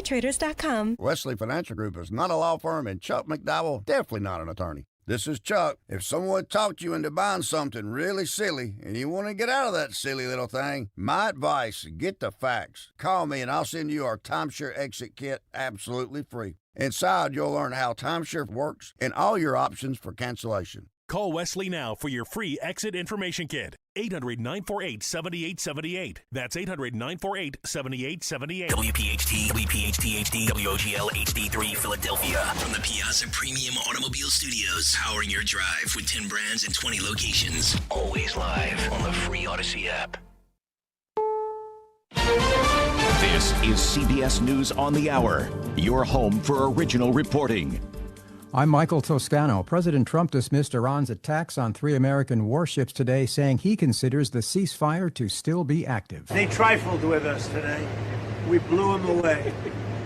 SkyTraders.com. Wesley Financial Group is not a law firm, and Chuck McDowell definitely not an attorney. This is Chuck. If someone talked you into buying something really silly and you want to get out of that silly little thing, my advice, get the facts. Call me and I'll send you our timeshare exit kit absolutely free. Inside, you'll learn how timeshare works and all your options for cancellation. Call Wesley now for your free exit information kit. 800-948-7878. That's 800-948-7878. WPHT, WPHT-HD, WOGL HD3 Philadelphia. From the Piazza Premium Automobile Studios, powering your drive with 10 brands and 20 locations. Always live on the free Odyssey app. This is CBS News on the Hour, your home for original reporting. I'm Michael Toscano. President Trump dismissed Iran's attacks on 3 American warships today, saying he considers the ceasefire to still be active. They trifled with us today. We blew them away.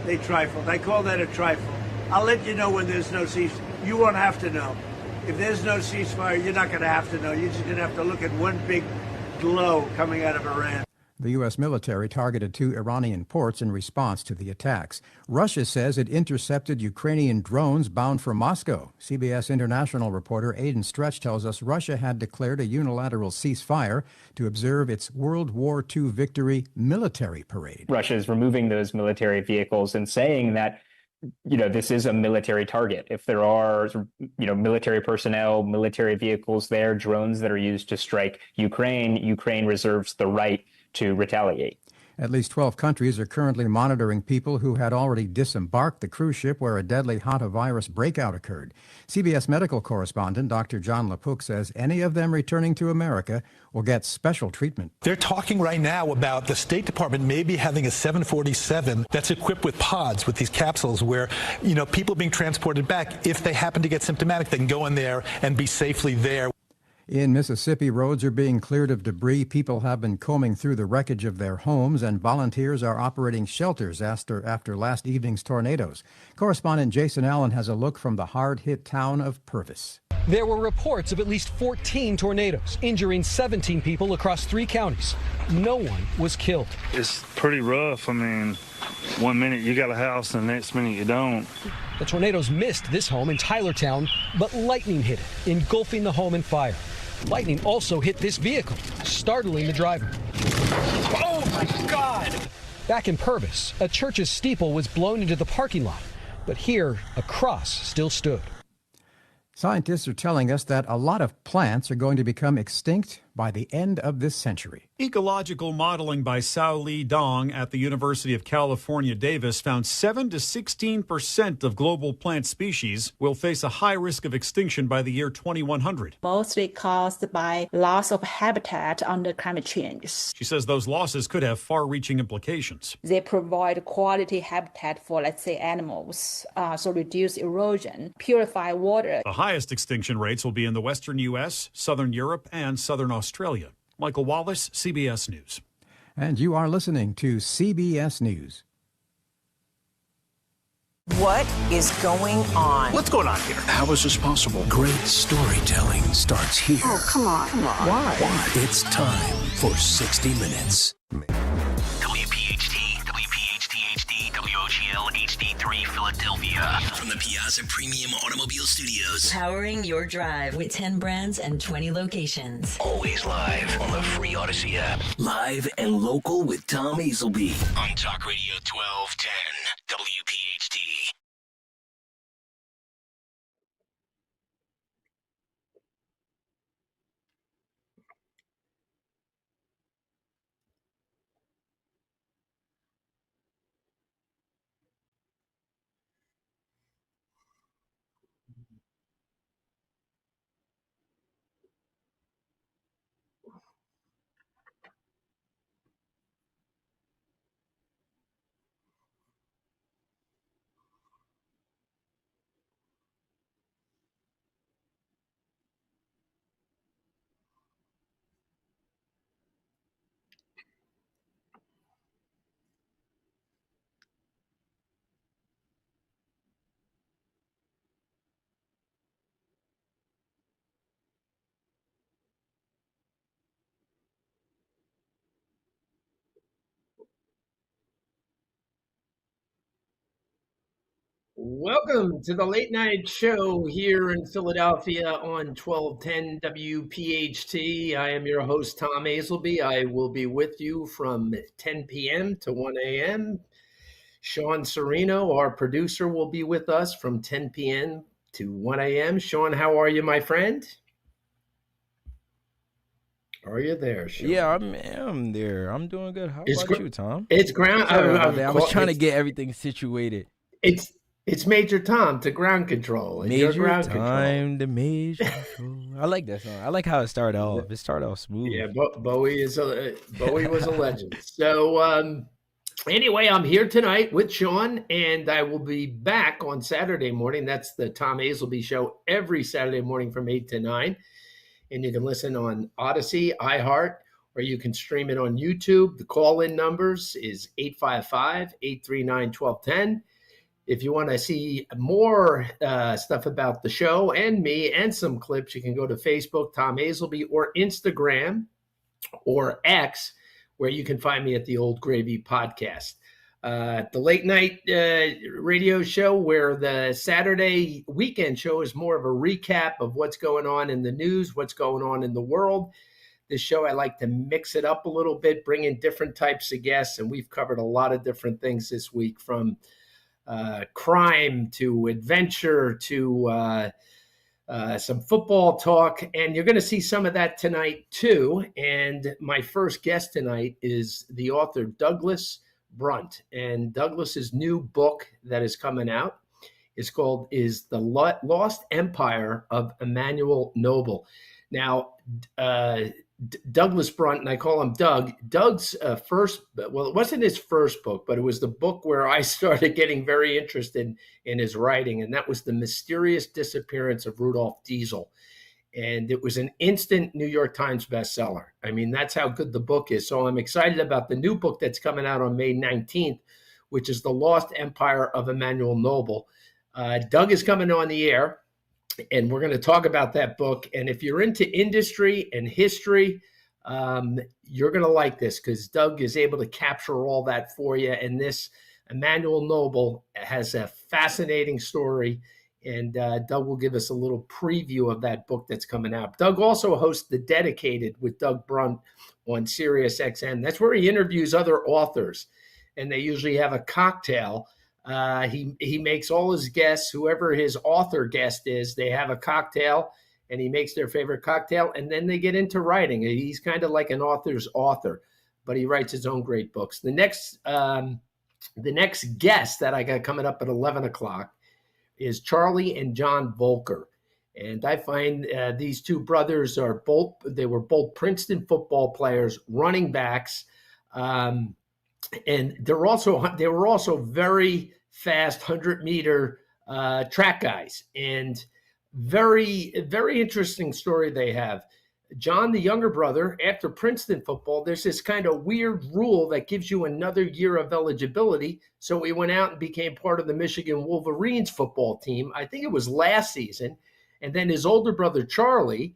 They trifled. I call that a trifle. I'll let you know when there's no ceasefire. You won't have to know. If there's no ceasefire, you're not going to have to know. You're just going to have to look at one big glow coming out of Iran. The U.S. military targeted 2 Iranian ports in response to the attacks. Russia says it intercepted Ukrainian drones bound for Moscow. CBS International reporter Aidan Stretch tells us Russia had declared a unilateral ceasefire to observe its World War II victory military parade. Russia is removing those military vehicles and saying that, this is a military target. If there are, military personnel, military vehicles there, drones that are used to strike Ukraine reserves the right to retaliate. At least 12 countries are currently monitoring people who had already disembarked the cruise ship where a deadly hantavirus breakout occurred. CBS medical correspondent Dr. John LaPook says any of them returning to America will get special treatment. They're talking right now about the State Department maybe having a 747 that's equipped with pods, with these capsules where, people being transported back, if they happen to get symptomatic, they can go in there and be safely there. In Mississippi, roads are being cleared of debris. People have been combing through the wreckage of their homes, and volunteers are operating shelters after last evening's tornadoes. Correspondent Jason Allen has a look from the hard-hit town of Purvis. There were reports of at least 14 tornadoes, injuring 17 people across 3 counties. No one was killed. It's pretty rough. I mean, one minute you got a house and the next minute you don't. The tornadoes missed this home in Tylertown, but lightning hit it, engulfing the home in fire. Lightning also hit this vehicle, startling the driver. Oh my God! Back in Purvis, a church's steeple was blown into the parking lot, but here a cross still stood. Scientists are telling us that a lot of plants are going to become extinct by the end of this century. Ecological modeling by Sao Li Dong at the University of California, Davis found 7 to 16% of global plant species will face a high risk of extinction by the year 2100. Mostly caused by loss of habitat under climate change. She says those losses could have far-reaching implications. They provide quality habitat for, let's say, animals, so reduce erosion, purify water. The highest extinction rates will be in the western U.S., southern Europe, and southern Australia. Michael Wallace, CBS News. And you are listening to CBS News. What is going on? What's going on here? How is this possible? Great storytelling starts here. Oh, come on. Why? It's time for 60 Minutes. WPHT, WPHT-HD, WOGL HD3 Philadelphia. From the Piazza Premium Automobile Studios. Powering your drive with 10 brands and 20 locations. Always live on the free Odyssey app. Live and local with Tom Azelby. On Talk Radio 1210, WPHT. Welcome to the late night show here in Philadelphia on 1210 WPHT. I am your host, Tom Azelby. I will be with you from 10 p.m. to 1 a.m. Sean Sereno, our producer, will be with us from 10 p.m. to 1 a.m. Sean, how are you, my friend? Are you there, Sean? Yeah, I'm there. I'm doing good. How about you, Tom? It's ground. I was trying to get everything situated. It's Major Tom to ground control. Major Time to Major Control. I like that song. I like how it started off. It started off smooth. Yeah, Bowie was a legend. So anyway, I'm here tonight with Sean, and I will be back on Saturday morning. That's the Tom Azelby Show every Saturday morning from 8 to 9. And you can listen on Odyssey, iHeart, or you can stream it on YouTube. The call-in numbers is 855-839-1210. If you want to see more stuff about the show and me and some clips, you can go to Facebook, Tom Azelby, or Instagram or X, where you can find me at the Old Gravy Podcast. The late night radio show, where the Saturday weekend show is more of a recap of what's going on in the news, what's going on in the world. This show, I like to mix it up a little bit, bring in different types of guests, and we've covered a lot of different things this week, from crime to adventure to some football talk. And you're going to see some of that tonight too. And my first guest tonight is the author Douglas Brunt. And Douglas's new book that is coming out is called The Lost Empire of Emmanuel Noble. Now, Douglas Brunt, and I call him Doug. Doug's first, well, it wasn't his first book, but it was the book where I started getting very interested in his writing, and that was The Mysterious Disappearance of Rudolph Diesel. And it was an instant New York Times bestseller. I mean, that's how good the book is. So I'm excited about the new book that's coming out on May 19th, which is The Lost Empire of Emmanuel Noble. Doug is coming on the air, and we're going to talk about that book. And if you're into industry and history, you're going to like this, because Doug is able to capture all that for you. And this Emmanuel Noble has a fascinating story. And Doug will give us a little preview of that book that's coming out. Doug also hosts The Dedicated with Doug Brunt on Sirius XM. That's where he interviews other authors, and they usually have a cocktail. He makes all his guests, whoever his author guest is, they have a cocktail, and he makes their favorite cocktail, and then they get into writing. He's kind of like an author's author, but he writes his own great books. The next guest that I got coming up at 11 o'clock is Charlie and John Volker. And I find these two brothers were both Princeton football players, running backs. And they were also very fast 100-meter track guys. And very, very interesting story they have. John, the younger brother, after Princeton football, there's this kind of weird rule that gives you another year of eligibility. So he went out and became part of the Michigan Wolverines football team. I think it was last season. And then his older brother, Charlie,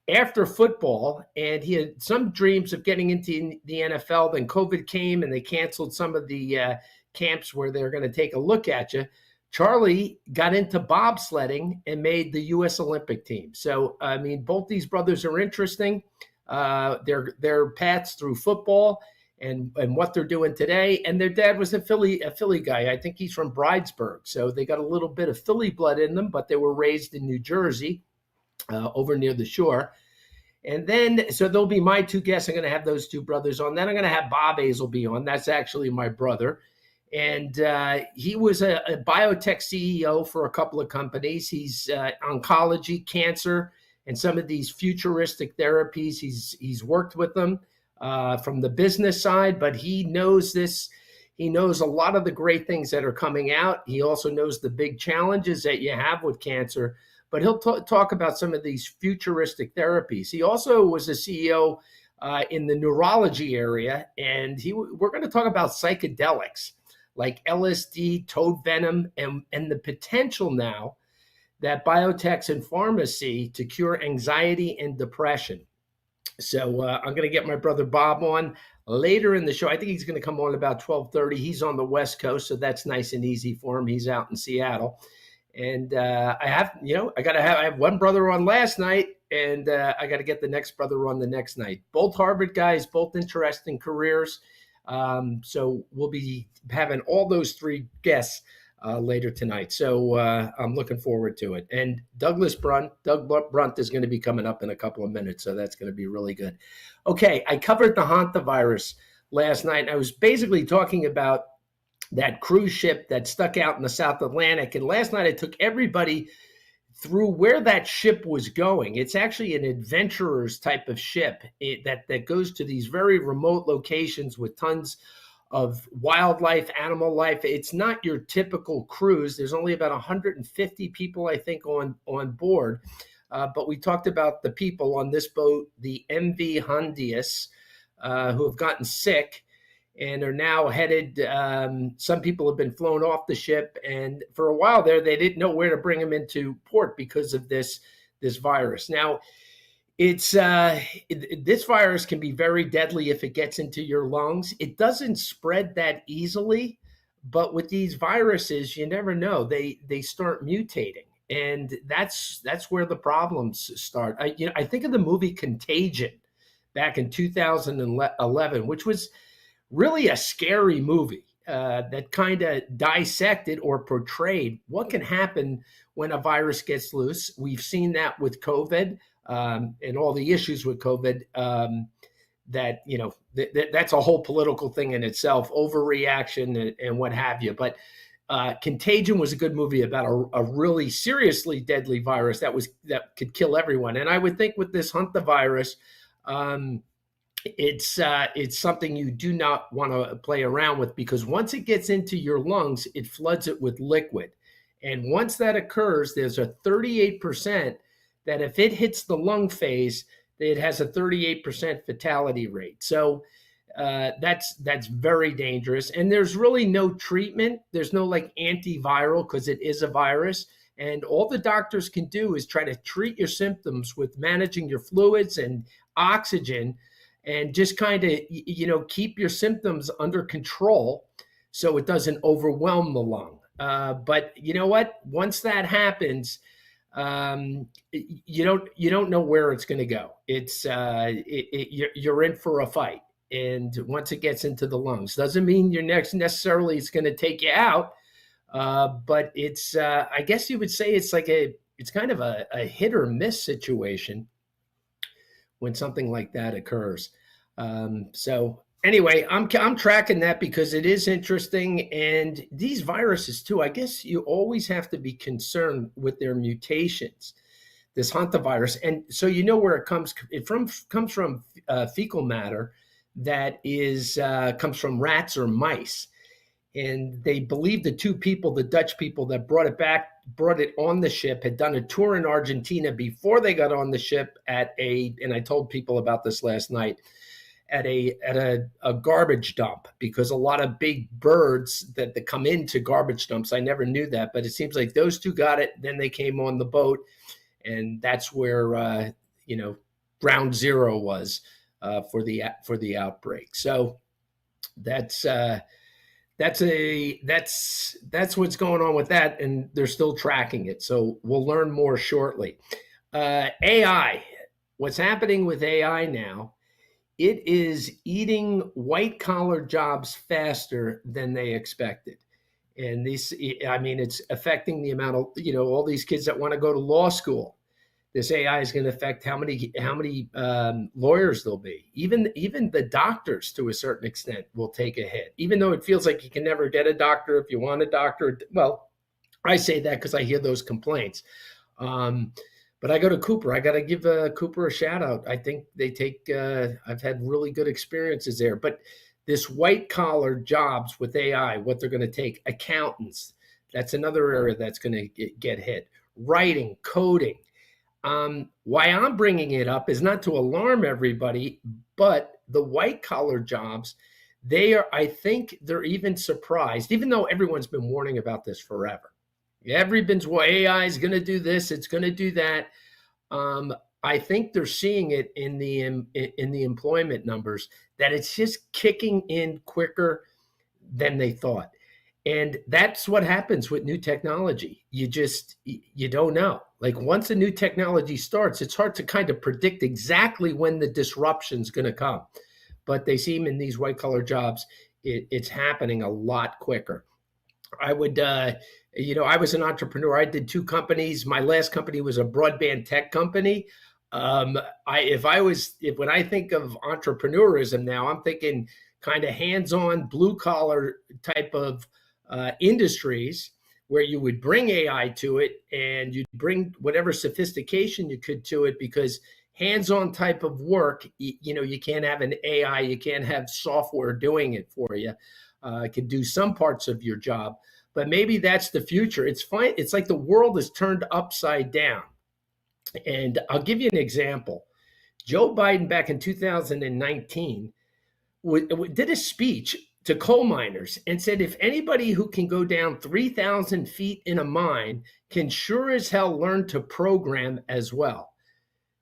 after football, and he had some dreams of getting into the NFL. Then COVID came and they canceled some of the camps where they're going to take a look at you. Charlie got into bobsledding and made the U.S. Olympic team. So, I mean, both these brothers are interesting. Their paths through football and what they're doing today. And their dad was a Philly guy. I think he's from Bridesburg. So they got a little bit of Philly blood in them, but they were raised in New Jersey, over near the shore. And then, so there'll be my two guests. I'm going to have those two brothers on. Then I'm going to have Bob Azelby on. That's actually my brother. And he was a biotech CEO for a couple of companies. He's oncology, cancer, and some of these futuristic therapies. He's worked with them from the business side, but he knows this. He knows a lot of the great things that are coming out. He also knows the big challenges that you have with cancer, but he'll talk about some of these futuristic therapies. He also was a CEO in the neurology area, and we're going to talk about psychedelics like LSD, toad venom, and the potential now that biotechs and pharma see to cure anxiety and depression. So I'm going to get my brother Bob on. later in the show. I think he's going to come on about 12:30. He's on the West Coast, so that's nice and easy for him. He's out in Seattle. And I have one brother on last night, and I got to get the next brother on the next night. Both Harvard guys, both interesting careers. So we'll be having all those three guests later tonight. So I'm looking forward to it. And Doug Brunt is going to be coming up in a couple of minutes. So that's going to be really good. Okay, I covered the hantavirus last night. I was basically talking about that cruise ship that stuck out in the South Atlantic. And last night I took everybody through where that ship was going. It's actually an adventurer's type of ship that goes to these very remote locations with tons of wildlife, animal life. It's not your typical cruise. There's only about 150 people, I think, on board. But we talked about the people on this boat, the MV Hondius, who have gotten sick and are now headed. Some people have been flown off the ship, and for a while there, they didn't know where to bring them into port because of this virus. Now, it's this virus can be very deadly if it gets into your lungs. It doesn't spread that easily, but with these viruses, you never know. They start mutating, and that's where the problems start. I think of the movie Contagion back in 2011, which was really a scary movie that kind of dissected or portrayed what can happen when a virus gets loose. We've seen that with COVID and all the issues with COVID. That's a whole political thing in itself, overreaction and what have you. But Contagion was a good movie about a really seriously deadly virus that could kill everyone. And I would think with this hantavirus, it's something you do not want to play around with, because once it gets into your lungs, it floods it with liquid. And once that occurs, there's a 38% that if it hits the lung phase, it has a 38% fatality rate. So that's very dangerous. And there's really no treatment. There's no like antiviral because it is a virus. And all the doctors can do is try to treat your symptoms with managing your fluids and oxygen, and just kind of, keep your symptoms under control so it doesn't overwhelm the lung. But you know what? Once that happens, you don't know where it's going to go. It's you're in for a fight. And once it gets into the lungs, doesn't mean you're necessarily it's going to take you out. But it's I guess you would say it's kind of a hit or miss situation when something like that occurs. So anyway, I'm tracking that because it is interesting. And these viruses too, I guess you always have to be concerned with their mutations, this hantavirus. And so where it comes from fecal matter that comes from rats or mice. And they believe the two people, the Dutch people that brought it on the ship, had done a tour in Argentina before they got on the ship and I told people about this last night, at a garbage dump, because a lot of big birds that come into garbage dumps, I never knew that, but it seems like those two got it. Then they came on the boat, and that's where ground zero was for the outbreak. So that's what's going on with that, and they're still tracking it. So we'll learn more shortly. AI, what's happening with AI now? It is eating white-collar jobs faster than they expected. And it's affecting the amount of, all these kids that want to go to law school. This AI is going to affect how many lawyers there'll be. Even the doctors, to a certain extent, will take a hit. Even though it feels like you can never get a doctor if you want a doctor. Well, I say that because I hear those complaints. But I go to Cooper. I got to give Cooper a shout out. I think they take, I've had really good experiences there. But this white collar jobs with AI, what they're going to take, accountants, that's another area that's going to get hit. Writing, coding. Why I'm bringing it up is not to alarm everybody, but the white collar jobs, I think they're even surprised, even though everyone's been warning about this forever. AI is going to do this. It's going to do that. I think they're seeing it in the employment numbers, that it's just kicking in quicker than they thought. And that's what happens with new technology. You don't know. Like once a new technology starts, it's hard to kind of predict exactly when the disruption's going to come. But they seem in these white collar jobs, it's happening a lot quicker. I would, I was an entrepreneur. I did 2 companies. My last company was a broadband tech company. When I think of entrepreneurism now, I'm thinking kind of hands-on, blue-collar type of industries where you would bring AI to it and you'd bring whatever sophistication you could to it, because hands-on type of work, you can't have an AI, you can't have software doing it for you. It can do some parts of your job, but maybe that's the future. It's fine. It's like the world is turned upside down. And I'll give you an example. Joe Biden back in 2019 did a speech to coal miners and said, if anybody who can go down 3,000 feet in a mine can sure as hell learn to program as well.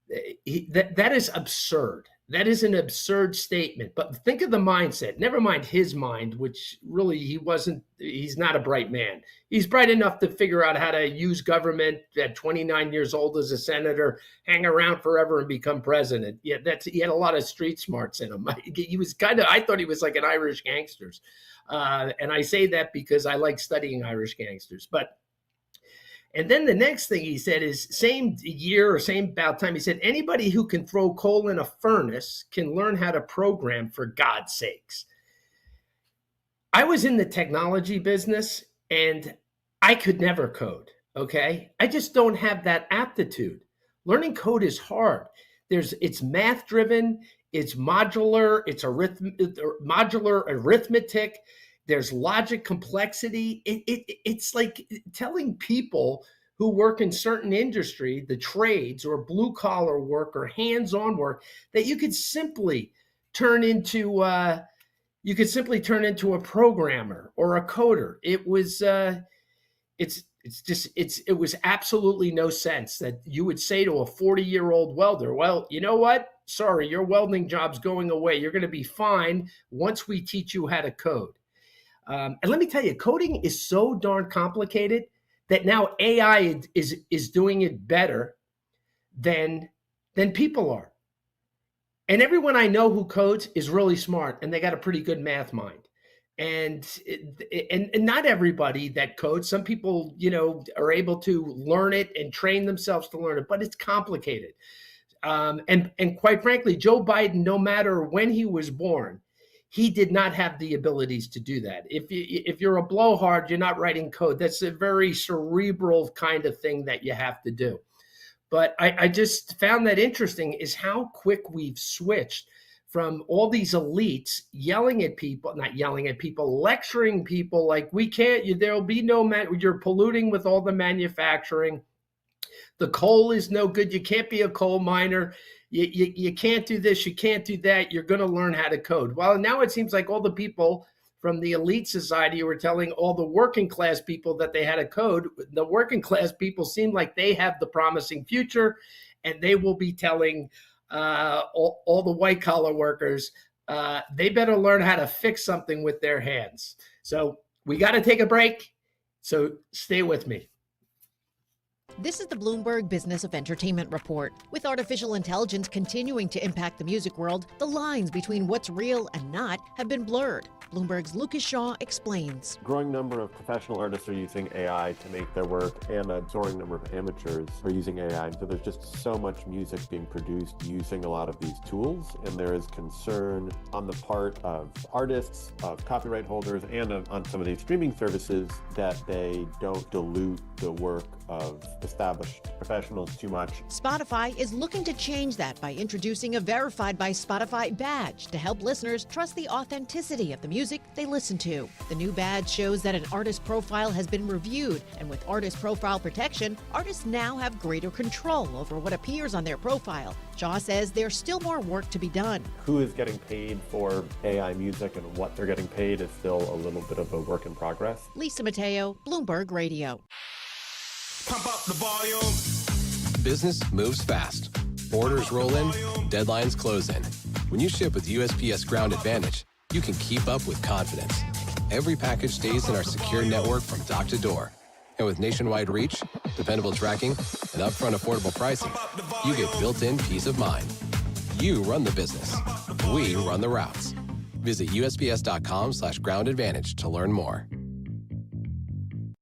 That is absurd. That is an absurd statement. But think of the mindset. Never mind his mind, which really he's not a bright man. He's bright enough to figure out how to use government at 29 years old as a senator, hang around forever and become president. Yeah, he had a lot of street smarts in him. I thought he was like an Irish gangster. And I say that because I like studying Irish gangsters. And then the next thing he said is, same year or same about time, he said, anybody who can throw coal in a furnace can learn how to program, for God's sakes. I was in the technology business and I could never code, okay? I just don't have that aptitude. Learning code is hard. It's math driven, it's modular, modular arithmetic. There's logic complexity. It's like telling people who work in certain industry, the trades or blue collar work or hands-on work, that you could simply turn into a programmer or a coder. It was absolutely no sense that you would say to a 40-year-old welder, well, you know what? Sorry, your welding job's going away. You're going to be fine once we teach you how to code. And let me tell you, coding is so darn complicated that now AI is doing it better than people are. And everyone I know who codes is really smart, and they got a pretty good math mind. And not everybody that codes, some people, are able to learn it and train themselves to learn it, but it's complicated. And quite frankly, Joe Biden, no matter when he was born, he did not have the abilities to do that. If you're a blowhard, you're not writing code. That's a very cerebral kind of thing that you have to do. But I just found that interesting, is how quick we've switched from all these elites lecturing people like, we can't, there'll be you're polluting with all the manufacturing. The coal is no good. You can't be a coal miner. You can't do this, you can't do that, you're going to learn how to code. Well, now it seems like all the people from the elite society were telling all the working class people that they had to code. The working class people seem like they have the promising future, and they will be telling all the white collar workers, they better learn how to fix something with their hands. So we got to take a break. So stay with me. This is the Bloomberg Business of Entertainment Report. With artificial intelligence continuing to impact the music world, the lines between what's real and not have been blurred. Bloomberg's Lucas Shaw explains. A growing number of professional artists are using AI to make their work, and a soaring number of amateurs are using AI. So there's just so much music being produced using a lot of these tools, and there is concern on the part of artists, of copyright holders, and on some of these streaming services that they don't dilute the work of established professionals too much. Spotify is looking to change that by introducing a Verified by Spotify badge to help listeners trust the authenticity of the music they listen to. The new badge shows that an artist's profile has been reviewed, and with artist profile protection, artists now have greater control over what appears on their profile. Shaw says there's still more work to be done. Who is getting paid for AI music and what they're getting paid is still a little bit of a work in progress. Lisa Mateo, Bloomberg Radio. Pump up the volume. Business moves fast. Orders roll in, deadlines close in. When you ship with USPS Ground Advantage, you can keep up with confidence. Every package stays in our secure network from dock to door. And with nationwide reach, dependable tracking, and upfront affordable pricing, you get built-in peace of mind. You run the business. We run the routes. Visit USPS.com/Ground Advantage to learn more.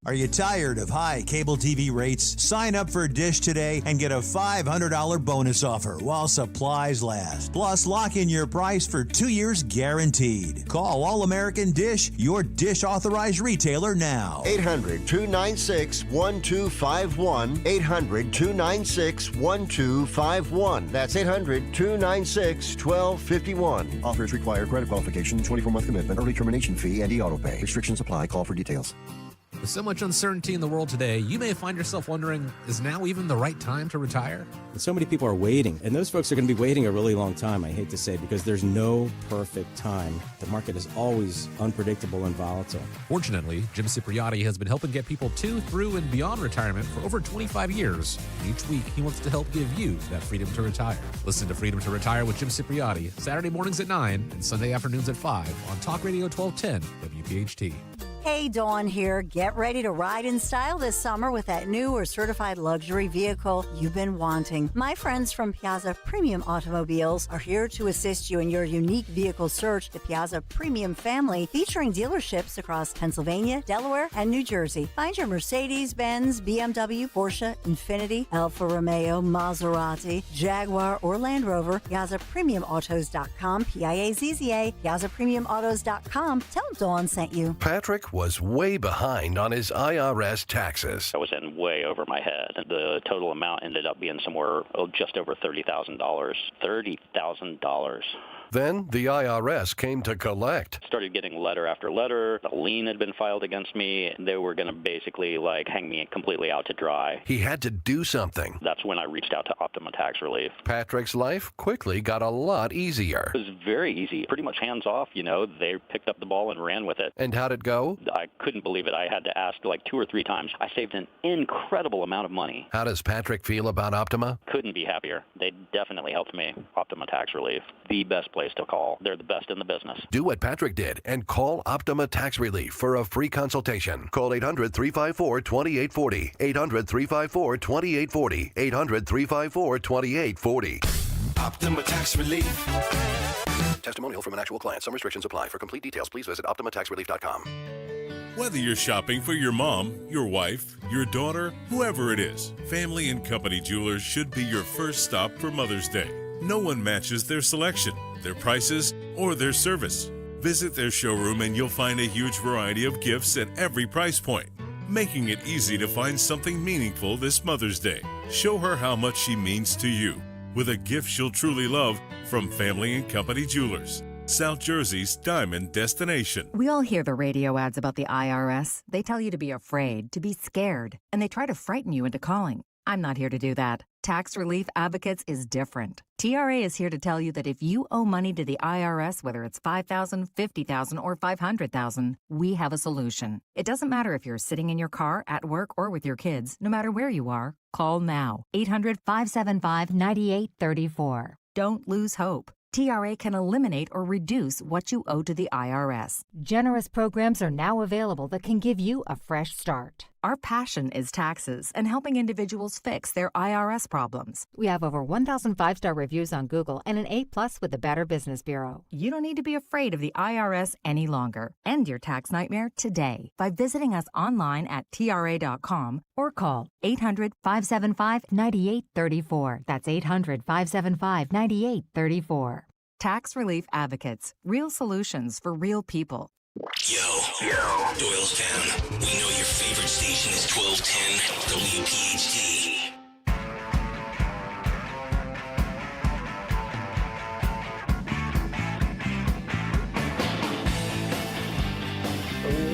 Are you tired of high cable TV rates? Sign up for Dish today and get a $500 bonus offer while supplies last. Plus, lock in your price for 2 years guaranteed. Call All American Dish, your Dish authorized retailer now. 800-296-1251. 800-296-1251. That's 800-296-1251. Offers require credit qualification, 24-month commitment, early termination fee, and e-auto pay. Restrictions apply. Call for details. With so much uncertainty in the world today, you may find yourself wondering, is now even the right time to retire? So many people are waiting, and those folks are going to be waiting a really long time, I hate to say, because there's no perfect time. The market is always unpredictable and volatile. Fortunately, Jim Cipriotti has been helping get people to, through, and beyond retirement for over 25 years. And each week, he wants to help give you that freedom to retire. Listen to Freedom to Retire with Jim Cipriotti, Saturday mornings at 9 and Sunday afternoons at 5 on Talk Radio 1210 WPHT. Hey, Dawn here. Get ready to ride in style this summer with that new or certified luxury vehicle you've been wanting. My friends from Piazza Premium Automobiles are here to assist you in your unique vehicle search. The Piazza Premium family, featuring dealerships across Pennsylvania, Delaware, and New Jersey. Find your Mercedes-Benz, BMW, Porsche, Infiniti, Alfa Romeo, Maserati, Jaguar, or Land Rover. PiazzaPremiumAutos.com, Piazza, PiazzaPremiumAutos.com. Tell them Dawn sent you. Patrick was way behind on his IRS taxes. I was in way over my head. The total amount ended up being somewhere just over $30,000. $30,000. Then the IRS came to collect. Started getting letter after letter. A lien had been filed against me. They were going to basically hang me completely out to dry. He had to do something. That's when I reached out to Optima Tax Relief. Patrick's life quickly got a lot easier. It was very easy. Pretty much hands off, They picked up the ball and ran with it. And how'd it go? I couldn't believe it. I had to ask 2 or 3 times. I saved an incredible amount of money. How does Patrick feel about Optima? Couldn't be happier. They definitely helped me. Optima Tax Relief. The best place to call. They're the best in the business. Do what Patrick did and call Optima Tax Relief for a free consultation. Call 800-354-2840. 800-354-2840. 800-354-2840. Optima Tax Relief. Testimonial from an actual client. Some restrictions apply. For complete details, please visit OptimaTaxRelief.com. Whether you're shopping for your mom, your wife, your daughter, whoever it is, Family and Company Jewelers should be your first stop for Mother's Day. No one matches their selection, their prices, or their service. Visit their showroom and you'll find a huge variety of gifts at every price point, making it easy to find something meaningful this Mother's Day. Show her how much she means to you with a gift she'll truly love from Family and Company Jewelers, South Jersey's diamond destination. We all hear the radio ads about the IRS. They tell you to be afraid, to be scared, and they try to frighten you into calling. I'm not here to do that. Tax Relief Advocates is different. TRA is here to tell you that if you owe money to the IRS, whether it's $5,000, $50,000, or $500,000, we have a solution. It doesn't matter if you're sitting in your car, at work, or with your kids. No matter where you are, call now. 800-575-9834. Don't lose hope. TRA can eliminate or reduce what you owe to the IRS. Generous programs are now available that can give you a fresh start. Our passion is taxes and helping individuals fix their IRS problems. We have over 1,000 5-star reviews on Google and an A+ with the Better Business Bureau. You don't need to be afraid of the IRS any longer. End your tax nightmare today by visiting us online at TRA.com or call 800-575-9834. That's 800-575-9834. Tax Relief Advocates. Real solutions for real people. Yo, Doylestown. We know your favorite station is 1210 WPHT.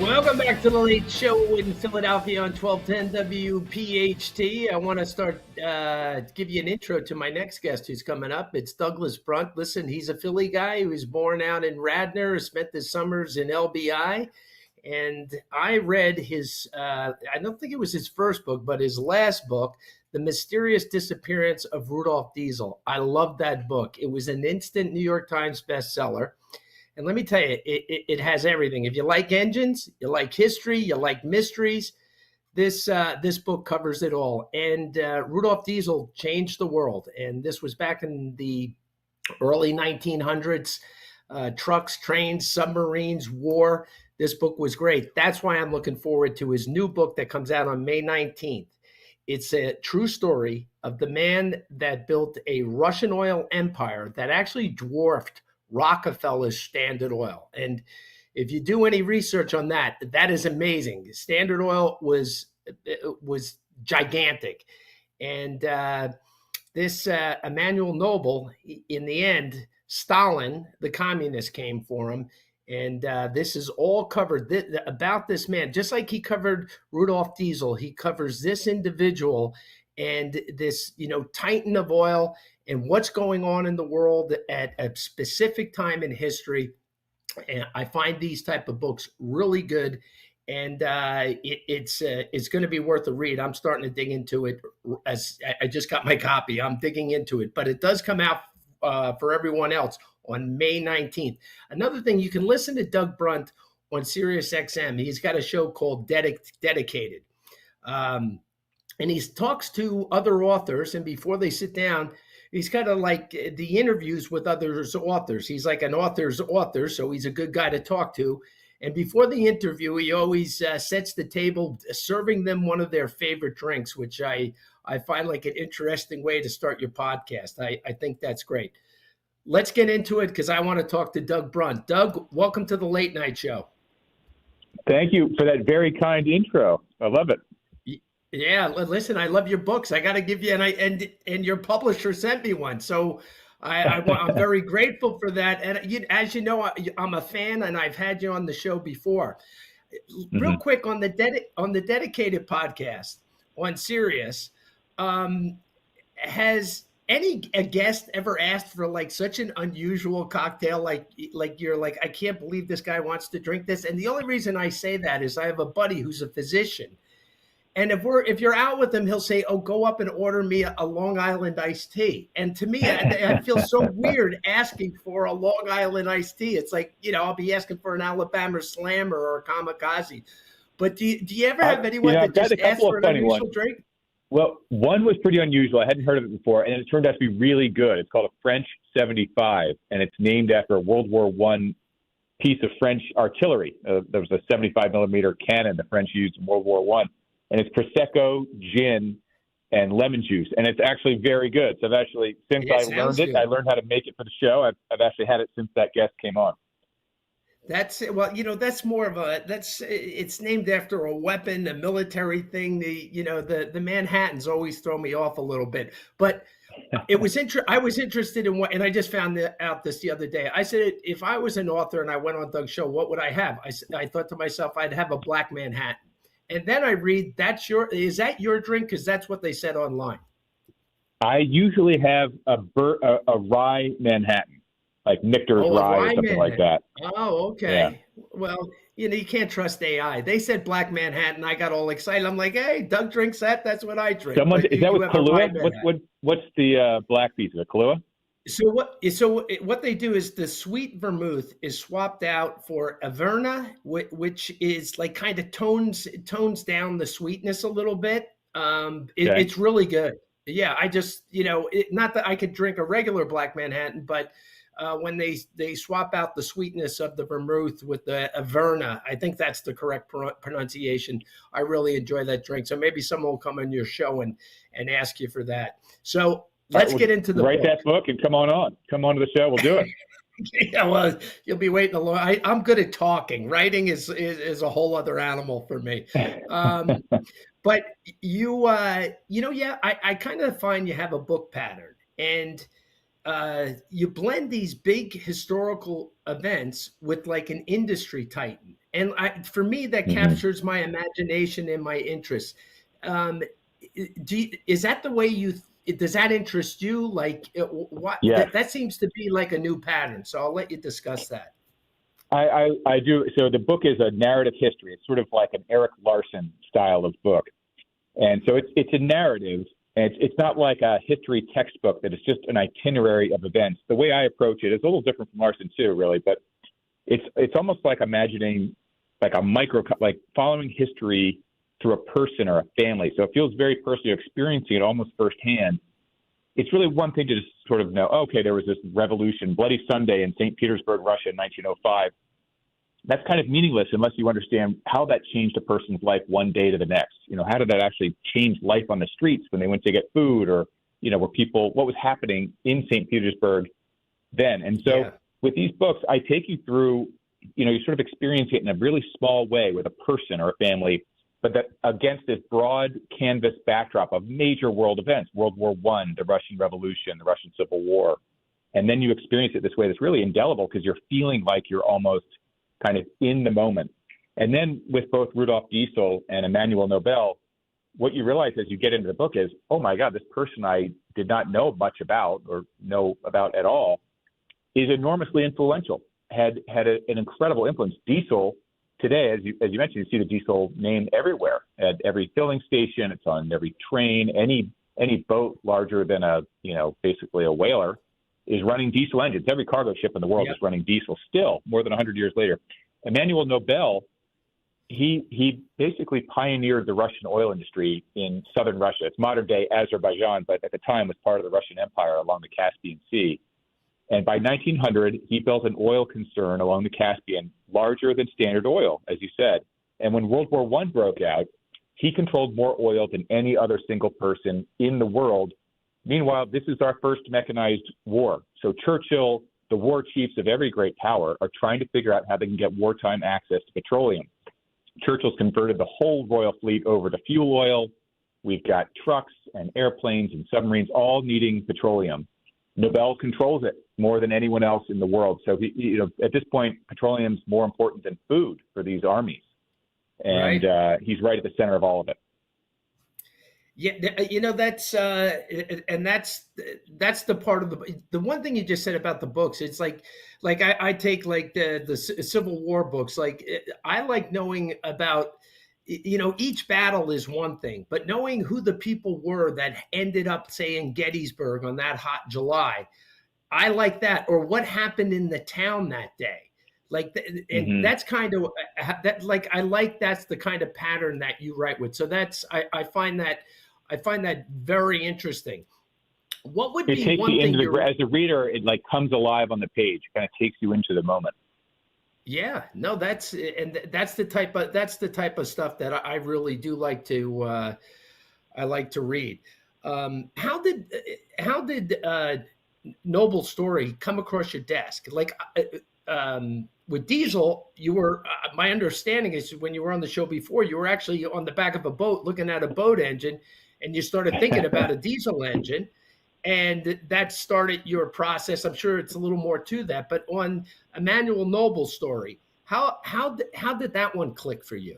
Welcome back to the Late Show in Philadelphia on 1210 WPHT. I want to start give you an intro to my next guest who's coming up. It's Douglas Brunt. Listen, he's a Philly guy who was born out in Radnor, spent his summers in LBI, And I read his, I don't think it was his first book, but his last book, The Mysterious Disappearance of Rudolph Diesel. I loved that book. It was an instant New York Times bestseller. And let me tell you, it has everything. If you like engines, you like history, you like mysteries, this book covers it all. And Rudolph Diesel changed the world. And this was back in the early 1900s. Trucks, trains, submarines, war. This book was great. That's why I'm looking forward to his new book that comes out on May 19th. It's a true story of the man that built a Russian oil empire that actually dwarfed Rockefeller's Standard Oil. And if you do any research on that, that is amazing. Standard Oil was gigantic. And this Emmanuel Noble, in the end, Stalin, the communist, came for him. And this is all covered about this man. Just like he covered Rudolph Diesel, he covers this individual and this, titan of oil and what's going on in the world at a specific time in history. And I find these type of books really good. And it's going to be worth a read. I'm starting to dig into it. As I just got my copy, I'm digging into it. But it does come out for everyone else on May 19th. Another thing, you can listen to Doug Brunt on Sirius XM. He's got a show called Dedicated. And he talks to other authors, and before they sit down, he's kind of like the interviews with others authors. He's like an author's author, so he's a good guy to talk to. And before the interview, he always sets the table, serving them one of their favorite drinks, which I find like an interesting way to start your podcast. I think that's great. Let's get into it because I want to talk to Doug Brunt. Doug, welcome to the Late Night Show. Thank you for that very kind intro. I love it. Yeah, listen, I love your books. I got to give you, and your publisher sent me one, so I'm very grateful for that. And as you know, I'm a fan, and I've had you on the show before. Real quick on the Dedicated podcast on Sirius, has a guest ever asked for like such an unusual cocktail? Like you're like, I can't believe this guy wants to drink this. And the only reason I say that is I have a buddy who's a physician. And if you're out with him, he'll say, "Oh, go up and order me a Long Island iced tea." And to me, I feel so weird asking for a Long Island iced tea. It's like, I'll be asking for an Alabama Slammer or a Kamikaze. But do you ever have anyone that just asks for an unusual drink? Well, one was pretty unusual. I hadn't heard of it before, and it turned out to be really good. It's called a French 75, and it's named after a World War I piece of French artillery. There was a 75 millimeter cannon the French used in World War I. And it's Prosecco, gin, and lemon juice. And it's actually very good. So I've actually, since I learned it, I learned how to make it for the show. I've actually had it since that guest came on. That's that's more of it's named after a weapon, a military thing. The Manhattans always throw me off a little bit, but it was I was interested in what, and I just found out this the other day. I said, if I was an author and I went on Doug's show, what would I have? I thought to myself, I'd have a Black Manhattan. And then I read, is that your drink? Because that's what they said online. I usually have a rye Manhattan, like Nichter's rye or something Manhattan. Like that. Oh, okay. Yeah. Well, you can't trust AI. They said Black Manhattan. I got all excited. I'm like, hey, Doug drinks that. That's what I drink. Is that with Kahlua? What's the black piece of it? Kahlua? So what they do is the sweet vermouth is swapped out for Averna, which is like kind of tones down the sweetness a little bit. It's really good. Yeah, I just not that I could drink a regular Black Manhattan, but when they swap out the sweetness of the vermouth with the Averna, I think that's the correct pronunciation. I really enjoy that drink. So maybe someone will come on your show and ask you for that. So. Let's get into the write book. That book and come on to the show. We'll do it. Yeah, well, you'll be waiting a long. I'm good at talking. Writing is a whole other animal for me. But I kind of find you have a book pattern, and you blend these big historical events with like an industry titan, and for me that captures my imagination and my interest. Is that the way you? Does that interest you? Like what? Yeah. That seems to be like a new pattern. So I'll let you discuss that. I do. So the book is a narrative history. It's sort of like an Eric Larson style of book. And so it's a narrative, and it's not like a history textbook that is just an itinerary of events. The way I approach it is a little different from Larson too, really, but it's almost like imagining like like following history through a person or a family. So it feels very personal, experiencing it almost firsthand. It's really one thing to just sort of know, okay, there was this revolution, Bloody Sunday in St. Petersburg, Russia in 1905. That's kind of meaningless unless you understand how that changed a person's life one day to the next. How did that actually change life on the streets when they went to get food, or, what was happening in St. Petersburg then? And so with these books, I take you through, you sort of experience it in a really small way with a person or a family, but that against this broad canvas backdrop of major world events, World War I, the Russian Revolution, the Russian Civil War. And then you experience it this way that's really indelible because you're feeling like you're almost kind of in the moment. And then with both Rudolf Diesel and Emmanuel Nobel, what you realize as you get into the book is, oh my God, this person I did not know much about or know about at all is enormously influential, had an incredible influence. Diesel today, as you mentioned, you see the Diesel name everywhere at every filling station. It's on every train. Any boat larger than basically a whaler is running diesel engines. Every cargo ship in the world is running diesel still, more than 100 years later. Emmanuel Nobel, he basically pioneered the Russian oil industry in southern Russia. It's modern-day Azerbaijan, but at the time was part of the Russian Empire along the Caspian Sea. And by 1900, he built an oil concern along the Caspian, larger than Standard Oil, as you said. And when World War I broke out, he controlled more oil than any other single person in the world. Meanwhile, this is our first mechanized war. So Churchill, the war chiefs of every great power, are trying to figure out how they can get wartime access to petroleum. Churchill's converted the whole Royal Fleet over to fuel oil. We've got trucks and airplanes and submarines all needing petroleum. Nobel controls it more than anyone else in the world. So, at this point, petroleum's more important than food for these armies. And he's right at the center of all of it. Yeah, that's the part of the one thing you just said about the books. It's like I take like the Civil War books. Like I like knowing about, each battle is one thing, but knowing who the people were that ended up, say, in Gettysburg on that hot July, I like that. Or what happened in the town that day. And that's kind of that. Like I like that's the kind of pattern that you write with. So I find that very interesting. What would be one thing as a reader, it like comes alive on the page, kind of takes you into the moment. Yeah, no, that's the type of stuff that I really do like to read. How did Nobel's story come across your desk? With Diesel, you were, my understanding is when you were on the show before, you were actually on the back of a boat looking at a boat engine, and you started thinking about a diesel engine, and that started your process. I'm sure it's a little more to that, but on Emmanuel Nobel's story, how did that one click for you?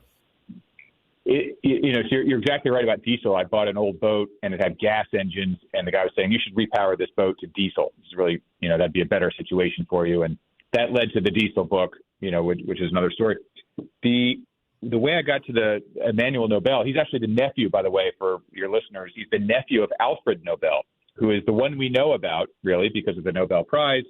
So you're exactly right about diesel. I bought an old boat and it had gas engines, and the guy was saying you should repower this boat to diesel. It's really, that'd be a better situation for you. And that led to the Diesel book, which is another story. The way I got to the Emmanuel Nobel, he's actually the nephew, by the way, for your listeners. He's the nephew of Alfred Nobel, who is the one we know about, really, because of the Nobel Prize.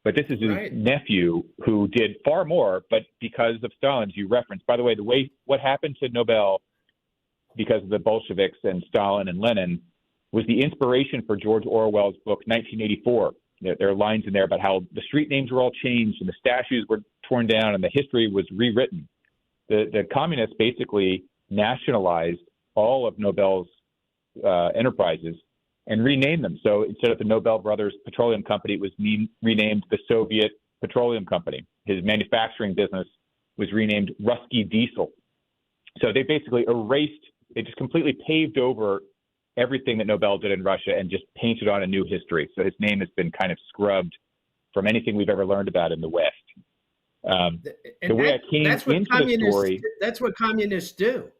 But this is his nephew who did far more, but because of Stalin's, you referenced. By the way, what happened to Nobel because of the Bolsheviks and Stalin and Lenin was the inspiration for George Orwell's book, 1984. There are lines in there about how the street names were all changed and the statues were torn down and the history was rewritten. The communists basically nationalized all of Nobel's enterprises and renamed them. So instead of the Nobel Brothers Petroleum Company, it was renamed the Soviet Petroleum Company. His manufacturing business was renamed Ruski Diesel. So they basically they just completely paved over everything that Nobel did in Russia and just painted on a new history. So his name has been kind of scrubbed from anything we've ever learned about in the West. The way I came into the story... That's what communists do.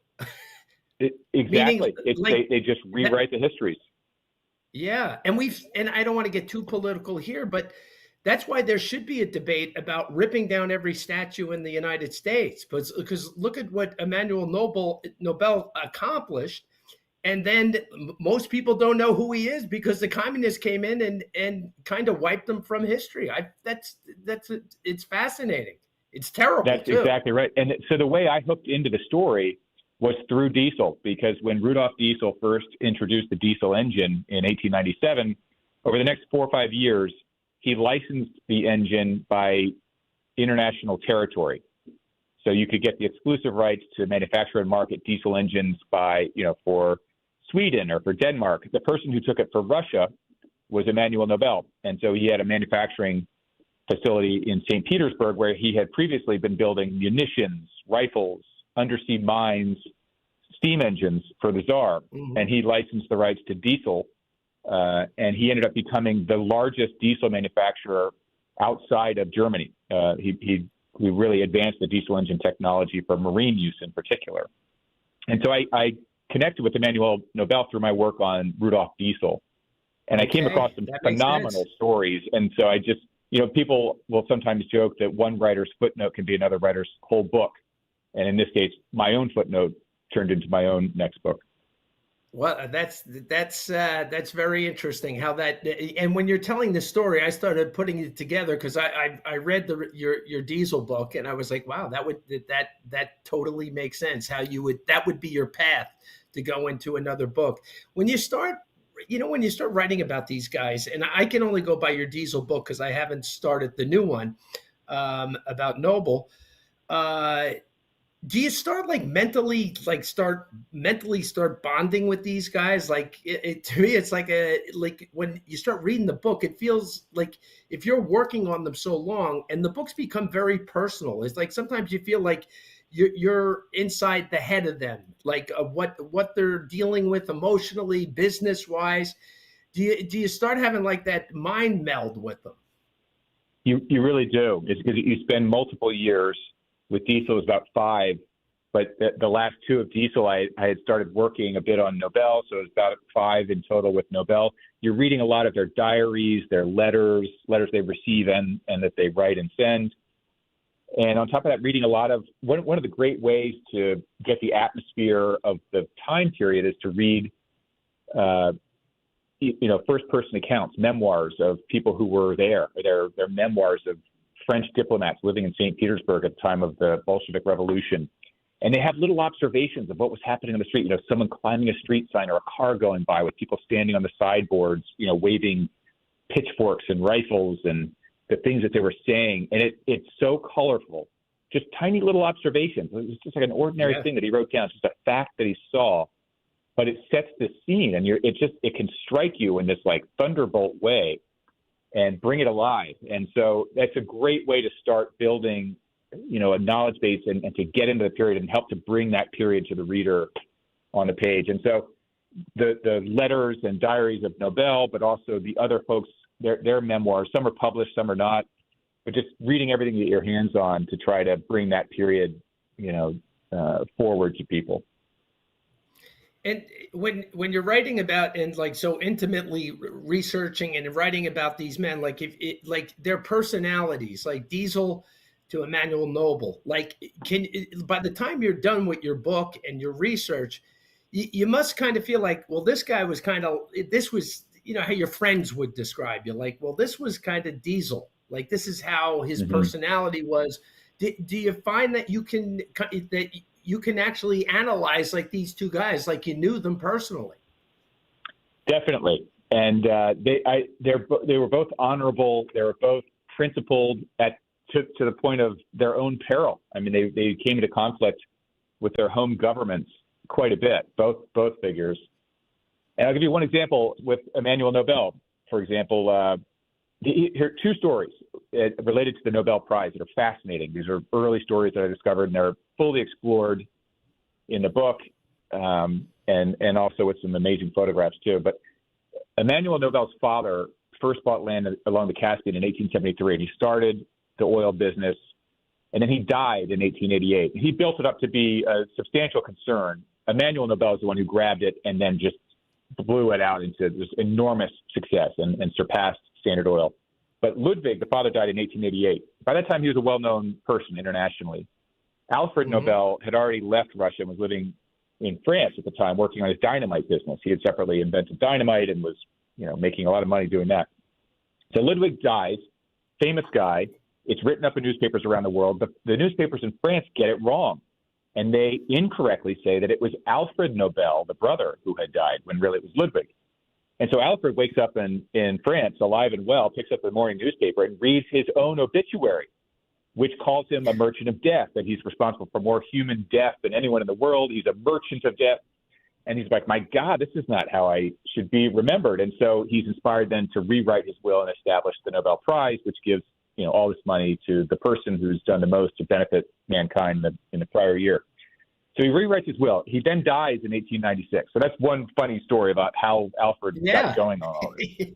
Exactly. They just rewrite the histories. Yeah. And I don't want to get too political here, but that's why there should be a debate about ripping down every statue in the United States. Because look at what Emmanuel Nobel accomplished. And then most people don't know who he is because the communists came in and kind of wiped them from history. It's fascinating. It's terrible. That's too. Exactly right. And so the way I hooked into the story was through diesel, because when Rudolf Diesel first introduced the diesel engine in 1897, over the next 4 or 5 years, he licensed the engine by international territory. So you could get the exclusive rights to manufacture and market diesel engines for Sweden or for Denmark. The person who took it for Russia was Emmanuel Nobel. And so he had a manufacturing facility in St. Petersburg where he had previously been building munitions, rifles, undersea mines, steam engines for the Tsar. Mm-hmm. And he licensed the rights to diesel. And he ended up becoming the largest diesel manufacturer outside of Germany. He really advanced the diesel engine technology for marine use in particular. And so I connected with Emmanuel Nobel through my work on Rudolf Diesel. And I came across some phenomenal stories. And so I just, people will sometimes joke that one writer's footnote can be another writer's whole book. And in this case, my own footnote turned into my own next book. Well, that's very interesting how that, and when you're telling the story, I started putting it together because I read your diesel book and I was like, wow, that totally makes sense. That would be your path to go into another book. When you start writing about these guys, and I can only go by your diesel book because I haven't started the new one about Noble. Do you start mentally bonding with these guys? To me, it's like when you start reading the book, it feels like if you're working on them so long and the books become very personal, it's like sometimes you feel like you're inside the head of them, like what they're dealing with emotionally, business wise. Do you start having like that mind meld with them? You really do. It's because you spend multiple years. With Diesel, it was about 5, but the last 2 of Diesel, I had started working a bit on Nobel, so it was about 5 in total with Nobel. You're reading a lot of their diaries, their letters they receive and that they write and send. And on top of that, reading a lot of one of the great ways to get the atmosphere of the time period is to read, first-person accounts, memoirs of people who were there, or their memoirs of French diplomats living in St. Petersburg at the time of the Bolshevik Revolution. And they have little observations of what was happening on the street, someone climbing a street sign or a car going by with people standing on the sideboards, waving pitchforks and rifles and the things that they were saying. And it's so colorful, just tiny little observations. It's just like an ordinary thing that he wrote down. It's just a fact that he saw, but it sets the scene and it can strike you in this like thunderbolt way and bring it alive. And so that's a great way to start building, a knowledge base and to get into the period and help to bring that period to the reader on the page. And so the letters and diaries of Nobel, but also the other folks, their memoirs, some are published, some are not, but just reading everything you get your hands on to try to bring that period, forward to people. And when you're writing about and like so intimately researching and writing about these men, like like their personalities, like Diesel to Emmanuel Noble, like by the time you're done with your book and your research, you must kind of feel like, well, this guy was this was, how your friends would describe you, like, well, this was kind of Diesel, like this is how his personality was. Do you find that you can actually analyze like these two guys, like you knew them personally? Definitely. And they were both honorable. They were both principled to the point of their own peril. I mean, they came into conflict with their home governments quite a bit, both figures. And I'll give you one example with Emmanuel Nobel, for example. Here are 2 stories related to the Nobel Prize that are fascinating. These are early stories that I discovered, and they're fully explored in the book, and also with some amazing photographs too. But Emmanuel Nobel's father first bought land along the Caspian in 1873, and he started the oil business, and then he died in 1888. He built it up to be a substantial concern. Emmanuel Nobel is the one who grabbed it and then just blew it out into this enormous success and surpassed Standard Oil. But Ludwig, the father, died in 1888. By that time, he was a well-known person internationally. Alfred Nobel had already left Russia and was living in France at the time, working on his dynamite business. He had separately invented dynamite and was, making a lot of money doing that. So Ludwig dies, famous guy. It's written up in newspapers around the world, but the newspapers in France get it wrong. And they incorrectly say that it was Alfred Nobel, the brother, who had died, when really it was Ludwig. And so Alfred wakes up in France, alive and well, picks up the morning newspaper and reads his own obituary, which calls him a merchant of death, that he's responsible for more human death than anyone in the world. He's a merchant of death. And he's like, my God, this is not how I should be remembered. And so he's inspired then to rewrite his will and establish the Nobel Prize, which gives all this money to the person who's done the most to benefit mankind in the prior year. So he rewrites his will. He then dies in 1896. So that's one funny story about how Alfred got going on all this.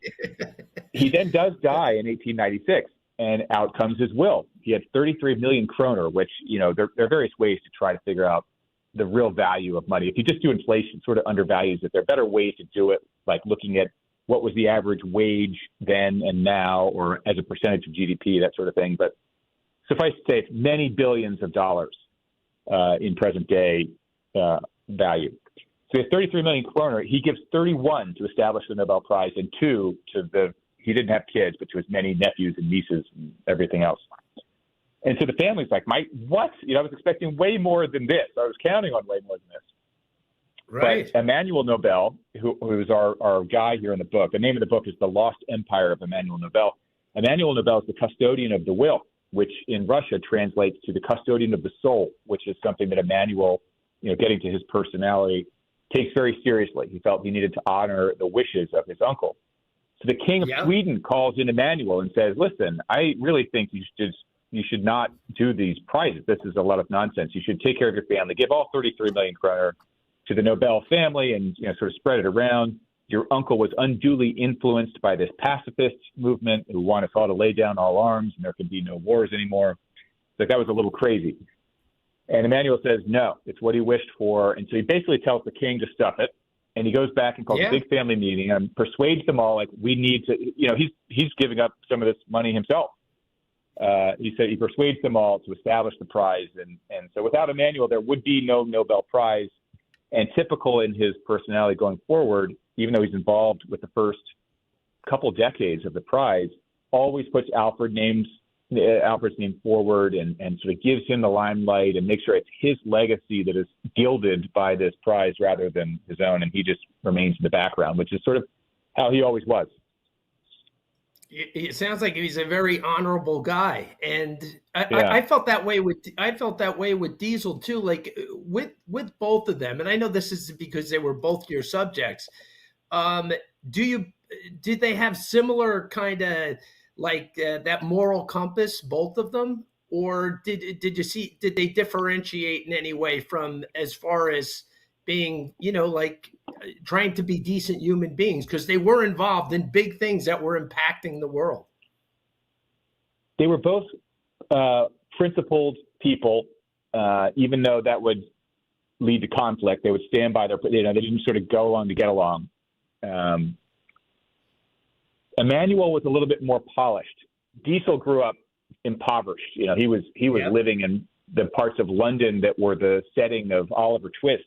He then does die in 1896, and out comes his will. He had 33 million kroner, which, there are various ways to try to figure out the real value of money. If you just do inflation, it sort of undervalues it. There are better ways to do it, like looking at what was the average wage then and now, or as a percentage of GDP, that sort of thing. But suffice to say, it's many billions of dollars in present day value. So he has 33 million kroner. He gives 31 to establish the Nobel Prize and 2 to he didn't have kids, but to his many nephews and nieces and everything else. And so the family's like, what? I was expecting way more than this. I was counting on way more than this. Right. But Emmanuel Nobel, who is our guy here in the book, the name of the book is The Lost Empire of Emmanuel Nobel. Emmanuel Nobel is the custodian of the will, which in Russia translates to the custodian of the soul, which is something that Emmanuel, getting to his personality, takes very seriously. He felt he needed to honor the wishes of his uncle. So the king of Sweden calls in Emmanuel and says, listen, I really think you should not do these prizes. This is a lot of nonsense. You should take care of your family. Give all 33 million kroner to the Nobel family and sort of spread it around. Your uncle was unduly influenced by this pacifist movement who want us all to lay down all arms and there can be no wars anymore. Like that was a little crazy. And Emmanuel says, no, it's what he wished for. And so he basically tells the king to stuff it. And he goes back and calls a big family meeting and persuades them all, like, we need to, he's giving up some of this money himself. He said he persuades them all to establish the prize. And so without Emmanuel, there would be no Nobel Prize. And typical in his personality going forward, even though he's involved with the first couple decades of the prize, always puts Alfred's name forward and sort of gives him the limelight and makes sure it's his legacy that is gilded by this prize rather than his own. And he just remains in the background, which is sort of how he always was. It sounds like he's a very honorable guy, and I felt that way with Diesel too. Like with both of them, and I know this is because they were both your subjects. Did they have similar kind of like that moral compass, both of them, or did they differentiate in any way from as far as being, like trying to be decent human beings, because they were involved in big things that were impacting the world? They were both principled people, even though that would lead to conflict. They would stand by they didn't sort of go along to get along. Emmanuel was a little bit more polished. Diesel grew up impoverished. He was living in the parts of London that were the setting of Oliver Twist.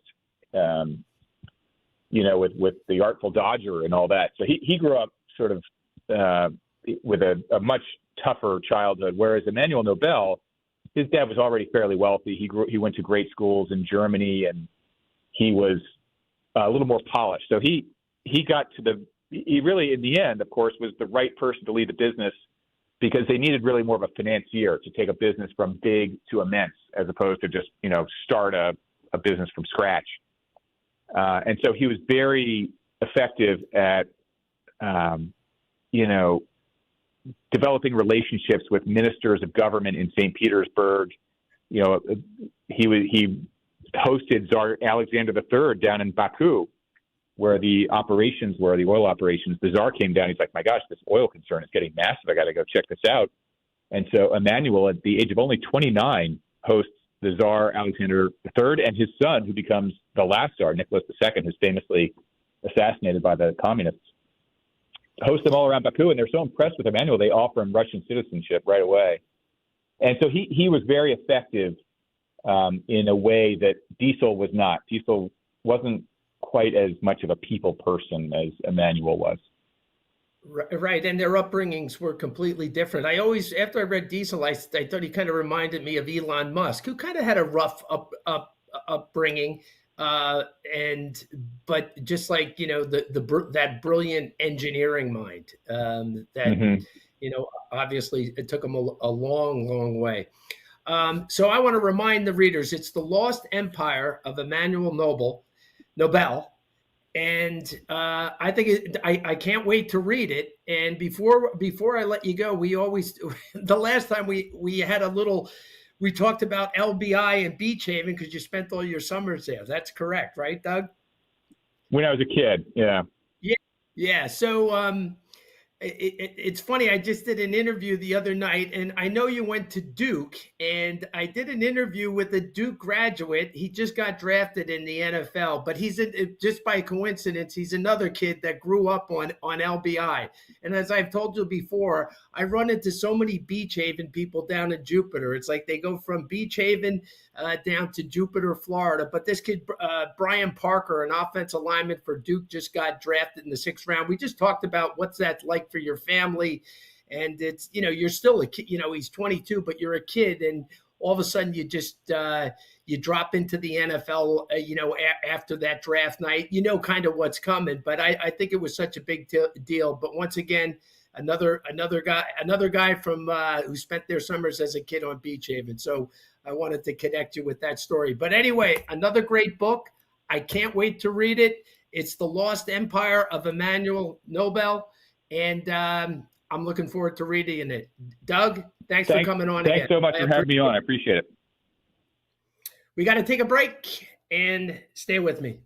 With the Artful Dodger and all that. So he grew up sort of with a much tougher childhood, whereas Emmanuel Nobel, his dad was already fairly wealthy. He went to great schools in Germany, and he was a little more polished. So he really, in the end, of course, was the right person to lead the business, because they needed really more of a financier to take a business from big to immense, as opposed to just, start a business from scratch. And so he was very effective at, developing relationships with ministers of government in St. Petersburg. He hosted Tsar Alexander III down in Baku, where the operations were, the oil operations. The Tsar came down. He's like, my gosh, this oil concern is getting massive. I got to go check this out. And so Emmanuel, at the age of only 29, hosts the Tsar Alexander III and his son, who becomes the last Tsar, Nicholas II, who's famously assassinated by the communists. host them all around Baku, and they're so impressed with Emmanuel, they offer him Russian citizenship right away. And so he was very effective in a way that Diesel was not. Diesel wasn't quite as much of a people person as Emmanuel was. Right, and their upbringings were completely different. I always, after I read Diesel, I thought he kind of reminded me of Elon Musk, who kind of had a rough upbringing, but just like that brilliant engineering mind obviously it took him a long way. So I want to remind the readers, it's The Lost Empire of Emmanuel Nobel. And I think I can't wait to read it. And before I let you go, we always the last time we had we talked about LBI and Beach Haven because you spent all your summers there. That's correct, right, Doug? When I was a kid, yeah. Yeah. So it's funny. I just did an interview the other night, and I know you went to Duke, and I did an interview with a Duke graduate. He just got drafted in the NFL, but just by coincidence, he's another kid that grew up on LBI. And as I've told you before, I run into so many Beach Haven people down in Jupiter. It's like they go from Beach Haven down to Jupiter, Florida. But this kid, Brian Parker, an offensive lineman for Duke, just got drafted in the 6th round. We just talked about what's that like for your family. And it's, you're still a kid, he's 22, but you're a kid. And all of a sudden you just, you drop into the NFL, after that draft night, kind of what's coming. But I think it was such a big deal. But once again, another guy from who spent their summers as a kid on Beach Haven. So I wanted to connect you with that story. But anyway, another great book. I can't wait to read it. It's The Lost Empire of Emmanuel Nobel. And I'm looking forward to reading it. Doug, thanks for coming on. Thanks so much for having me on. I appreciate it. We got to take a break and stay with me.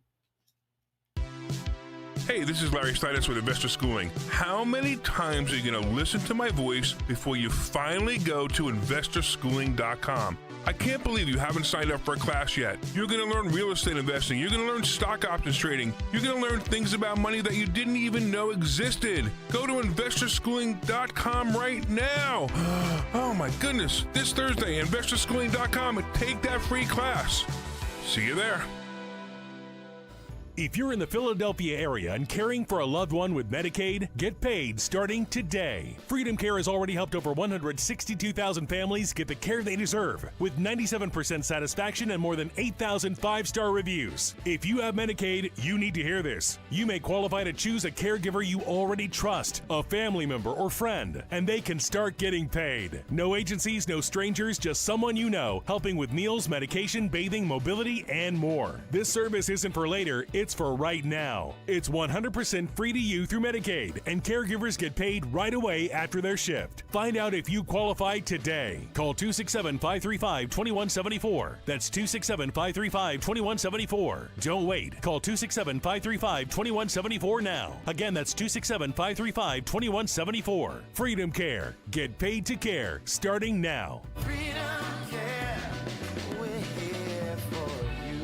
Hey, this is Larry Steinitz with Investor Schooling. How many times are you going to listen to my voice before you finally go to investorschooling.com? I can't believe you haven't signed up for a class yet. You're going to learn real estate investing. You're going to learn stock options trading. You're going to learn things about money that you didn't even know existed. Go to investorschooling.com right now. Oh my goodness. This Thursday, investorschooling.com, and take that free class. See you there. If you're in the Philadelphia area and caring for a loved one with Medicaid, get paid starting today. Freedom Care has already helped over 162,000 families get the care they deserve, with 97% satisfaction and more than 8,000 five-star reviews. If you have Medicaid, you need to hear this. You may qualify to choose a caregiver you already trust, a family member or friend, and they can start getting paid. No agencies, no strangers, just someone you know, helping with meals, medication, bathing, mobility, and more. This service isn't for later, it's for right now. It's 100% free to you through Medicaid, and caregivers get paid right away after their shift. Find out if you qualify today. Call 267-535-2174. That's 267-535-2174. Don't wait. Call 267-535-2174 now. Again, that's 267-535-2174. Freedom Care. Get paid to care starting now. Freedom Care. We're here for you.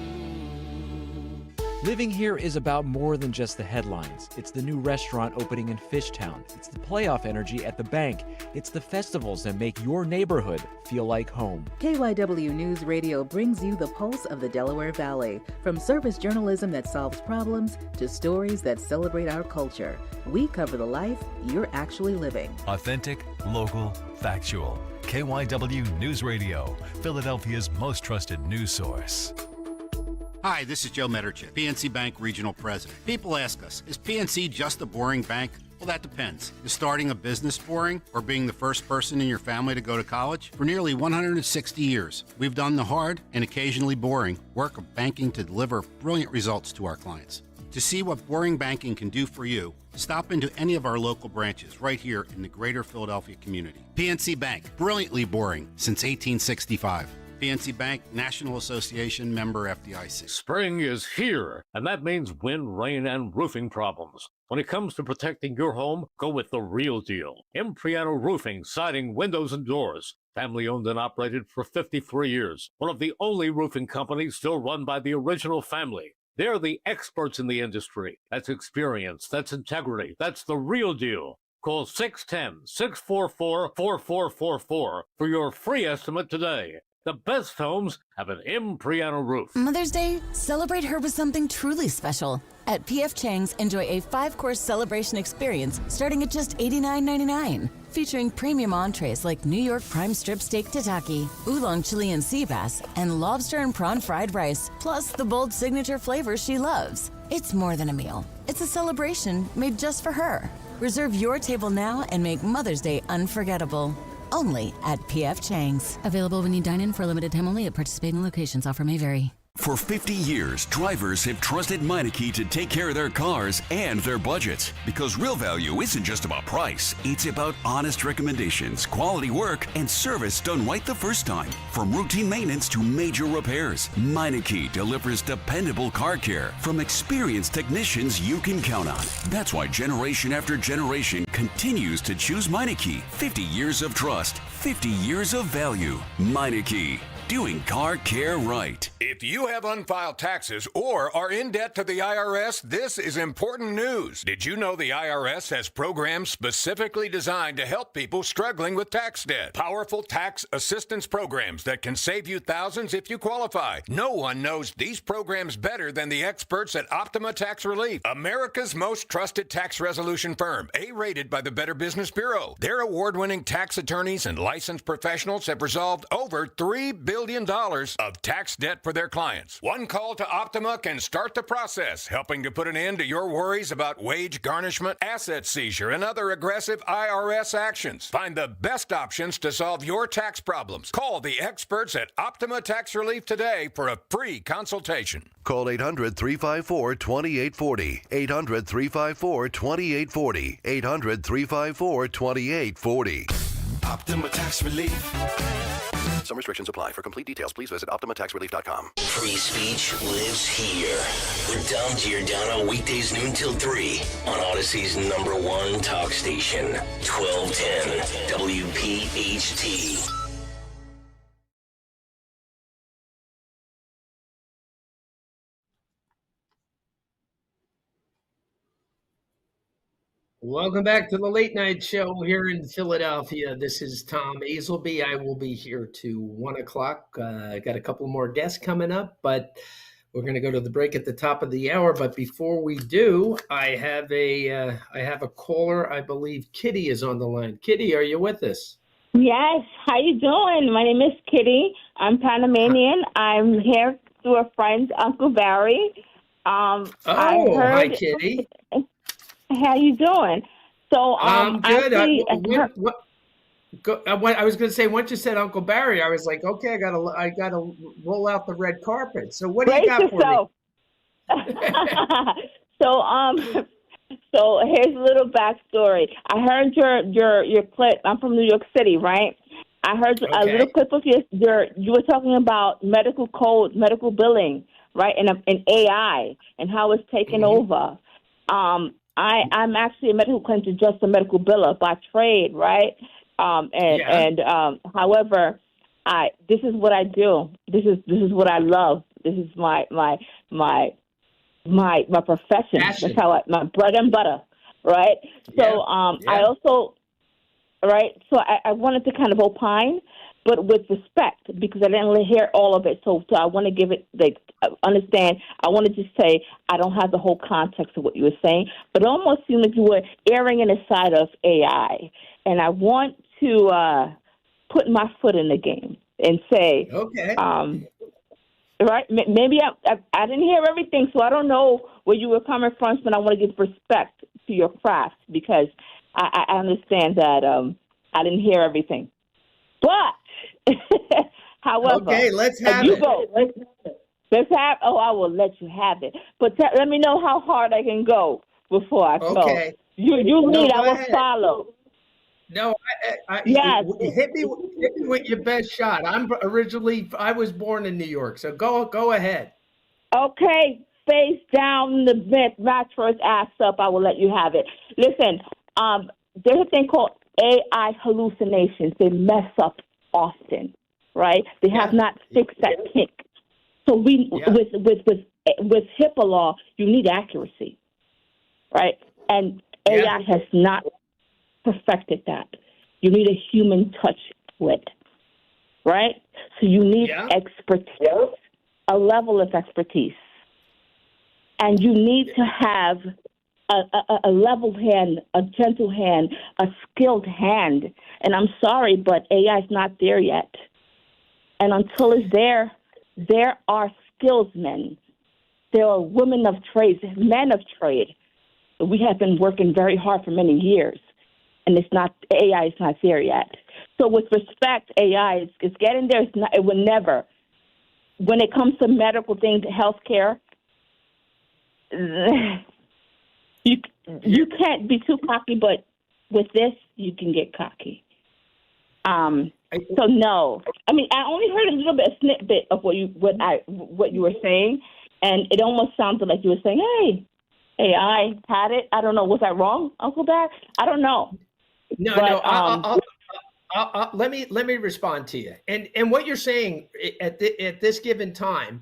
Living here is about more than just the headlines. It's the new restaurant opening in Fishtown. It's the playoff energy at the bank. It's the festivals that make your neighborhood feel like home. KYW News Radio brings you the pulse of the Delaware Valley. From service journalism that solves problems to stories that celebrate our culture, we cover the life you're actually living. Authentic, local, factual. KYW News Radio, Philadelphia's most trusted news source. Hi, this is Joe Mederchik, PNC Bank Regional President. People ask us, is PNC just a boring bank? Well, that depends. Is starting a business boring, or being the first person in your family to go to college? For nearly 160 years, we've done the hard and occasionally boring work of banking to deliver brilliant results to our clients. To see what boring banking can do for you, stop into any of our local branches right here in the greater Philadelphia community. PNC Bank, brilliantly boring since 1865. PNC Bank, National Association, member FDIC. Spring is here, and that means wind, rain, and roofing problems. When it comes to protecting your home, go with the real deal. Impriano Roofing, siding, windows, and doors. Family owned and operated for 53 years. One of the only roofing companies still run by the original family. They're the experts in the industry. That's experience. That's integrity. That's the real deal. Call 610-644-4444 for your free estimate today. The best homes have an Impriano roof. Mother's Day, celebrate her with something truly special. At P.F. Chang's, enjoy a 5-course celebration experience starting at just $89.99. Featuring premium entrees like New York prime strip steak tataki, oolong Chilean sea bass, and lobster and prawn fried rice, plus the bold signature flavors she loves. It's more than a meal. It's a celebration made just for her. Reserve your table now and make Mother's Day unforgettable. Only at P.F. Chang's. Available when you dine in for a limited time only at participating locations. Offer may vary. For 50 years, drivers have trusted Meineke to take care of their cars and their budgets. Because real value isn't just about price, it's about honest recommendations, quality work, and service done right the first time. From routine maintenance to major repairs, Meineke delivers dependable car care from experienced technicians you can count on. That's why generation after generation continues to choose Meineke. 50 years of trust, 50 years of value. Meineke. Doing car care right. If you have unfiled taxes or are in debt to the IRS, this is important news. Did you know the IRS has programs specifically designed to help people struggling with tax debt? Powerful tax assistance programs that can save you thousands if you qualify. No one knows these programs better than the experts at Optima Tax Relief, America's most trusted tax resolution firm, A-rated by the Better Business Bureau. Their award-winning tax attorneys and licensed professionals have resolved over $3 billion of tax debt for their clients. One call to Optima can start the process, helping to put an end to your worries about wage garnishment, asset seizure, and other aggressive IRS actions. Find the best options to solve your tax problems. Call the experts at Optima Tax Relief today for a free consultation. Call 800-354-2840. 800-354-2840. 800-354-2840. Optima Tax Relief. Some restrictions apply. For complete details, please visit OptimaTaxRelief.com. Free speech lives here. With Dom Giordano, weekdays noon till 3 on Odyssey's #1 talk station, 1210 WPHT. Welcome back to the Late Night Show here in Philadelphia. This is Tom Azelby. I will be here to 1 o'clock. I got a couple more guests coming up, but we're going to go to the break at the top of the hour. But before we do, I have a caller. I believe Kitty is on the line. Kitty, are you with us? Yes. How you doing? My name is Kitty. I'm Panamanian. I'm here through a friend, Uncle Barry. Hi, Kitty. How you doing? So I'm good. I was going to say, once you said Uncle Barry, I was like, okay, I gotta roll out the red carpet. So what do you got for me? So here's a little backstory. I heard your clip. I'm from New York City, right? I heard a little clip of you were talking about medical code, medical billing, right, and AI and how it's taken over. I'm actually a medical claims adjuster, medical biller by trade, right? However, this is what I do. This is what I love. This is my profession. Passion. That's how my bread and butter, right? So I also, right? So I wanted to kind of opine, but with respect, because I didn't really hear all of it. So I want to give it, understand. I want to just say I don't have the whole context of what you were saying, but it almost seemed like you were erring in the side of AI. And I want to put my foot in the game and say, right, maybe I didn't hear everything, so I don't know where you were coming from, but I want to give respect to your craft because I understand that I didn't hear everything. But however, let's have it. Let's have. Oh, I will let you have it. But let me know how hard I can go before I go. You lead, I will follow. No, yes. Hit me with your best shot. I was born in New York, so go ahead. Okay, face down, the mattress, ass up. I will let you have it. Listen, there's a thing called AI hallucinations. They mess up often, right? They have not fixed that kink. So with with HIPAA law, you need accuracy, right? And AI has not perfected that. You need a human touch to it, right? So you need expertise, a level of expertise. And you need to have a level hand, a gentle hand, a skilled hand. And I'm sorry, but AI is not there yet. And until it's there are skillsmen. There are women of trades, men of trade. We have been working very hard for many years, and AI is not there yet. So with respect, AI is getting there. It will never. When it comes to medical things, healthcare, you can't be too cocky, but with this, you can get cocky. So no, I mean, I only heard a little bit, a snippet of what you were saying, and it almost sounded like you were saying, "Hey, AI had it." I don't know. Was I wrong, Uncle Dad? I don't know. No, but, no. Let me respond to you. And what you're saying at this given time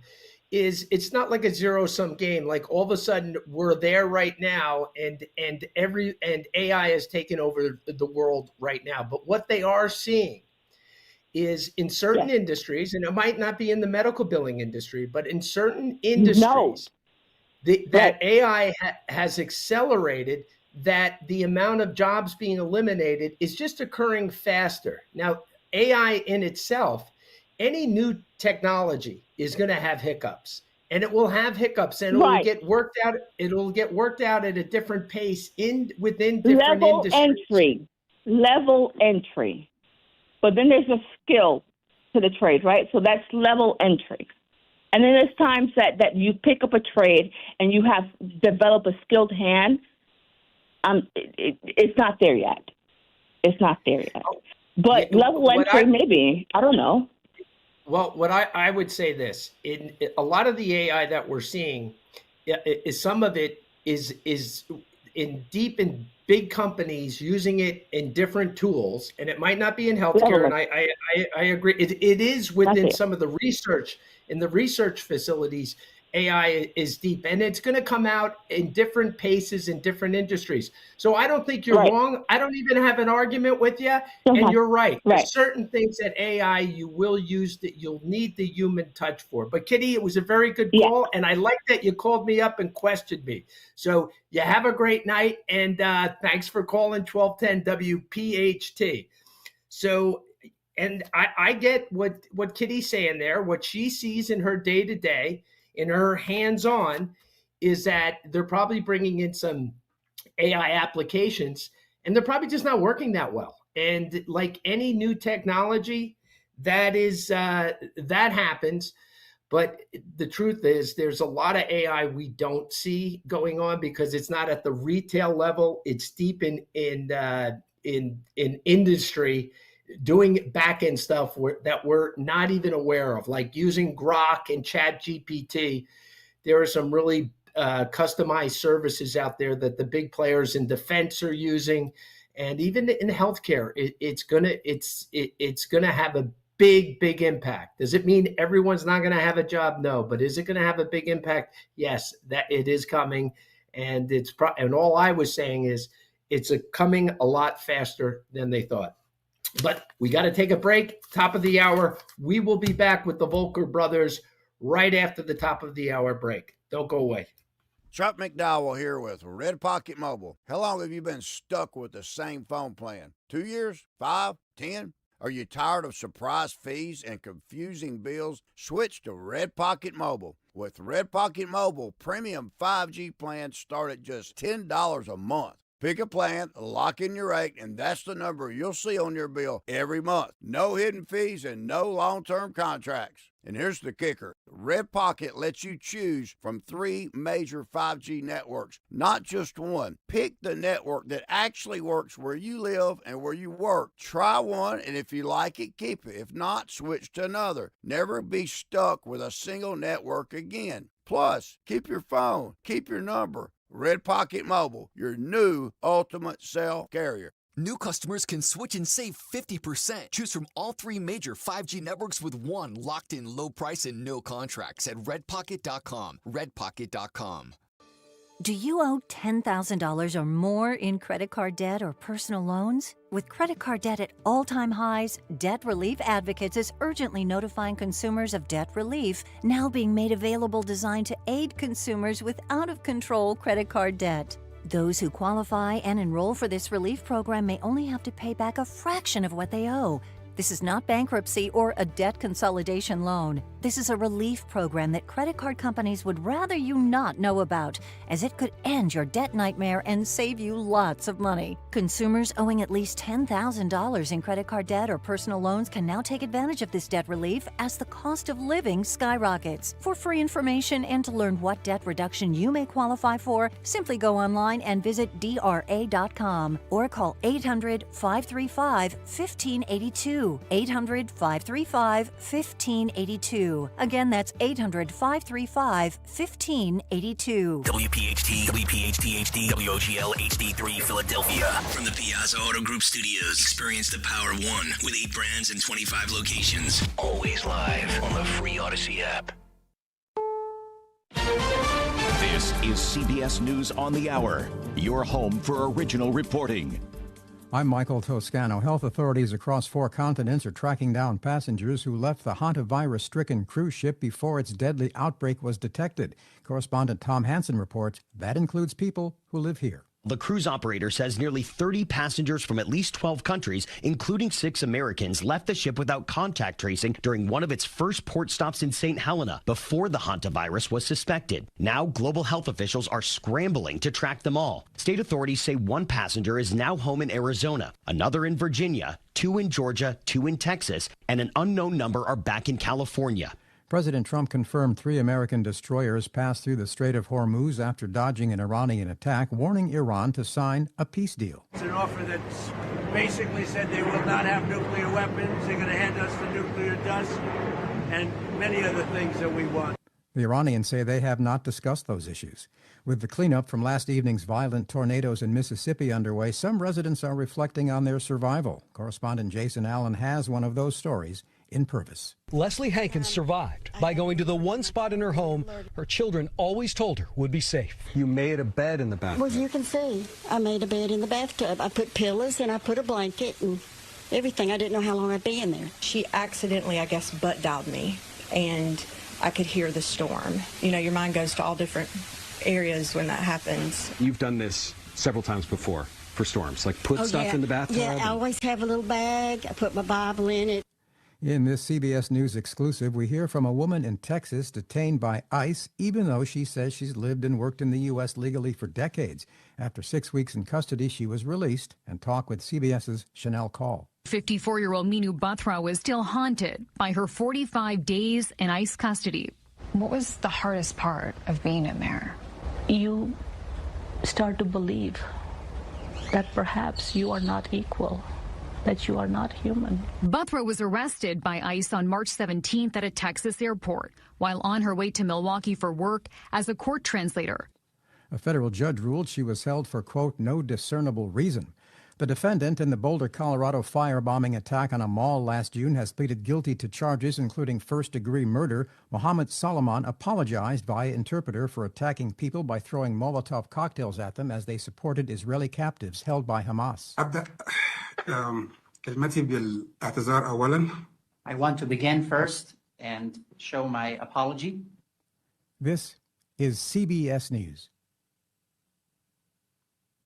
is it's not like a zero-sum game. Like all of a sudden we're there right now, and AI has taken over the world right now. But what they are seeing is in certain industries, and it might not be in the medical billing industry, but in certain industries, that AI has accelerated that the amount of jobs being eliminated is just occurring faster. Now, AI in itself, any new technology is going to have hiccups, and it will have hiccups, and it will get worked out. It'll get worked out at a different pace within different industries. Level entry. But then there's a skill to the trade, right? So that's level entry. And then there's times that you pick up a trade and you have developed a skilled hand. It's not there yet. It's not there yet. But level entry, maybe. I don't know. Well, what I would say this, in a lot of the AI that we're seeing, is some of it is in big companies using it in different tools, and it might not be in healthcare. And I agree. It is within some of the research, in the research facilities. AI is deep, and it's going to come out in different paces in different industries. So I don't think you're wrong. I don't even have an argument with you. And you're right. There's certain things that AI you will use that you'll need the human touch for. But Kitty, it was a very good call, and I like that you called me up and questioned me. So you have a great night, and thanks for calling 1210 WPHT. So, and I get what Kitty's saying there. What she sees in her day-to-day, in her hands-on, is that they're probably bringing in some AI applications, and they're probably just not working that well. And like any new technology, that happens. But the truth is, there's a lot of AI we don't see going on because it's not at the retail level. It's deep in industry, doing back-end stuff that we're not even aware of, like using Grok and Chat GPT. There are some really customized services out there that the big players in defense are using, and even in healthcare, it's gonna have a big impact. Does it mean everyone's not gonna have a job? No, but is it gonna have a big impact? Yes, that it is coming, and and all I was saying is it's coming a lot faster than they thought. But we got to take a break. Top of the hour. We will be back with the Volker brothers right after the top of the hour break. Don't go away. Chuck McDowell here with Red Pocket Mobile. How long have you been stuck with the same phone plan? 2 years? 5? 10? Are you tired of surprise fees and confusing bills? Switch to Red Pocket Mobile. With Red Pocket Mobile, premium 5G plans start at just $10 a month. Pick a plan, lock in your rate, and that's the number you'll see on your bill every month. No hidden fees and no long-term contracts. And here's the kicker. Red Pocket lets you choose from 3 major 5G networks, not just one. Pick the network that actually works where you live and where you work. Try one, and if you like it, keep it. If not, switch to another. Never be stuck with a single network again. Plus, keep your phone, keep your number. Red Pocket Mobile, your new ultimate cell carrier. New customers can switch and save 50%. Choose from all 3 major 5G networks with one locked-in low price and no contracts at redpocket.com. Redpocket.com. Do you owe $10,000 or more in credit card debt or personal loans? With credit card debt at all-time highs, Debt Relief Advocates is urgently notifying consumers of debt relief now being made available designed to aid consumers with out-of-control credit card debt. Those who qualify and enroll for this relief program may only have to pay back a fraction of what they owe. This is not bankruptcy or a debt consolidation loan. This is a relief program that credit card companies would rather you not know about, as it could end your debt nightmare and save you lots of money. Consumers owing at least $10,000 in credit card debt or personal loans can now take advantage of this debt relief as the cost of living skyrockets. For free information and to learn what debt reduction you may qualify for, simply go online and visit DRA.com or call 800-535-1582. 800-535-1582. Again, that's 800-535-1582. WPHT, WPHT HD, WOGL HD3 Philadelphia. From the Piazza Auto Group Studios, experience the power of one with 8 brands and 25 locations. Always live on the free Odyssey app. This is CBS News on the Hour, your home for original reporting. I'm Michael Toscano. Health authorities across 4 continents are tracking down passengers who left the hantavirus-stricken cruise ship before its deadly outbreak was detected. Correspondent Tom Hansen reports that includes people who live here. The cruise operator says nearly 30 passengers from at least 12 countries, including 6 Americans, left the ship without contact tracing during one of its first port stops in St. Helena before the hantavirus was suspected. Now, global health officials are scrambling to track them all. State authorities say 1 passenger is now home in Arizona, another in Virginia, 2 in Georgia, 2 in Texas, and an unknown number are back in California. President Trump confirmed 3 American destroyers passed through the Strait of Hormuz after dodging an Iranian attack, warning Iran to sign a peace deal. It's an offer that basically said they will not have nuclear weapons, they're going to hand us the nuclear dust, and many other things that we want. The Iranians say they have not discussed those issues. With the cleanup from last evening's violent tornadoes in Mississippi underway, some residents are reflecting on their survival. Correspondent Jason Allen has one of those stories in Purvis. Leslie Hankins survived by going to the one spot in her home her children always told her would be safe. You made a bed in the bathtub. Well, you can see. I made a bed in the bathtub. I put pillows and I put a blanket and everything. I didn't know how long I'd be in there. She accidentally, I guess, butt dialed me, and I could hear the storm. You know, your mind goes to all different areas when that happens. You've done this several times before for storms, like put stuff in the bathtub? Yeah, I always have a little bag. I put my Bible in it. In this CBS News exclusive, we hear from a woman in Texas detained by ICE, even though she says she's lived and worked in the U.S. legally for decades. After 6 weeks in custody, she was released, and talk with CBS's Chanel Call. 54-year-old Minu Batra was still haunted by her 45 days in ICE custody. What was the hardest part of being in there? You start to believe that perhaps you are not equal, that you are not human. Batra was arrested by ICE on March 17th at a Texas airport while on her way to Milwaukee for work as a court translator. A federal judge ruled she was held for, quote, no discernible reason. The defendant in the Boulder, Colorado firebombing attack on a mall last June has pleaded guilty to charges including first-degree murder. Mohammed Solomon apologized via interpreter for attacking people by throwing Molotov cocktails at them as they supported Israeli captives held by Hamas. I want to begin first and show my apology. This is CBS News.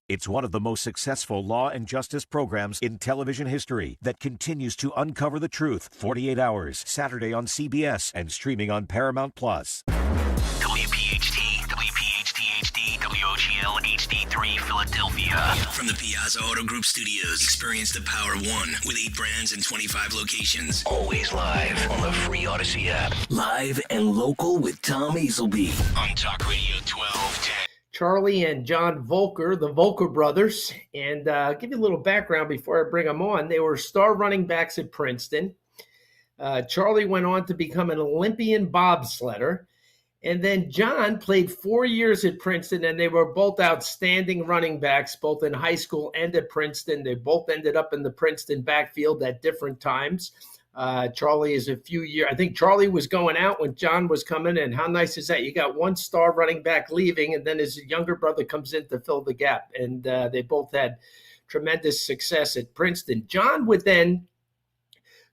It's one of the most successful law and justice programs in television history that continues to uncover the truth. 48 Hours, Saturday on CBS and streaming on Paramount+. WPHT, WPHT HD, WOGL HD3 Philadelphia. From the Piazza Auto Group Studios, experience the power of one with 8 brands and 25 locations. Always live on the free Odyssey app. Live and local with Tom Azelby on Talk Radio 1210. Charlie and John Volker, the Volker brothers. And give you a little background before I bring them on. They were star running backs at Princeton. Charlie went on to become an Olympian bobsledder. And then John played 4 years at Princeton, and they were both outstanding running backs, both in high school and at Princeton. They both ended up in the Princeton backfield at different times. Charlie is a few years. I think Charlie was going out when John was coming in. How nice is that? You got one star running back leaving, and then his younger brother comes in to fill the gap. And they both had tremendous success at Princeton. John would then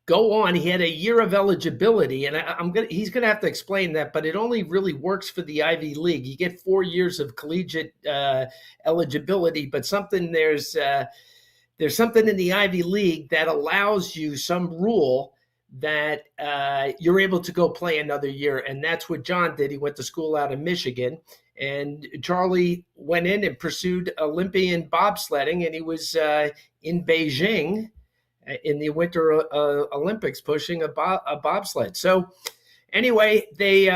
go on. He had a year of eligibility, and he's going to have to explain that, but it only really works for the Ivy League. You get 4 years of collegiate eligibility, but there's something in the Ivy League that allows you some rule that you're able to go play another year, and that's what John did. He went to school out in Michigan, and Charlie went in and pursued Olympian bobsledding, and he was in Beijing in the Winter Olympics pushing a bobsled. So anyway, they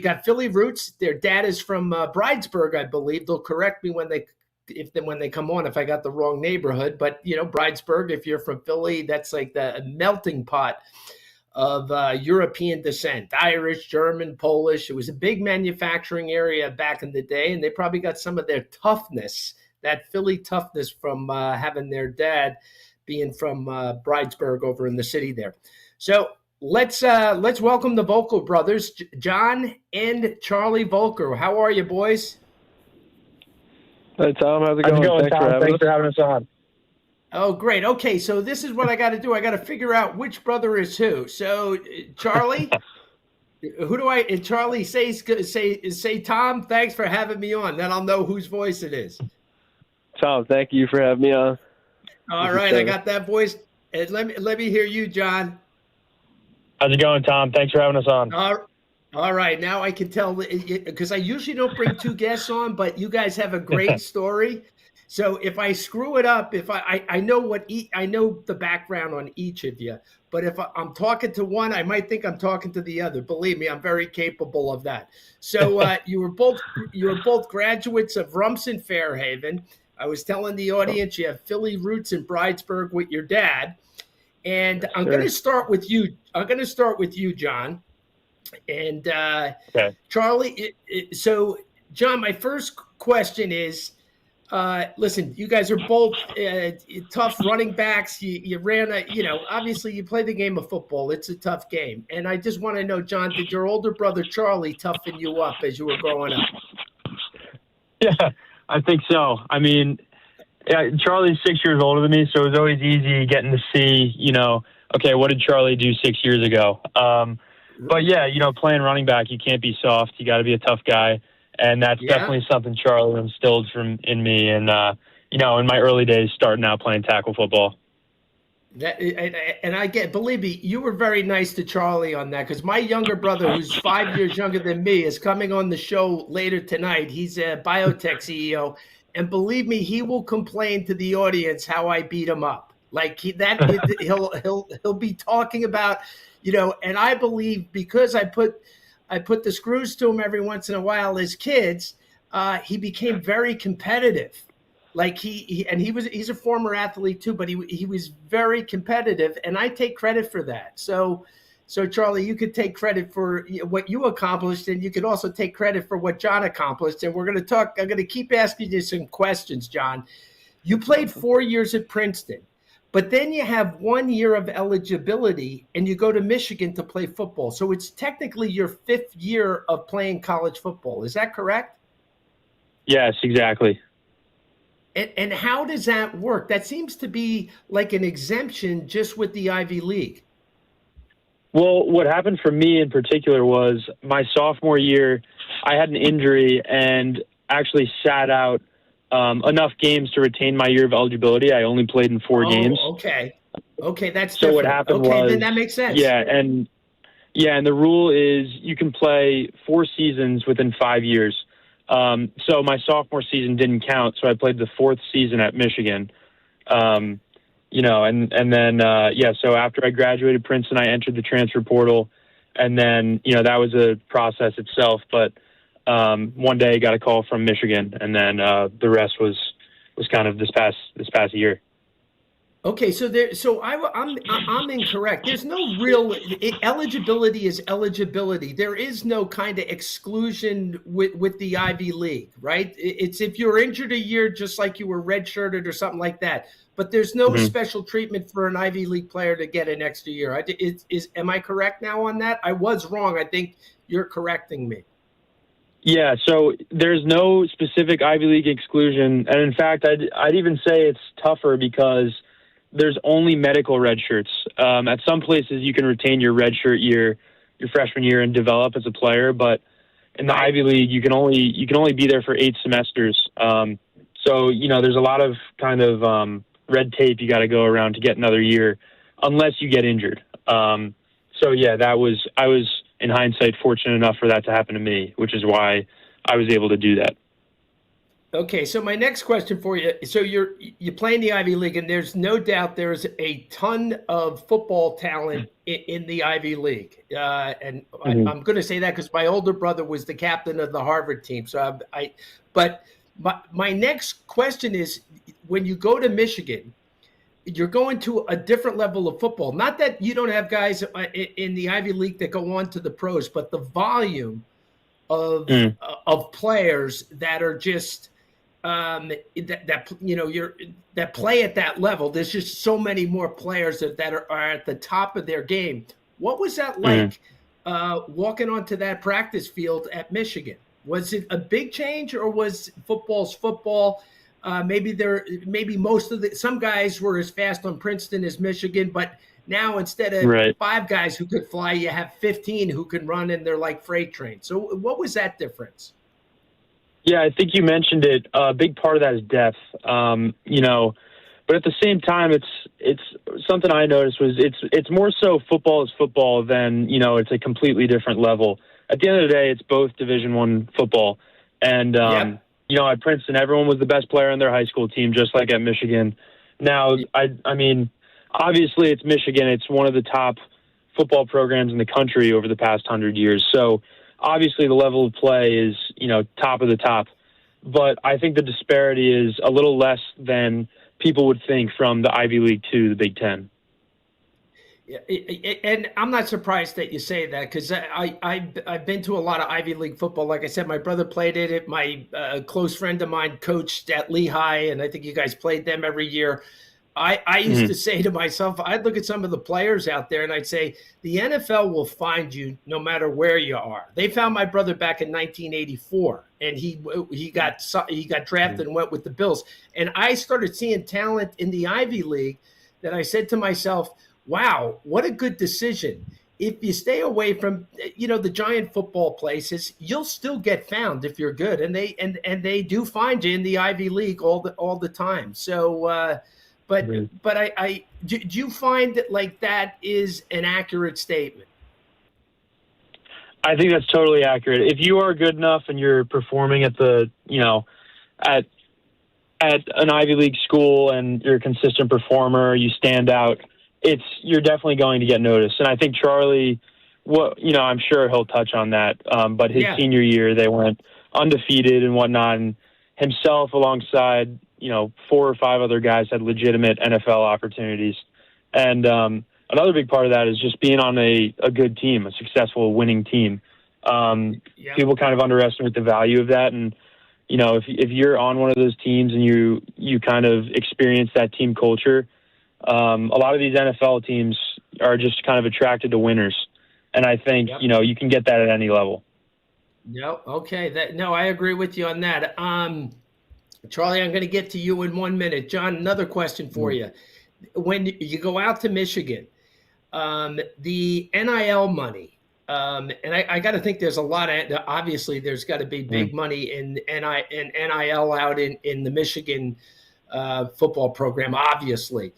got Philly roots. Their dad is from Bridesburg, I believe. They'll correct me when they come on if I got the wrong neighborhood. But, Bridesburg, if you're from Philly, that's like the melting pot of European descent, Irish, German, Polish. It was a big manufacturing area back in the day, and they probably got some of their toughness, that Philly toughness from having their dad being from Bridesburg over in the city there. So let's welcome the Volker brothers, John and Charlie Volker. How are you, boys? Hey, Tom. How's it going? Thanks for having us on. Oh, great. Okay, so this is what I got to do. I got to figure out which brother is who. So, Charlie, Charlie, say Tom, thanks for having me on. Then I'll know whose voice it is. Tom, thank you for having me on. All right, I got that voice. And let me hear you, John. How's it going, Tom? Thanks for having us on. All right, now I can tell, because I usually don't bring two guests on, but you guys have a great story. So if I screw it up, I know I know the background on each of you, but if I'm talking to one, I might think I'm talking to the other. Believe me, I'm very capable of that. So you were both graduates of Rumson Fairhaven. I was telling the audience you have Philly roots in Bridesburg with your dad, and I'm going to start with you. I'm going to start with you, John, and okay. Charlie. So, John, my first question is. Listen, you guys are both tough running backs. You ran obviously you play the game of football. It's a tough game. And I just want to know, John, did your older brother Charlie toughen you up as you were growing up? Yeah, I think so. I mean, Charlie's 6 years older than me, so it was always easy getting to see, okay, what did Charlie do 6 years ago? But yeah, playing running back, you can't be soft. You got to be a tough guy. And that's definitely something Charlie instilled in me. And, in my early days, starting out playing tackle football. Believe me, you were very nice to Charlie on that, because my younger brother, who's 5 years younger than me, is coming on the show later tonight. He's a biotech CEO. And believe me, he will complain to the audience how I beat him up. Like he'll be talking about, and I believe because I put the screws to him every once in a while as kids. He became very competitive. Like he's a former athlete too, but he was very competitive, and I take credit for that. So Charlie, you could take credit for what you accomplished, and you could also take credit for what John accomplished. And we're going to talk. I'm going to keep asking you some questions, John. You played 4 years at Princeton. But then you have 1 year of eligibility and you go to Michigan to play football. So it's technically your 5th year of playing college football. Is that correct? Yes, exactly. And how does that work? That seems to be like an exemption just with the Ivy League. Well, what happened for me in particular was my sophomore year, I had an injury and actually sat out enough games to retain my year of eligibility. I only played in 4 games. Okay, that's so different. What happened was, then that makes sense. And the rule is you can play 4 seasons within 5 years. So my sophomore season didn't count, so I played the 4th season at Michigan. So after I graduated Princeton, I entered the transfer portal, and then that was a process itself, but one day I got a call from Michigan, and then the rest was kind of this past year. Okay, I'm incorrect. There's no real eligibility is eligibility. There is no kind of exclusion with the Ivy League, right? It's if you're injured a year, just like you were redshirted or something like that. But there's no special treatment for an Ivy League player to get an extra year. Am I correct now on that? I was wrong. I think you're correcting me. Yeah, so there's no specific Ivy League exclusion, and in fact, I'd even say it's tougher because there's only medical red shirts. At some places, you can retain your red shirt year, your freshman year, and develop as a player. But in the Ivy League, you can only be there for 8 semesters. So there's a lot of kind of red tape you got to go around to get another year, unless you get injured. So yeah, I was in hindsight fortunate enough for that to happen to me, which is why I was able to do that. Okay, so my next question for you. So you play in the Ivy League, and there's no doubt there's a ton of football talent in the Ivy League. And I'm going to say that because my older brother was the captain of the Harvard team. So but my next question is, when you go to Michigan, you're going to a different level of football. Not that you don't have guys in the Ivy League that go on to the pros, but the volume of players that are just that play at that level. There's just so many more players that are at the top of their game. What was that like walking onto that practice field at Michigan? Was it a big change, or was football's football? Maybe most of some guys were as fast on Princeton as Michigan, but now instead of 5 guys who could fly, you have 15 who can run, and they're like freight trains. So what was that difference? Yeah, I think you mentioned it. A big part of that is depth. But at the same time, it's something I noticed was it's more so football is football than it's a completely different level. At the end of the day, it's both Division I football, and at Princeton, everyone was the best player on their high school team, just like at Michigan. Now, I mean, obviously it's Michigan. It's one of the top football programs in the country over the past 100 years. So obviously the level of play is, top of the top. But I think the disparity is a little less than people would think from the Ivy League to the Big Ten. Yeah, and I'm not surprised that you say that, because I've been to a lot of Ivy League football. Like I said, my brother played it. My close friend of mine coached at Lehigh, and I think you guys played them every year. I used to say to myself, I'd look at some of the players out there and I'd say, the NFL will find you no matter where you are. They found my brother back in 1984, and he got drafted and went with the Bills. And I started seeing talent in the Ivy League that I said to myself, wow, what a good decision. If you stay away from, the giant football places, you'll still get found if you're good. And they do find you in the Ivy League all the time. So, But do you find that that is an accurate statement? I think that's totally accurate. If you are good enough and you're performing at the, at an Ivy League school and you're a consistent performer, you stand out, you're definitely going to get noticed. And I think Charlie, I'm sure he'll touch on that. But his senior year, they went undefeated and whatnot, and himself alongside 4 or 5 other guys had legitimate NFL opportunities. And another big part of that is just being on a good team, a successful winning team. People kind of underestimate the value of that. And, if you're on one of those teams and you kind of experience that team culture, a lot of these NFL teams are just kind of attracted to winners. And I think, you can get that at any level. No, okay. I agree with you on that. Charlie, I'm going to get to you in 1 minute. John, another question for you. When you go out to Michigan, the NIL money, and I got to think there's a lot of, obviously there's got to be big money in NIL out in the Michigan football program, obviously.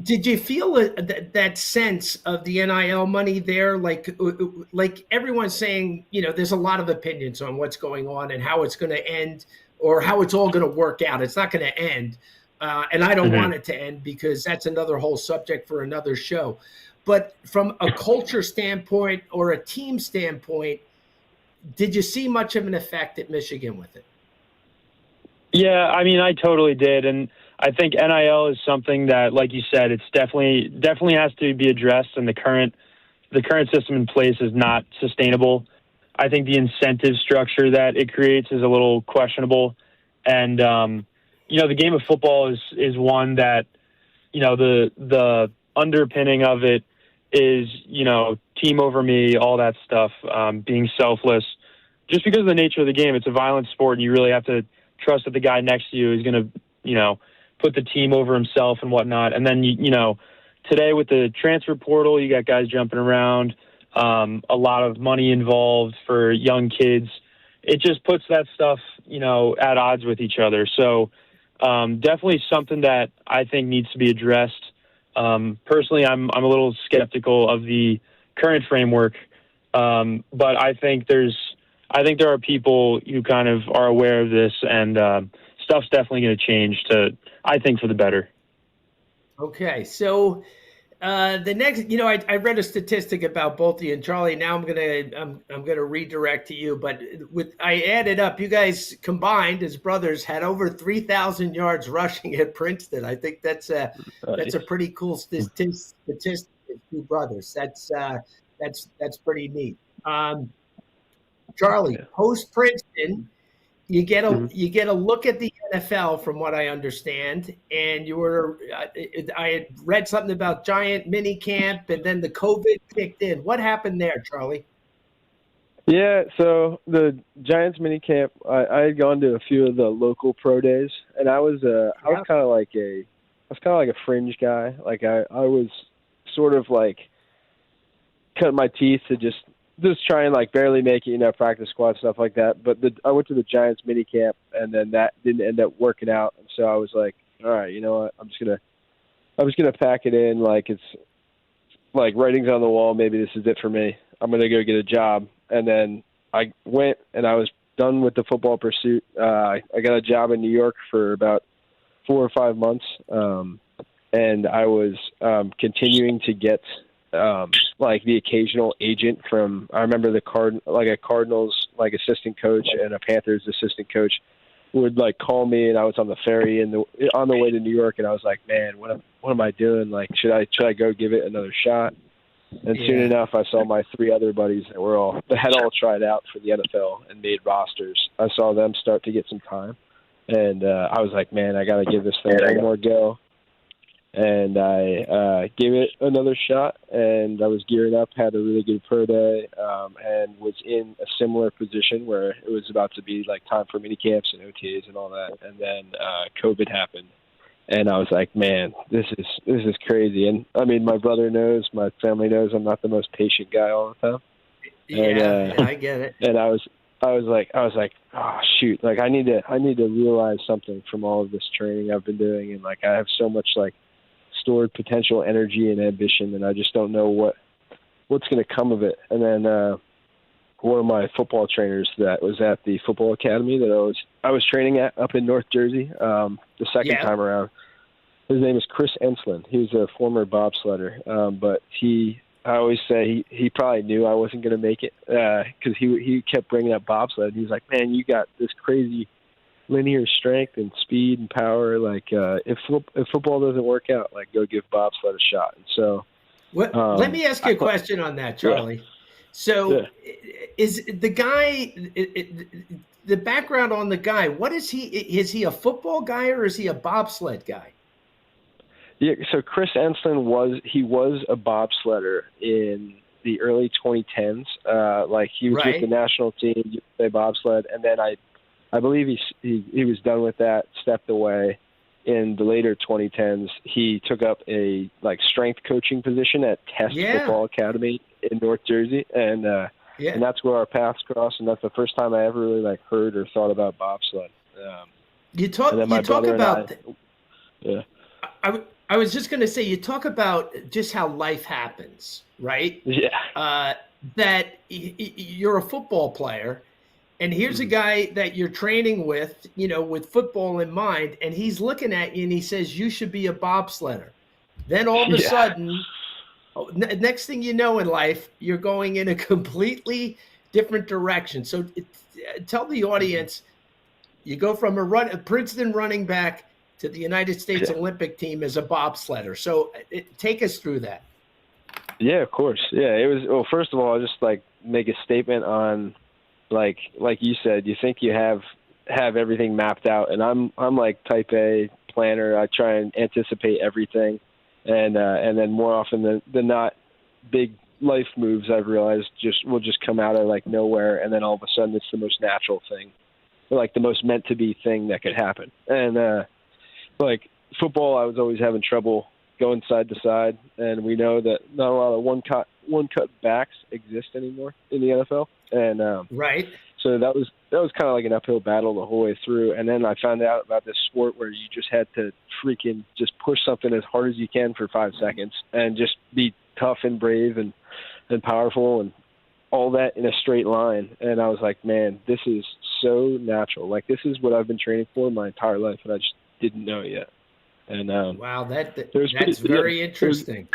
Did you feel that sense of the NIL money there? Like everyone's saying, there's a lot of opinions on what's going on and how it's going to end or how it's all going to work out. It's not going to end. And I don't want it to end, because that's another whole subject for another show. But from a culture standpoint or a team standpoint, did you see much of an effect at Michigan with it? Yeah, I mean, I totally did. And I think NIL is something that, like you said, it's definitely has to be addressed, and the current system in place is not sustainable. I think the incentive structure that it creates is a little questionable, and the game of football is one that, the underpinning of it is, team over me, all that stuff, being selfless. Just because of the nature of the game, it's a violent sport, and you really have to trust that the guy next to you is going to, put the team over himself and whatnot. And then, today with the transfer portal, you got guys jumping around, a lot of money involved for young kids. It just puts that stuff, at odds with each other. So definitely something that I think needs to be addressed. Personally, I'm a little skeptical of the current framework, but I think there are people who kind of are aware of this, and stuff's definitely going to change I think, for the better. Okay, so the next, I read a statistic about both of you and Charlie. Now I'm gonna redirect to you, but I added up. You guys combined as brothers had over 3,000 yards rushing at Princeton. I think that's a pretty cool statistic. Two brothers. That's pretty neat. Charlie, post Princeton, you get a look at the NFL, from what I understand, and I had read something about Giant mini camp, and then the COVID kicked in. What happened there, Charlie? Yeah, so the Giants mini camp, I had gone to a few of the local pro days, and I was kind of like a fringe guy. Like I was sort of like cut my teeth to just try and like barely make it, practice squad, stuff like that. But I went to the Giants mini camp, and then that didn't end up working out. And so I was like, all right, you know what? I'm just gonna pack it in. Like it's like writing's on the wall. Maybe this is it for me. I'm gonna go get a job. And then I went, and I was done with the football pursuit. I got a job in New York for about 4 or 5 months, and I was continuing to get like the occasional agent from, I remember a Cardinals like assistant coach and a Panthers assistant coach would like call me, and I was on the ferry on the way to New York, and I was like, man, what am I doing? Like, should I go give it another shot? And soon enough, I saw my 3 other buddies that had all tried out for the NFL and made rosters. I saw them start to get some time, and I was like, man, I got to give this thing one more go. And I gave it another shot, and I was gearing up, had a really good pro day, and was in a similar position where it was about to be like time for mini camps and OTAs and all that. And then COVID happened, and I was like, man, this is crazy. And I mean, my brother knows, my family knows I'm not the most patient guy all the time. Yeah, I get it. And I was like, oh shoot, like I need to realize something from all of this training I've been doing, and like I have so much like stored potential energy and ambition, and I just don't know what's going to come of it. And then one of my football trainers that was at the football academy that I was training at up in North Jersey the second time around, his name is Chris Enslin. He was a former bobsledder, but I always say he probably knew I wasn't going to make it because he kept bringing up bobsled. He was like, man, you got this crazy linear strength and speed and power. Like if football doesn't work out, like go give bobsled a shot. And so let me ask you a question on that, Charlie. Yeah. So is the guy, the background on the guy, what is he? Is he a football guy or is he a bobsled guy? Yeah, so Chris Enslin was a bobsledder in the early 2010s. Like he was with the national team, USA bobsled, and then I believe he was done with that, stepped away. In the later 2010s, he took up a like strength coaching position at Test Football Academy in North Jersey, and that's where our paths crossed, and that's the first time I ever really like heard or thought about bobsled. You talk about I was just going to say, you talk about just how life happens, right? Yeah. That you're a football player, and here's a guy that you're training with, with football in mind, and he's looking at you and he says, you should be a bobsledder. Then all of a sudden, next thing you know in life, you're going in a completely different direction. So tell the audience, you go from a Princeton running back to the United States Olympic team as a bobsledder. So take us through that. Yeah, of course. Yeah, it was. Well, first of all, I'll just like make a statement on, like you said, you think you have everything mapped out, and I'm like type A planner. I try and anticipate everything, and then more often than not, big life moves I've realized will just come out of like nowhere, and then all of a sudden it's the most natural thing, or like the most meant to be thing that could happen. And like football, I was always having trouble going side to side, and we know that not a lot of one cut backs exist anymore in the NFL, and right. So that was kind of like an uphill battle the whole way through. And then I found out about this sport where you just had to freaking just push something as hard as you can for 5 seconds and just be tough and brave and powerful and all that in a straight line. And I was like, man, this is so natural. Like, this is what I've been training for my entire life, and I just didn't know it yet. And wow, that's very interesting.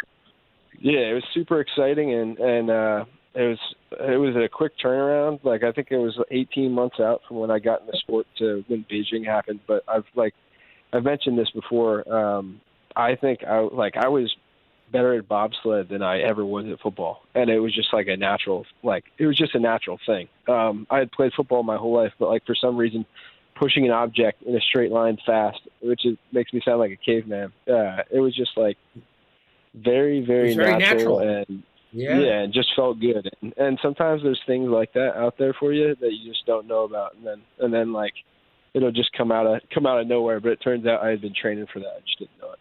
It was super exciting, and it was a quick turnaround. Like, I think it was 18 months out from when I got in the sport to when Beijing happened. But I've mentioned this before. I think I was better at bobsled than I ever was at football, and it was just like a natural thing. I had played football my whole life, but like for some reason, pushing an object in a straight line fast, which makes me sound like a caveman. It was just like very, very natural. And and just felt good. And sometimes there's things like that out there for you that you just don't know about, and then like it'll just come out of nowhere. But it turns out I had been training for that. I just didn't know it.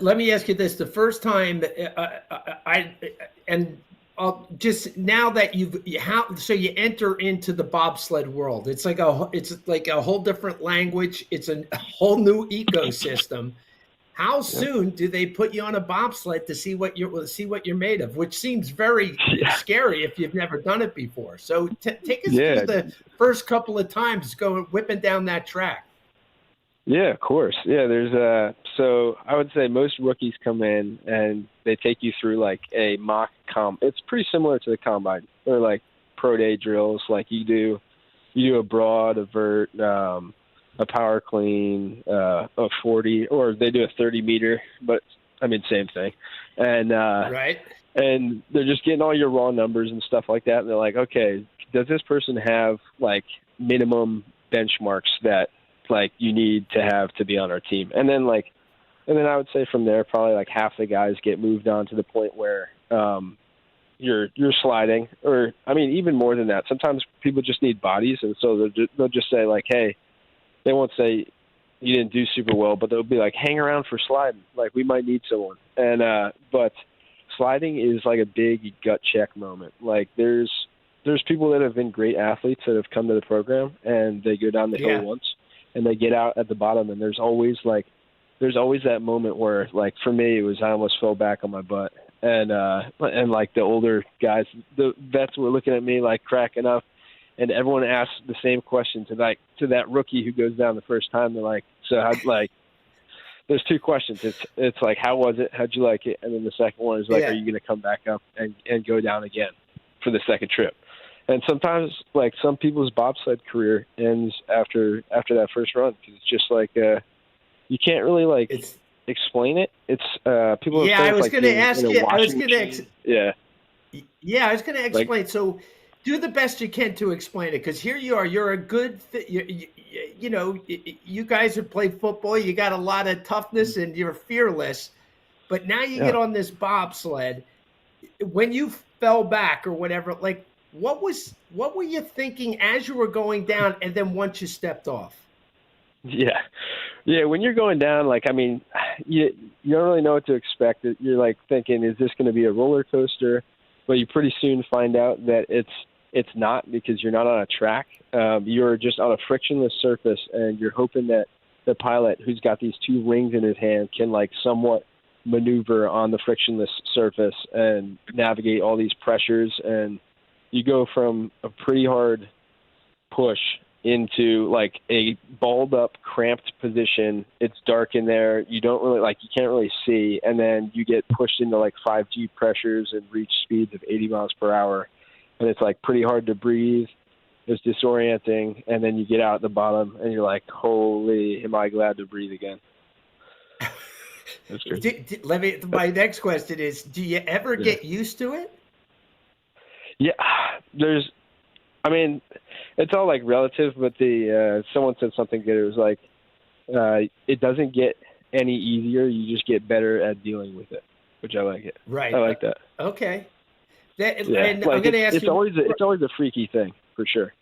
Let me ask you this: the first time just now that so you enter into the bobsled world, it's like a whole different language. It's a whole new ecosystem. How soon do they put you on a bobsled to see what you're made of? Which seems very scary if you've never done it before. So take us through the first couple of times whipping down that track. Yeah, of course. Yeah, there's so I would say most rookies come in and they take you through like a mock It's pretty similar to the combine. They're like pro day drills. Like you do a broad, a vert, a power clean, a 40, or they do a 30 meter, but I mean, same thing. And, right. And they're just getting all your raw numbers and stuff like that. And they're like, okay, does this person have like minimum benchmarks that like you need to have to be on our team? And then I would say from there, probably like half the guys get moved on to the point where, you're sliding, or I mean, even more than that. Sometimes people just need bodies. And so they'll just say like, hey, they won't say you didn't do super well, but they'll be like, hang around for sliding. Like, we might need someone. And but sliding is like a big gut check moment. Like there's people that have been great athletes that have come to the program and they go down the hill once and they get out at the bottom, and there's always that moment where, like, for me, it was I almost fell back on my butt. And like the older guys, the vets were looking at me like cracking up. And everyone asks the same question to that rookie who goes down the first time. They're like, so how'd, like, there's two questions. It's like, how was it? How'd you like it? And then the second one is like, are you going to come back up and go down again for the second trip? And sometimes, like, some people's bobsled career ends after that first run, because it's just like you can't really like explain it. It's people. Yeah, I was going to ask you. I was going to explain. Like, so do the best you can to explain it, because here you are. You're a good, you know, you guys have played football. You got a lot of toughness and you're fearless. But now you get on this bobsled. When you fell back or whatever, like, what were you thinking as you were going down, and then once you stepped off? Yeah. When you're going down, like, I mean, you don't really know what to expect. You're like thinking, is this going to be a roller coaster? But you pretty soon find out that it's not, because you're not on a track. You're just on a frictionless surface, and you're hoping that the pilot, who's got these two rings in his hand, can like somewhat maneuver on the frictionless surface and navigate all these pressures. And you go from a pretty hard push into like a balled up, cramped position. It's dark in there. You don't really you can't really see. And then you get pushed into like 5G pressures and reach speeds of 80 miles per hour. And it's like pretty hard to breathe. It was disorienting, and then you get out at the bottom, and you're like, "Holy, am I glad to breathe again?" That's crazy. My next question is: do you ever get used to it? Yeah, I mean, it's all like relative, but someone said something good. It was like, it doesn't get any easier. You just get better at dealing with it, which I like it. Right. I like that. Okay. And I'm going to ask you. It's always a freaky thing for sure.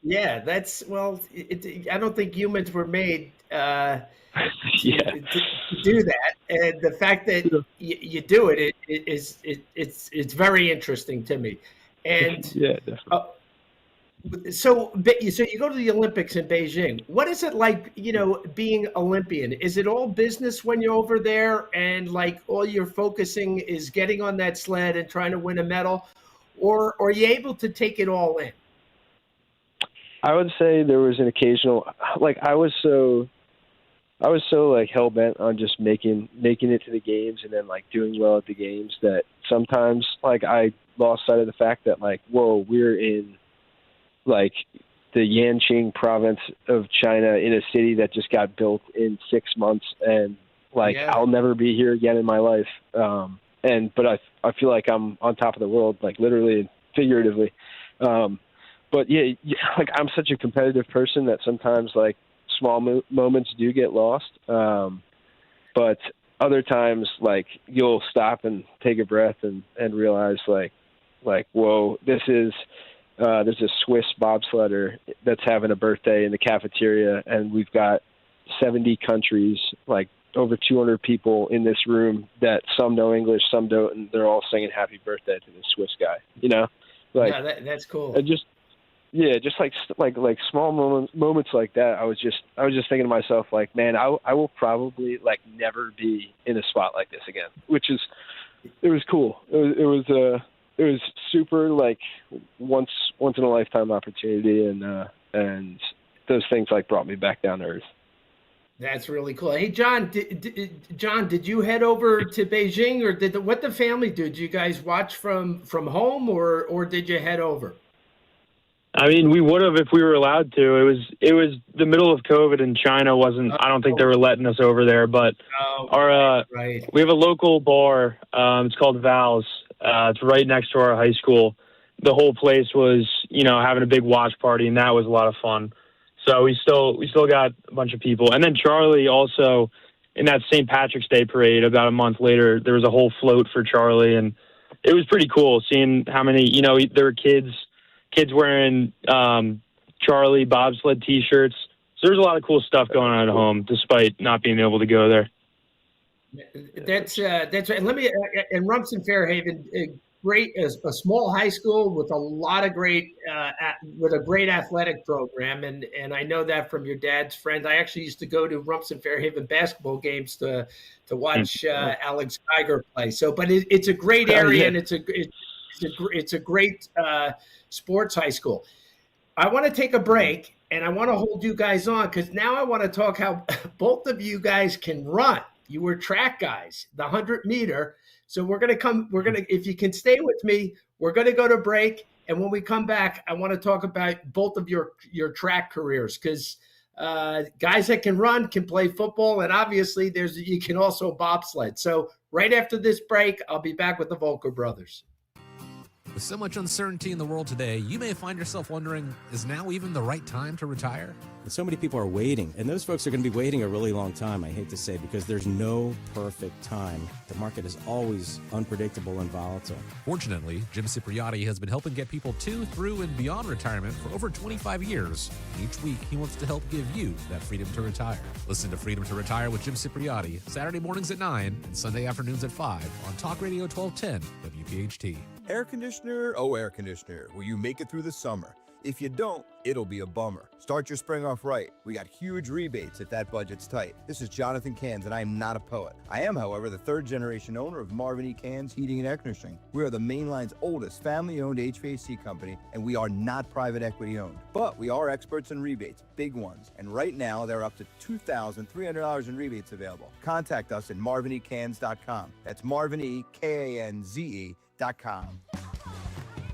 Yeah, I don't think humans were made to do that, and the fact that you do it's very interesting to me. And yeah, definitely. So you go to the Olympics in Beijing. What is it like, being Olympian? Is it all business when you're over there, and like all you're focusing is getting on that sled and trying to win a medal, or are you able to take it all in? I would say there was an occasional, like I was so like hell bent on just making it to the games and then like doing well at the games that sometimes like I lost sight of the fact that like, whoa, we're in like the Yanqing province of China in a city that just got built in 6 months, and like I'll never be here again in my life. But I feel like I'm on top of the world, like literally and figuratively. But yeah, like I'm such a competitive person that sometimes like small moments do get lost. But other times, like you'll stop and take a breath and realize like, whoa, there's a Swiss bobsledder that's having a birthday in the cafeteria, and we've got 70 countries, like over 200 people in this room that some know English, some don't, and they're all singing happy birthday to this Swiss guy, Like, yeah, that's cool. Just like small moments like that. I was just thinking to myself, like, man, I will probably like never be in a spot like this again, it was cool. It was super like once in a lifetime opportunity, and those things like brought me back down to earth. That's really cool. Hey, John, did you head over to Beijing, or what the family do? Did you guys watch from home, or did you head over? I mean, we would have if we were allowed to. It was the middle of COVID, and China wasn't. I don't think they were letting us over there. But we have a local bar. It's called Val's. It's right next to our high school. The whole place was, having a big watch party, and that was a lot of fun. So we still got a bunch of people. And then Charlie also, in that St. Patrick's Day parade, about a month later, there was a whole float for Charlie, and it was pretty cool seeing how many. There were kids wearing Charlie bobsled T-shirts. So there's a lot of cool stuff going on at home, despite not being able to go there. That's right. And let me in Rumson Fairhaven, a small high school with a lot of great with a great athletic program, and I know that from your dad's friends. I actually used to go to Rumson Fairhaven basketball games to watch Alex Geiger play. So, but it's a great area, and it's a great sports high school. I want to take a break, and I want to hold you guys on because now I want to talk how both of you guys can run. You were track guys, the 100-meter. So if you can stay with me, we're going to go to break. And when we come back, I want to talk about both of your track careers, because guys that can run can play football. And obviously you can also bobsled. So right after this break, I'll be back with the Volker brothers. With so much uncertainty in the world today, you may find yourself wondering, is now even the right time to retire? And so many people are waiting, and those folks are going to be waiting a really long time, I hate to say, because there's no perfect time. The market is always unpredictable and volatile. Fortunately, Jim Cipriotti has been helping get people to, through, and beyond retirement for over 25 years. Each week, he wants to help give you that freedom to retire. Listen to Freedom to Retire with Jim Cipriotti, Saturday mornings at 9 and Sunday afternoons at 5 on Talk Radio 1210 WPHT. Air conditioner, oh air conditioner, will you make it through the summer? If you don't, it'll be a bummer. Start your spring off right. We got huge rebates if that budget's tight. This is Jonathan Cans, and I am not a poet. I am, however, the third-generation owner of Marvin E. Cans Heating and Air Conditioning. We are the mainline's oldest family-owned HVAC company, and we are not private equity-owned. But we are experts in rebates, big ones. And right now, there are up to $2,300 in rebates available. Contact us at marvinecans.com. That's marvinekanze.com.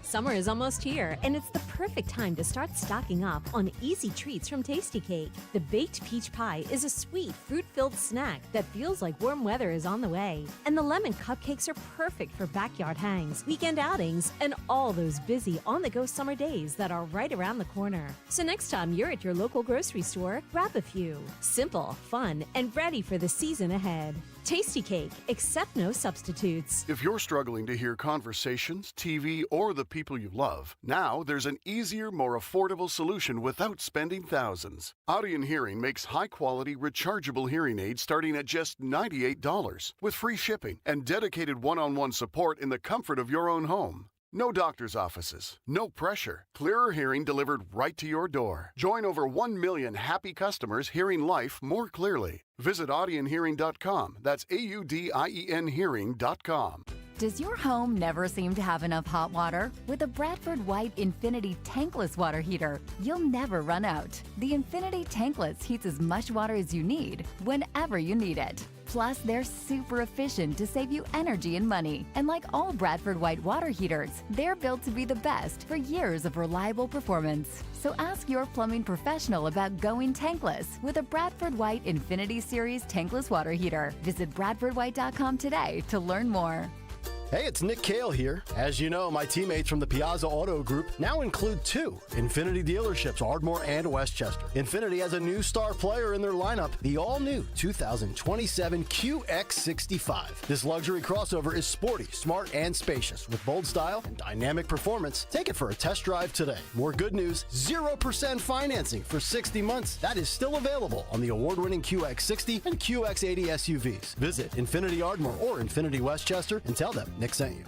Summer is almost here, and it's the perfect time to start stocking up on easy treats from Tasty Cake. The baked peach pie is a sweet, fruit-filled snack that feels like warm weather is on the way. And the lemon cupcakes are perfect for backyard hangs, weekend outings, and all those busy on-the-go summer days that are right around the corner. So next time you're at your local grocery store, grab a few. Simple, fun, and ready for the season ahead. Tasty Cake, accept no substitutes. If you're struggling to hear conversations, TV, or the people you love, now there's an easier, more affordable solution without spending thousands. Audion Hearing makes high-quality, rechargeable hearing aids starting at just $98 with free shipping and dedicated one-on-one support in the comfort of your own home. No doctor's offices, no pressure. Clearer hearing delivered right to your door. Join over 1 million happy customers hearing life more clearly. Visit audionhearing.com. That's AUDIEN hearing.com. Does your home never seem to have enough hot water? With the Bradford White Infinity Tankless Water Heater, you'll never run out. The Infinity Tankless heats as much water as you need, whenever you need it. Plus, they're super efficient to save you energy and money. And like all Bradford White water heaters, they're built to be the best for years of reliable performance. So ask your plumbing professional about going tankless with a Bradford White Infinity Series Tankless Water Heater. Visit BradfordWhite.com today to learn more. Hey, it's Nick Cale here. As you know, my teammates from the Piazza Auto Group now include 2 Infinity dealerships, Ardmore and Westchester. Infinity has a new star player in their lineup, the all-new 2027 QX65. This luxury crossover is sporty, smart, and spacious with bold style and dynamic performance. Take it for a test drive today. More good news, 0% financing for 60 months. That is still available on the award-winning QX60 and QX80 SUVs. Visit Infinity Ardmore or Infinity Westchester and tell them Nick sent you.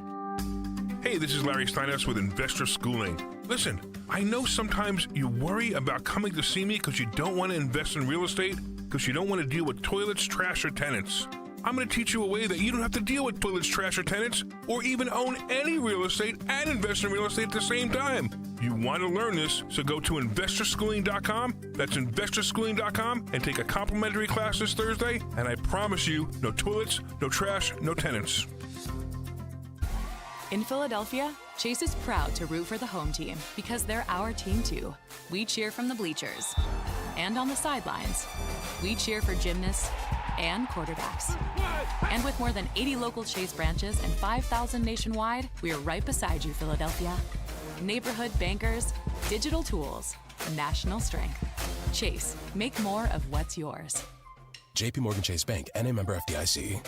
Hey, this is Larry Steinhaus with Investor Schooling. Listen, I know sometimes you worry about coming to see me because you don't want to invest in real estate, because you don't want to deal with toilets, trash, or tenants. I'm going to teach you a way that you don't have to deal with toilets, trash, or tenants, or even own any real estate and invest in real estate at the same time. You want to learn this, so go to investorschooling.com. That's investorschooling.com and take a complimentary class this Thursday, and I promise you, no toilets, no trash, no tenants. In Philadelphia, Chase is proud to root for the home team because they're our team too. We cheer from the bleachers and on the sidelines. We cheer for gymnasts and quarterbacks. And with more than 80 local Chase branches and 5,000 nationwide, we are right beside you, Philadelphia. Neighborhood bankers, digital tools, national strength. Chase, make more of what's yours. JP Morgan Chase Bank, N.A. member FDIC.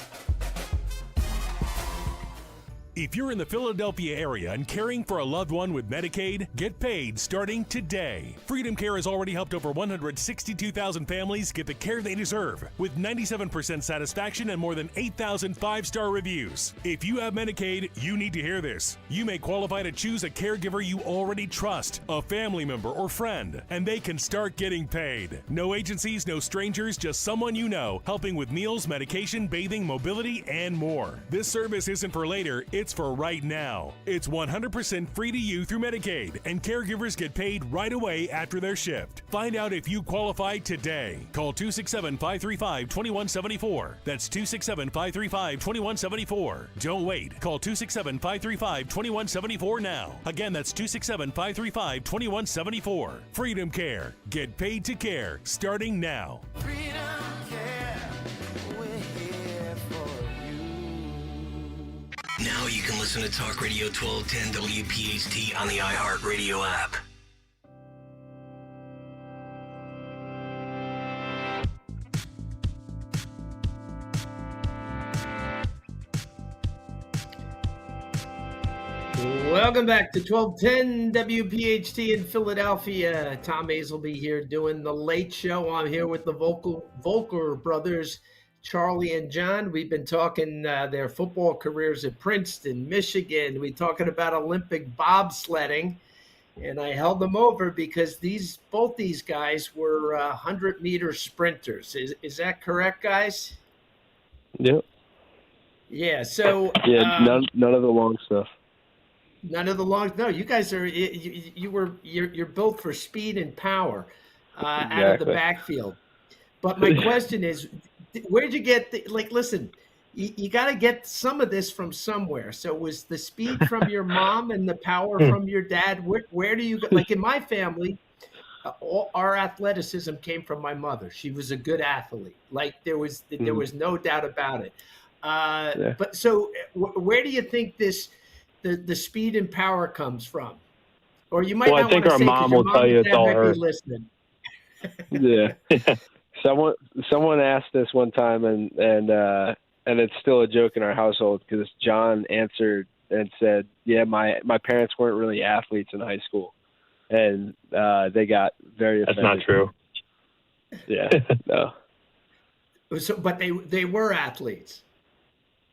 If you're in the Philadelphia area and caring for a loved one with Medicaid, get paid starting today. Freedom Care has already helped over 162,000 families get the care they deserve, with 97% satisfaction and more than 8,000 five-star reviews. If you have Medicaid, you need to hear this. You may qualify to choose a caregiver you already trust, a family member or friend, and they can start getting paid. No agencies, no strangers, just someone you know, helping with meals, medication, bathing, mobility, and more. This service isn't for later, it's for right now. It's 100% free to you through Medicaid, and caregivers get paid right away after their shift. Find out if you qualify today. Call 267-535-2174. That's 267-535-2174. Don't wait. Call 267-535-2174 now. Again, that's 267-535-2174. Freedom Care. Get paid to care starting now. Now you can listen to Talk Radio 1210 WPHT on the iHeartRadio app. Welcome back to 1210 WPHT in Philadelphia. Tom Azelby here doing the late show. I'm here with the Volker brothers, Charlie and John. We've been talking their football careers at Princeton, Michigan. We're talking about Olympic bobsledding, and I held them over because both these guys were 100-meter sprinters. Is that correct, guys? Yep. Yeah. So none of the long stuff. None of the long. No, you guys are. You're built for speed and power out of the backfield. But my question is, where'd you get listen, you got to get some of this from somewhere. So was the speed from your mom and the power from your dad? Where do you go? Like in my family, all our athleticism came from my mother. She was a good athlete. Like there was no doubt about it. But so where do you think the speed and power comes from? Or you might Well, not I think want to our say, mom will tell you it's all her. Yeah. Someone asked this one time, and it's still a joke in our household because John answered and said, "Yeah, my parents weren't really athletes in high school," and they got very offended. That's not true. Yeah, no. So, but they were athletes.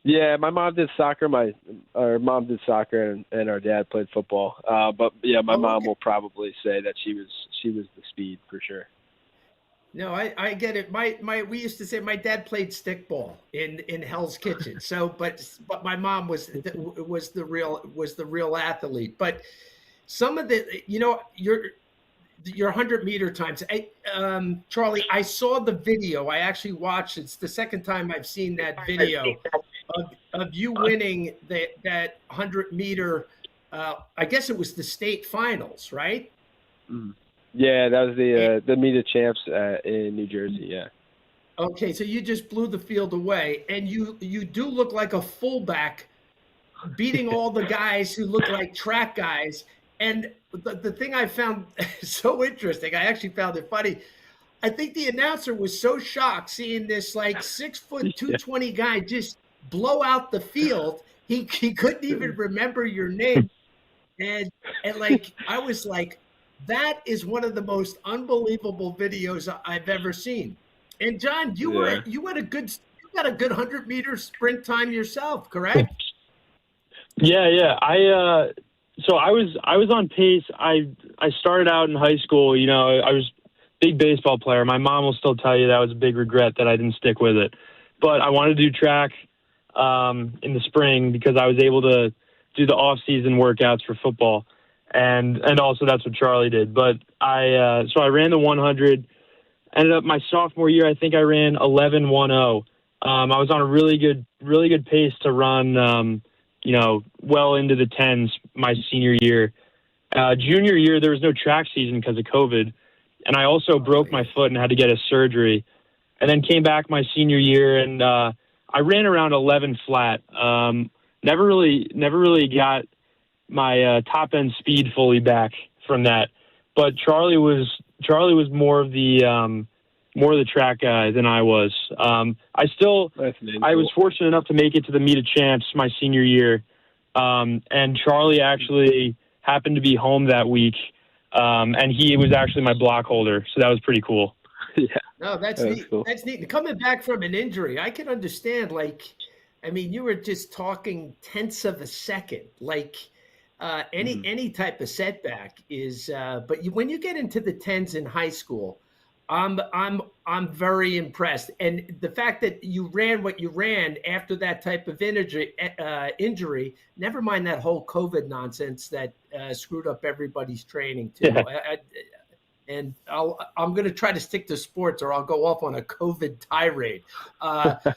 Yeah, my mom did soccer. Our mom did soccer, and our dad played football. But yeah, my mom will probably say that she was the speed for sure. No, I get it. We used to say my dad played stickball in Hell's Kitchen. So, but my mom was the real athlete. But some of the, your 100-meter times, Charlie, I saw the video. I actually watched. It's the second time I've seen that video of you winning that 100-meter. I guess it was the state finals, right? Mm. Yeah, that was the Meet of Champs in New Jersey. Yeah. Okay, so you just blew the field away, and you do look like a fullback, beating all the guys who look like track guys. And the thing I found so interesting, I actually found it funny. I think the announcer was so shocked seeing this like 6'2", 220 guy just blow out the field. He couldn't even remember your name, and like I was like, that is one of the most unbelievable videos I've ever seen. And John, you got a good 100-meter sprint time yourself, correct? Yeah. So I was on pace. I started out in high school. I was a big baseball player. My mom will still tell you that was a big regret that I didn't stick with it. But I wanted to do track in the spring because I was able to do the off-season workouts for football. And also that's what Charlie did. But I ran the 100. Ended up my sophomore year, I think I ran 11:10. I was on a really good pace to run, well into the 10s my senior year. Junior year, there was no track season because of COVID. And I also broke my foot and had to get a surgery. And then came back my senior year and I ran around 11 flat. Never really got my top end speed fully back from that. But Charlie was more of the track guy than I was. I was fortunate enough to make it to the Meet of Champs my senior year. And Charlie actually happened to be home that week. And he was actually my block holder. So that was pretty cool. Yeah. No, that's neat. Cool. That's neat. Coming back from an injury, I can understand, you were just talking tenths of a second. Any type of setback is, but when you get into the 10s in high school, I'm very impressed. And the fact that you ran what you ran after that type of injury, never mind that whole COVID nonsense that screwed up everybody's training too. Yeah. I'm going to try to stick to sports, or I'll go off on a COVID tirade. But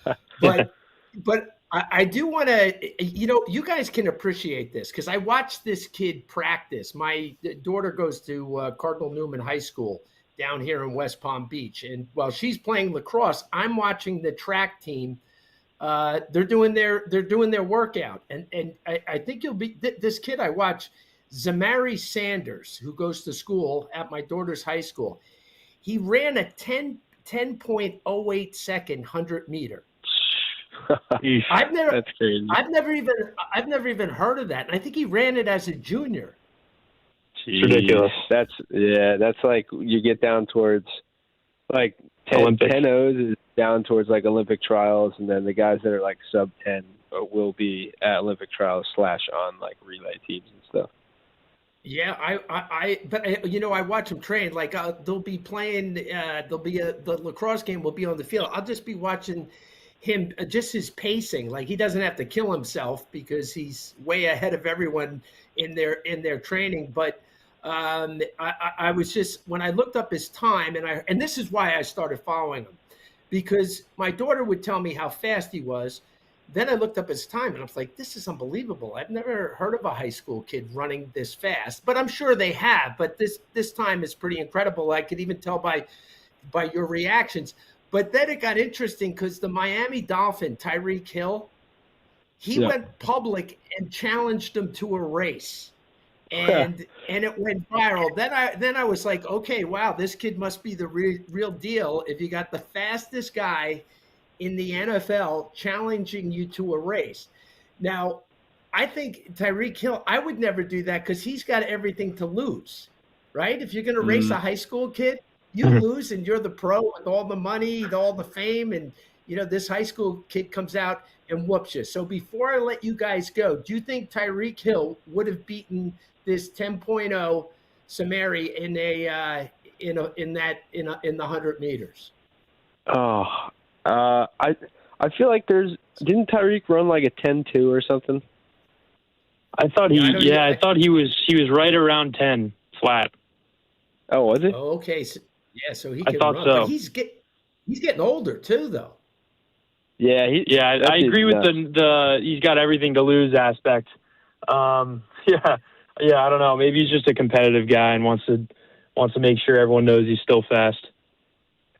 I do want to, you guys can appreciate this because I watched this kid practice. My daughter goes to Cardinal Newman High School down here in West Palm Beach. And while she's playing lacrosse, I'm watching the track team. They're doing their workout. And I think this kid I watch, Zamari Sanders, who goes to school at my daughter's high school. He ran a 10.08 second 100-meter. That's crazy. I've never even heard of that. And I think he ran it as a junior. It's ridiculous. That's like you get down towards like 10-0s is down towards like Olympic trials, and then the guys that are like sub 10 will be at Olympic trials / on like relay teams and stuff. Yeah, but I watch them train. Like they'll be playing. The lacrosse game will be on the field. I'll just be watching him, just his pacing. Like he doesn't have to kill himself because he's way ahead of everyone in their training. But I was just, when I looked up his time, and this is why I started following him, because my daughter would tell me how fast he was, then I looked up his time and I was like, this is unbelievable. I've never heard of a high school kid running this fast, but I'm sure they have. But this time is pretty incredible. I could even tell by your reactions. But then it got interesting because the Miami Dolphin, Tyreek Hill, he went public and challenged him to a race. And it went viral. Then I was like, okay, wow, this kid must be the real deal. If you got the fastest guy in the NFL challenging you to a race. Now, I think Tyreek Hill, I would never do that because he's got everything to lose, right? If you're going to race a high school kid, you lose and you're the pro with all the money, all the fame, and this high school kid comes out and whoops you. So before I let you guys go, do you think Tyreek Hill would have beaten this 10.0 Samari in the 100 meters? Oh, I feel like didn't Tyreek run like a 10.2 or something? I thought I thought he was right around 10 flat. Oh, was it? Oh, okay. So he can thought run. so. But he's getting older too, though. Yeah, I agree with the he's got everything to lose aspect. Yeah, I don't know. Maybe he's just a competitive guy and wants to make sure everyone knows he's still fast.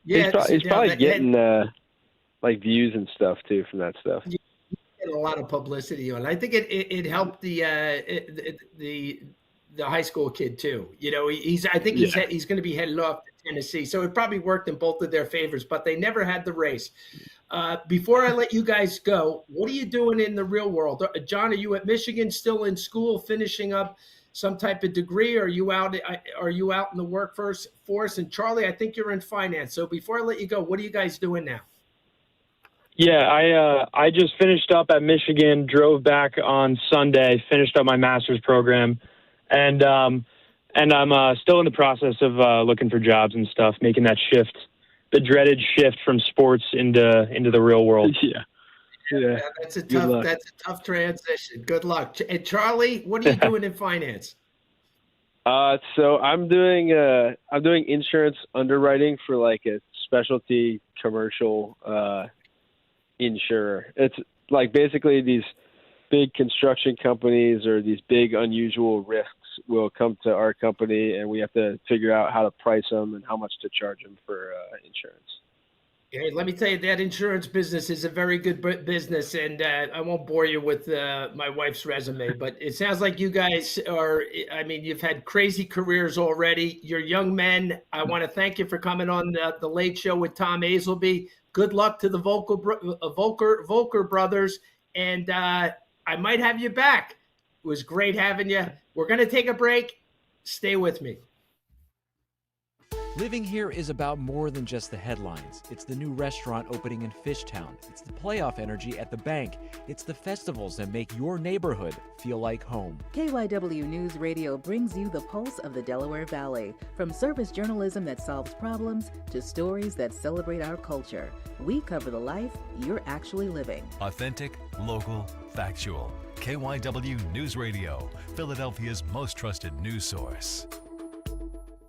Yeah, he's probably getting like views and stuff too from that stuff. He's getting a lot of publicity on it. I think it helped the high school kid too. He's going to be headed off to Tennessee, so it probably worked in both of their favors. But they never had the race. Before I let you guys go, what are you doing in the real world? John, are you at Michigan still in school, finishing up some type of degree? Or are you out in the workforce? And Charlie, I think you're in finance. So before I let you go, what are you guys doing now? Yeah, I just finished up at Michigan, drove back on Sunday, finished up my master's program, and I'm still in the process of looking for jobs and stuff, making that shift. The dreaded shift from sports into the real world. Yeah. That's a tough transition. Good luck. And Charlie, what are you doing in finance? So I'm doing insurance underwriting for like a specialty commercial insurer. It's like basically these big construction companies or these big unusual risks will come to our company, and we have to figure out how to price them and how much to charge them for insurance. Hey, let me tell you, that insurance business is a very good business, and I won't bore you with my wife's resume, but it sounds like you guys you've had crazy careers already. You're young men. I want to thank you for coming on the Late Show with Tom Azelby. Good luck to the Volker brothers, and I might have you back. It was great having you. We're going to take a break. Stay with me. Living here is about more than just the headlines. It's the new restaurant opening in Fishtown. It's the playoff energy at the bank. It's the festivals that make your neighborhood feel like home. KYW News Radio brings you the pulse of the Delaware Valley. From service journalism that solves problems to stories that celebrate our culture, we cover the life you're actually living. Authentic, local, factual. KYW News Radio, Philadelphia's most trusted news source.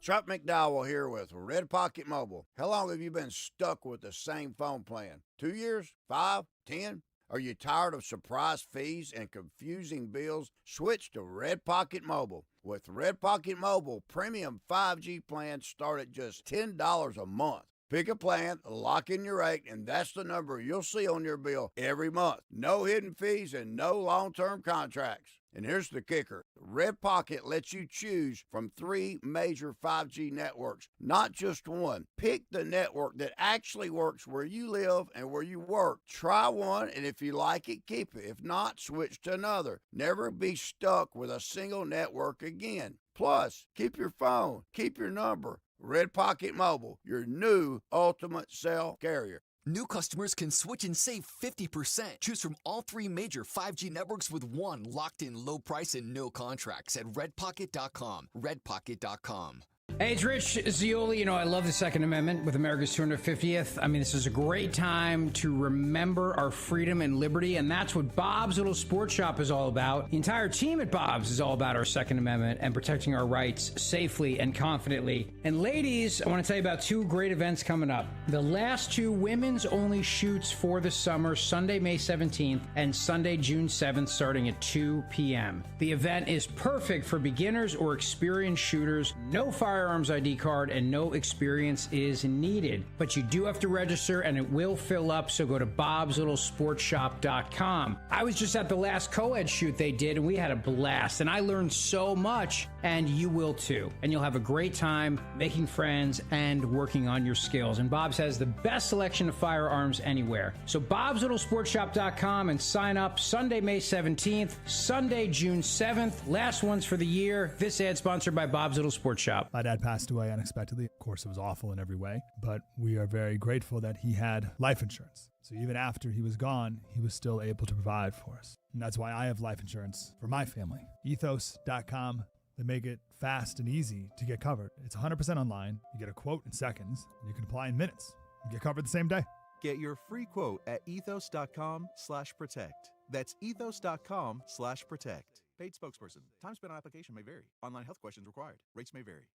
Chuck McDowell here with Red Pocket Mobile. How long have you been stuck with the same phone plan? 2 years? 5? 10? Are you tired of surprise fees and confusing bills? Switch to Red Pocket Mobile. With Red Pocket Mobile, premium 5G plans start at just $10 a month. Pick a plan, lock in your rate, and that's the number you'll see on your bill every month. No hidden fees and no long-term contracts. And here's the kicker. Red Pocket lets you choose from 3 major 5G networks, not just one. Pick the network that actually works where you live and where you work. Try one, and if you like it, keep it. If not, switch to another. Never be stuck with a single network again. Plus, keep your phone, keep your number. Red Pocket Mobile, your new ultimate cell carrier. New customers can switch and save 50%. Choose from all 3 major 5G networks with one locked-in low price and no contracts at redpocket.com. Redpocket.com. Hey, it's Rich Zioli. You know, I love the Second Amendment with America's 250th. I mean, this is a great time to remember our freedom and liberty, and that's what Bob's Little Sports Shop is all about. The entire team at Bob's is all about our Second Amendment and protecting our rights safely and confidently. And ladies, I want to tell you about two great events coming up. The last two women's only shoots for the summer, Sunday, May 17th and Sunday, June 7th, starting at 2 p.m. The event is perfect for beginners or experienced shooters. No firearms ID card and no experience is needed, but you do have to register and it will fill up, so go to bobslittle-sportshop.com. I was just at the last co-ed shoot they did and we had a blast, and I learned so much, and you will too. And you'll have a great time making friends and working on your skills. And Bob's has the best selection of firearms anywhere. So bobslittle-sportshop.com and sign up Sunday, May 17th, Sunday, June 7th. Last ones for the year. This ad sponsored by Bob's Little Sports Shop. My dad passed away unexpectedly. Of course, it was awful in every way, but we are very grateful that he had life insurance. So even after he was gone, he was still able to provide for us. And that's why I have life insurance for my family. Ethos.com. They make it fast and easy to get covered. It's 100% online. You get a quote in seconds, and you can apply in minutes. You get covered the same day. Get your free quote at ethos.com/protect. That's ethos.com/protect. Paid spokesperson. Time spent on application may vary. Online health questions required. Rates may vary.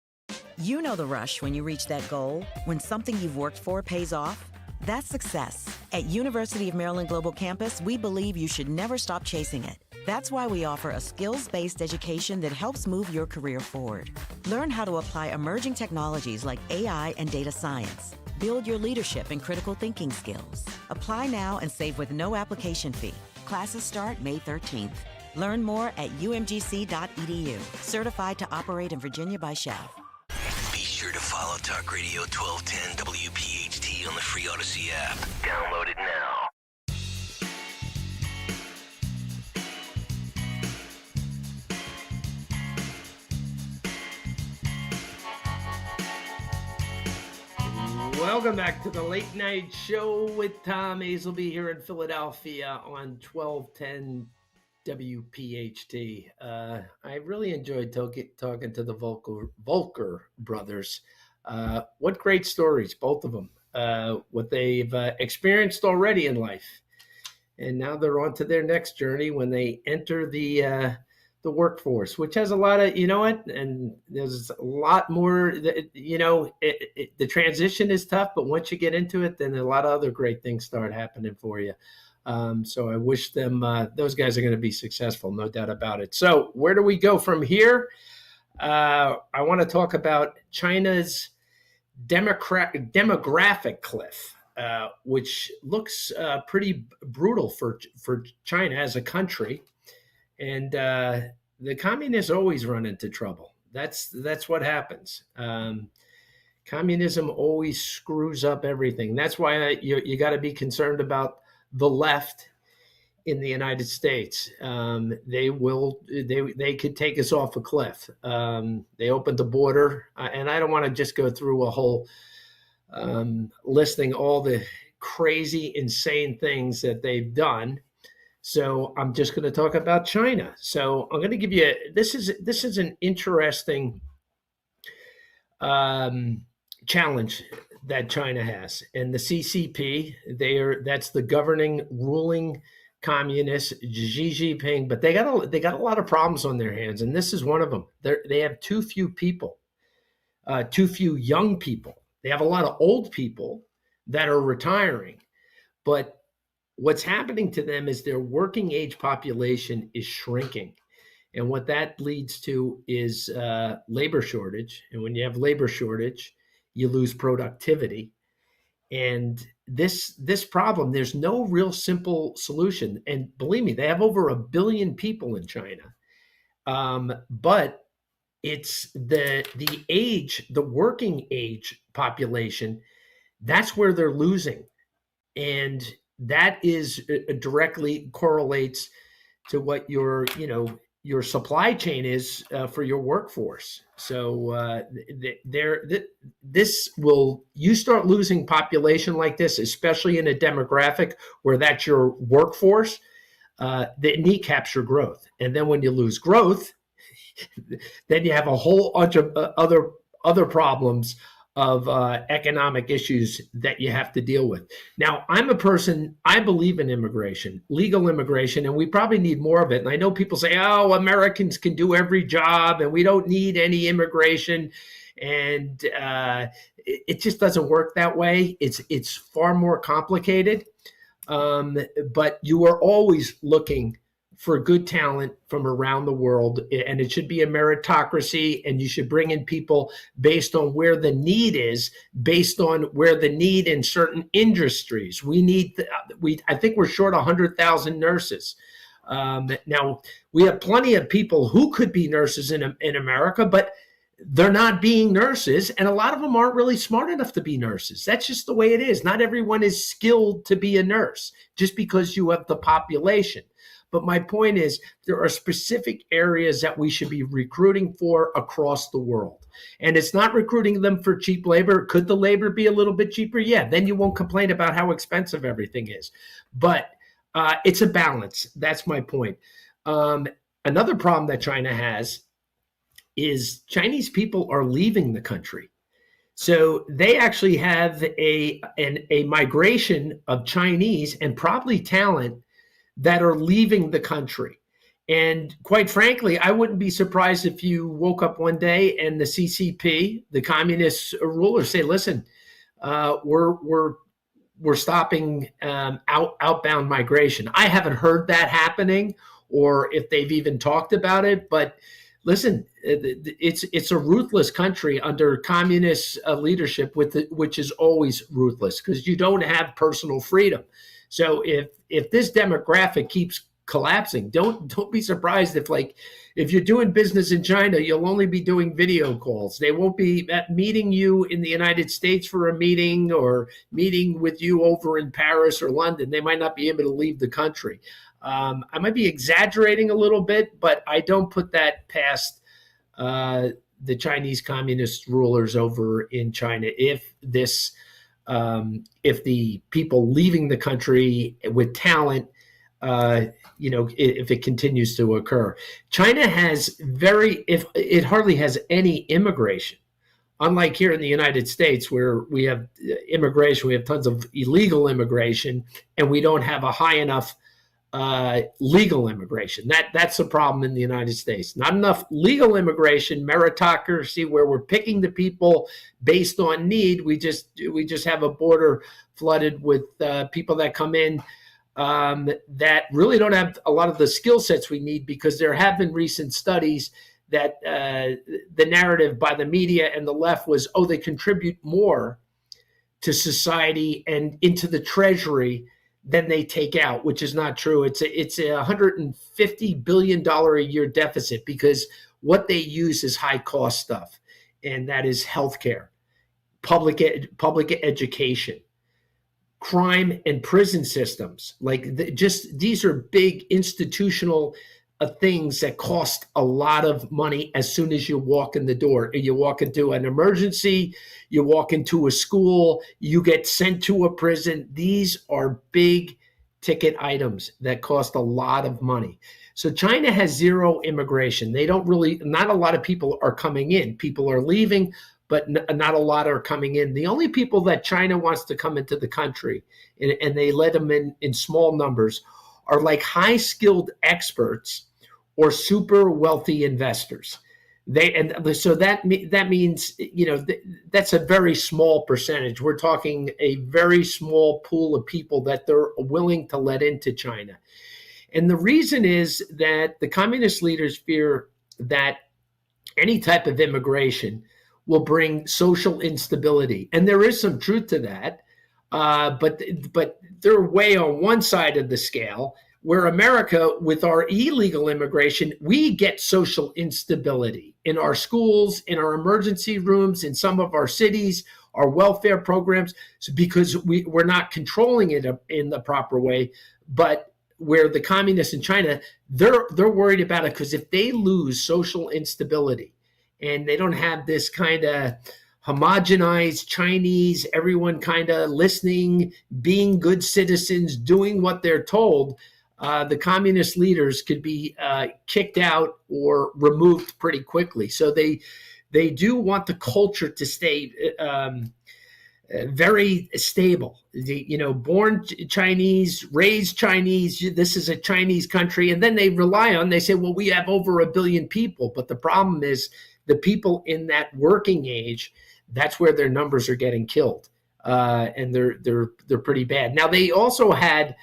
You know the rush when you reach that goal, when something you've worked for pays off. That's success. At University of Maryland Global Campus, we believe you should never stop chasing it. That's why we offer a skills-based education that helps move your career forward. Learn how to apply emerging technologies like AI and data science. Build your leadership and critical thinking skills. Apply now and save with no application fee. Classes start May 13th. Learn more at umgc.edu. Certified to operate in Virginia by Shell. Be sure to follow Talk Radio 1210 WPHT on the free Odyssey app. Download it now. Welcome back to the Late Night Show with Tom Azelby here in Philadelphia on 1210 WPHT. I really enjoyed talking to the Volker brothers. What great stories, both of them. What they've experienced already in life. And now they're on to their next journey when they enter the workforce, which has a lot of, you know what, and there's a lot more, you know, the transition is tough, but once you get into it, then a lot of other great things start happening for you. So I wish them, those guys are going to be successful, no doubt about it. So where do we go from here? I want to talk about China's demographic cliff, which looks pretty brutal for China as a country. And the communists always run into trouble. That's what happens. Communism always screws up everything. That's why you got to be concerned about the left in the United States. They could take us off a cliff. They opened the border, and I don't want to just go through a whole listing all the crazy, insane things that they've done. So I'm just going to talk about China. So I'm going to give you this is an interesting challenge that China has, and the CCP. That's the governing, ruling communist Xi Jinping, but they got a lot of problems on their hands, and this is one of them. They have too few people, too few young people. They have a lot of old people that are retiring, but what's happening to them is their working age population is shrinking. And what that leads to is labor shortage. And when you have labor shortage, you lose productivity. And this problem, there's no real simple solution. And believe me, they have over 1 billion people in China. But it's the working age population, that's where they're losing. And that is directly correlates to what your supply chain is for your workforce. So you start losing population like this, especially in a demographic where that's your workforce, that kneecaps your growth. And then when you lose growth, then you have a whole bunch of other other problems of economic issues that you have to deal with. Now, I'm a person, I believe in immigration, legal immigration, and we probably need more of it. And I know people say, oh, Americans can do every job and we don't need any immigration. And it just doesn't work that way. It's far more complicated. But you are always looking for good talent from around the world, and it should be a meritocracy, and you should bring in people based on where the need is, based on where the need in certain industries. I think we're short 100,000 nurses. Now, we have plenty of people who could be nurses in America, but they're not being nurses, and a lot of them aren't really smart enough to be nurses. That's just the way it is. Not everyone is skilled to be a nurse just because you have the population. But my point is, there are specific areas that we should be recruiting for across the world. And it's not recruiting them for cheap labor. Could the labor be a little bit cheaper? Yeah, then you won't complain about how expensive everything is. But it's a balance. That's my point. Another problem that China has is Chinese people are leaving the country. So they actually have a migration of Chinese and probably talent that are leaving the country. And quite frankly, I wouldn't be surprised if you woke up one day and the CCP, the communist rulers, say, listen, we're stopping outbound migration. I haven't heard that happening or if they've even talked about it, but listen, it's a ruthless country under communist leadership, which is always ruthless because you don't have personal freedom. So if this demographic keeps collapsing, don't be surprised if you're doing business in China, you'll only be doing video calls. They won't be meeting you in the United States for a meeting or meeting with you over in Paris or London. They might not be able to leave the country. I might be exaggerating a little bit, but I don't put that past the Chinese communist rulers over in China. If the people leaving the country with talent, if it continues to occur, China has it hardly has any immigration. Unlike here in the United States, where we have immigration, we have tons of illegal immigration, and we don't have a high enough legal immigration. That's the problem in the United States. Not enough legal immigration, meritocracy, where we're picking the people based on need. We just have a border flooded with people that come in that really don't have a lot of the skill sets we need, because there have been recent studies that the narrative by the media and the left was, they contribute more to society and into the treasury than they take out, which is not true. It's a $150 billion a year deficit, because what they use is high cost stuff, and that is healthcare, public education, crime and prison systems. These are big institutional things that cost a lot of money as soon as you walk in the door. You walk into an emergency, you walk into a school, you get sent to a prison. These are big ticket items that cost a lot of money. So China has zero immigration. Not a lot of people are coming in. People are leaving, but not a lot are coming in. The only people that China wants to come into the country, and they let them in small numbers, are like high-skilled experts or super wealthy investors. So that means, that's a very small percentage. We're talking a very small pool of people that they're willing to let into China. And the reason is that the communist leaders fear that any type of immigration will bring social instability. And there is some truth to that. But they're way on one side of the scale, where America, with our illegal immigration, we get social instability in our schools, in our emergency rooms, in some of our cities, our welfare programs, because we're not controlling it in the proper way. But where the communists in China, they're worried about it, because if they lose social instability and they don't have this kind of homogenized Chinese, everyone kind of listening, being good citizens, doing what they're told, the communist leaders could be kicked out or removed pretty quickly. So they they do want the culture to stay very stable. Born Chinese, raised Chinese, this is a Chinese country. And then they say, well, we have over 1 billion people. But the problem is the people in that working age, that's where their numbers are getting killed. And they're pretty bad. Now, they also had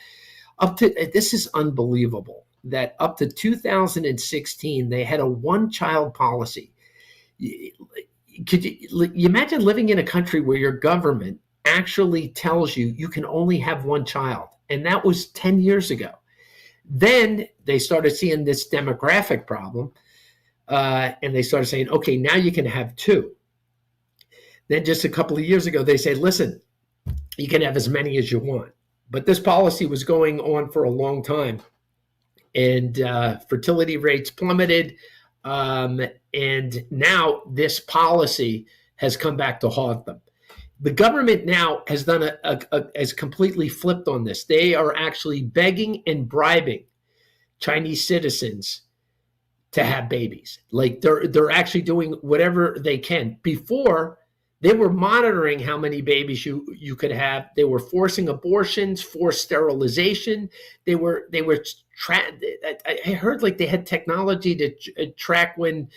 this is unbelievable, that up to 2016, they had a one-child policy. Could you imagine living in a country where your government actually tells you can only have one child? And that was 10 years ago. Then they started seeing this demographic problem, and they started saying, okay, now you can have two. Then just a couple of years ago, they said, listen, you can have as many as you want. But this policy was going on for a long time, and fertility rates plummeted. And now this policy has come back to haunt them. The government now has done has completely flipped on this. They are actually begging and bribing Chinese citizens to have babies. Like they're actually doing whatever they can. Before, they were monitoring how many babies you could have. They were forcing abortions, forced sterilization. I heard like they had technology to track when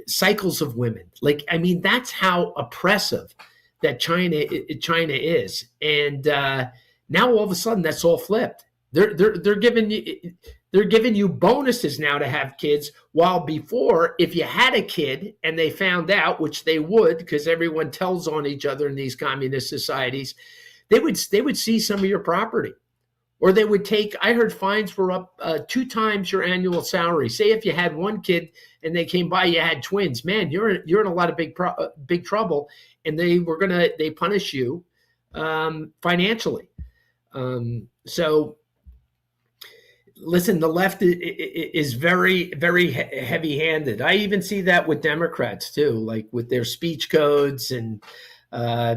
cycles of women. Like, I mean, that's how oppressive that China is. And now all of a sudden, that's all flipped. They're giving you bonuses now to have kids, while before, if you had a kid and they found out, which they would, because everyone tells on each other in these communist societies, they would seize some of your property, or they would take. I heard fines were up 2 times your annual salary. Say if you had one kid and they came by, you had twins, man, you're in a lot of big trouble, and they punish you financially. So. Listen, the left is very, very heavy-handed. I even see that with Democrats too, like with their speech codes, and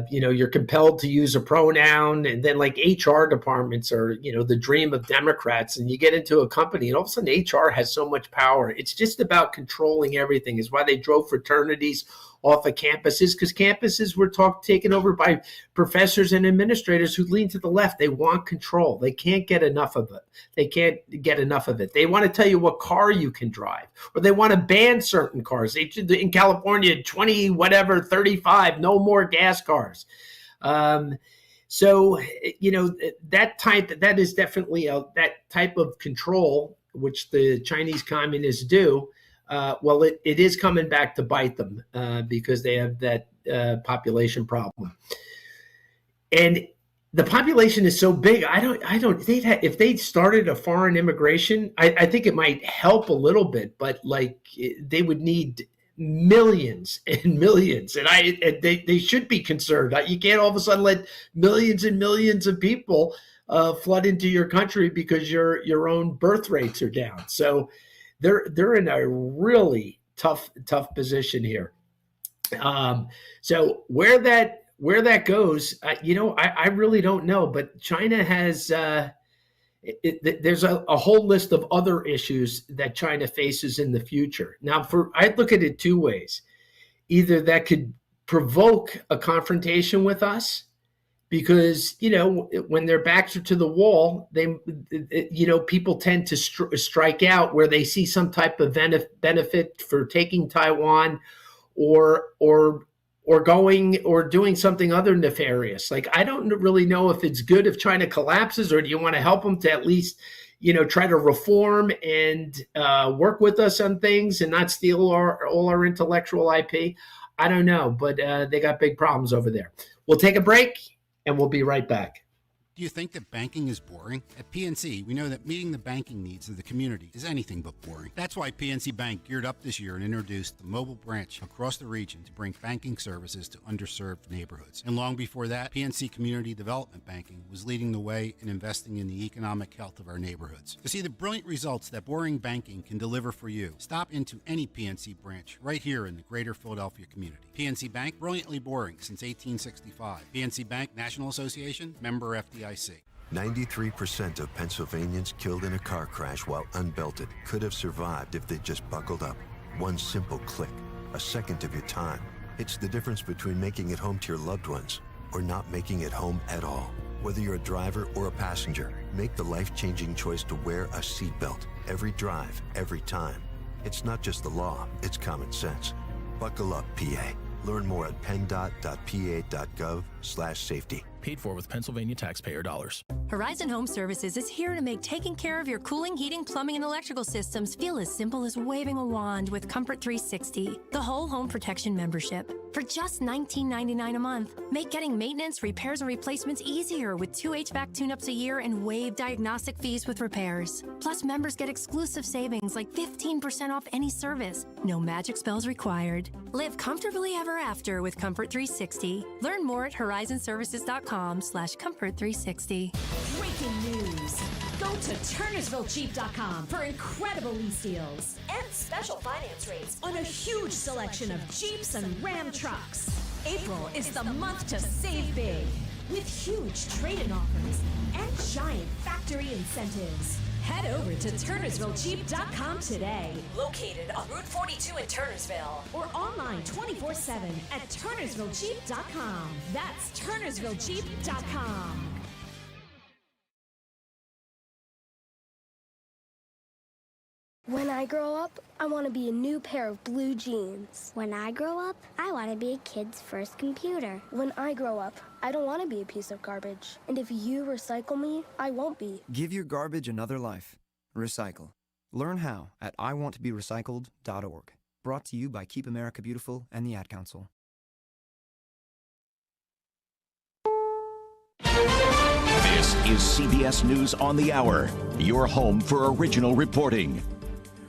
you're compelled to use a pronoun, and then like HR departments are, the dream of Democrats. And you get into a company, and all of a sudden HR has so much power. It's just about controlling everything. Is why they drove fraternities off of campuses, because campuses were taken over by professors and administrators who lean to the left. They want control. They can't get enough of it. They want to tell you what car you can drive, or they want to ban certain cars. In California, 20, whatever, 35, no more gas cars. So, that is definitely that type of control, which the Chinese communists do. Well, it is coming back to bite them because they have that population problem, and the population is so big. If they started a foreign immigration, I think it might help a little bit, but like they would need millions and millions, and they should be concerned. You can't all of a sudden let millions and millions of people flood into your country because your own birth rates are down. So. They're in a really tough position here. So where that goes, I really don't know. But China has there's a whole list of other issues that China faces in the future. Now, I look at it 2 ways. Either that could provoke a confrontation with us, because when their backs are to the wall, people tend to strike out where they see some type of benefit for taking Taiwan, or going or doing something other nefarious. Like, I don't really know if it's good if China collapses, or do you want to help them to at least try to reform and work with us on things and not steal all our intellectual IP. I don't know, but they got big problems over there. We'll take a break, and we'll be right back. Do you think that banking is boring? At PNC, we know that meeting the banking needs of the community is anything but boring. That's why PNC Bank geared up this year and introduced the mobile branch across the region to bring banking services to underserved neighborhoods. And long before that, PNC Community Development Banking was leading the way in investing in the economic health of our neighborhoods. To see the brilliant results that boring banking can deliver for you, stop into any PNC branch right here in the greater Philadelphia community. PNC Bank, brilliantly boring since 1865. PNC Bank, National Association, member FDIC. 93% of Pennsylvanians killed in a car crash while unbelted could have survived if they just buckled up. One simple click. a second of your time. It's the difference between making it home to your loved ones or not making it home at all. Whether you're a driver or a passenger, make the life-changing choice to wear a seatbelt every drive, every time. It's not just the law, it's common sense. Buckle up, PA. Learn more at PennDOT.pa.gov/safety. Paid for with Pennsylvania taxpayer dollars. Horizon Home Services is here to make taking care of your cooling, heating, plumbing, and electrical systems feel as simple as waving a wand with Comfort 360, the whole home protection membership. For just $19.99 a month, make getting maintenance, repairs, and replacements easier with 2 HVAC tune-ups a year and waived diagnostic fees with repairs. Plus, members get exclusive savings like 15% off any service. No magic spells required. Live comfortably ever after with Comfort 360. Learn more at horizonservices.com/Comfort360. Breaking news. Go to turnersvillejeep.com for incredible lease deals and special finance rates on a huge selection of Jeeps and Ram trucks. April is the month to save big with huge trade-in offers and giant factory incentives. Head over to turnersvillejeep.com today. Located on Route 42 in Turnersville or online 24/7 at turnersvillejeep.com. That's turnersvillejeep.com. When I grow up, I want to be a new pair of blue jeans. When I grow up, I want to be a kid's first computer. When I grow up, I don't want to be a piece of garbage. And if you recycle me, I won't be. Give your garbage another life. Recycle. Learn how at iwanttoberecycled.org. Brought to you by Keep America Beautiful and the Ad Council. This is CBS News on the Hour, your home for original reporting.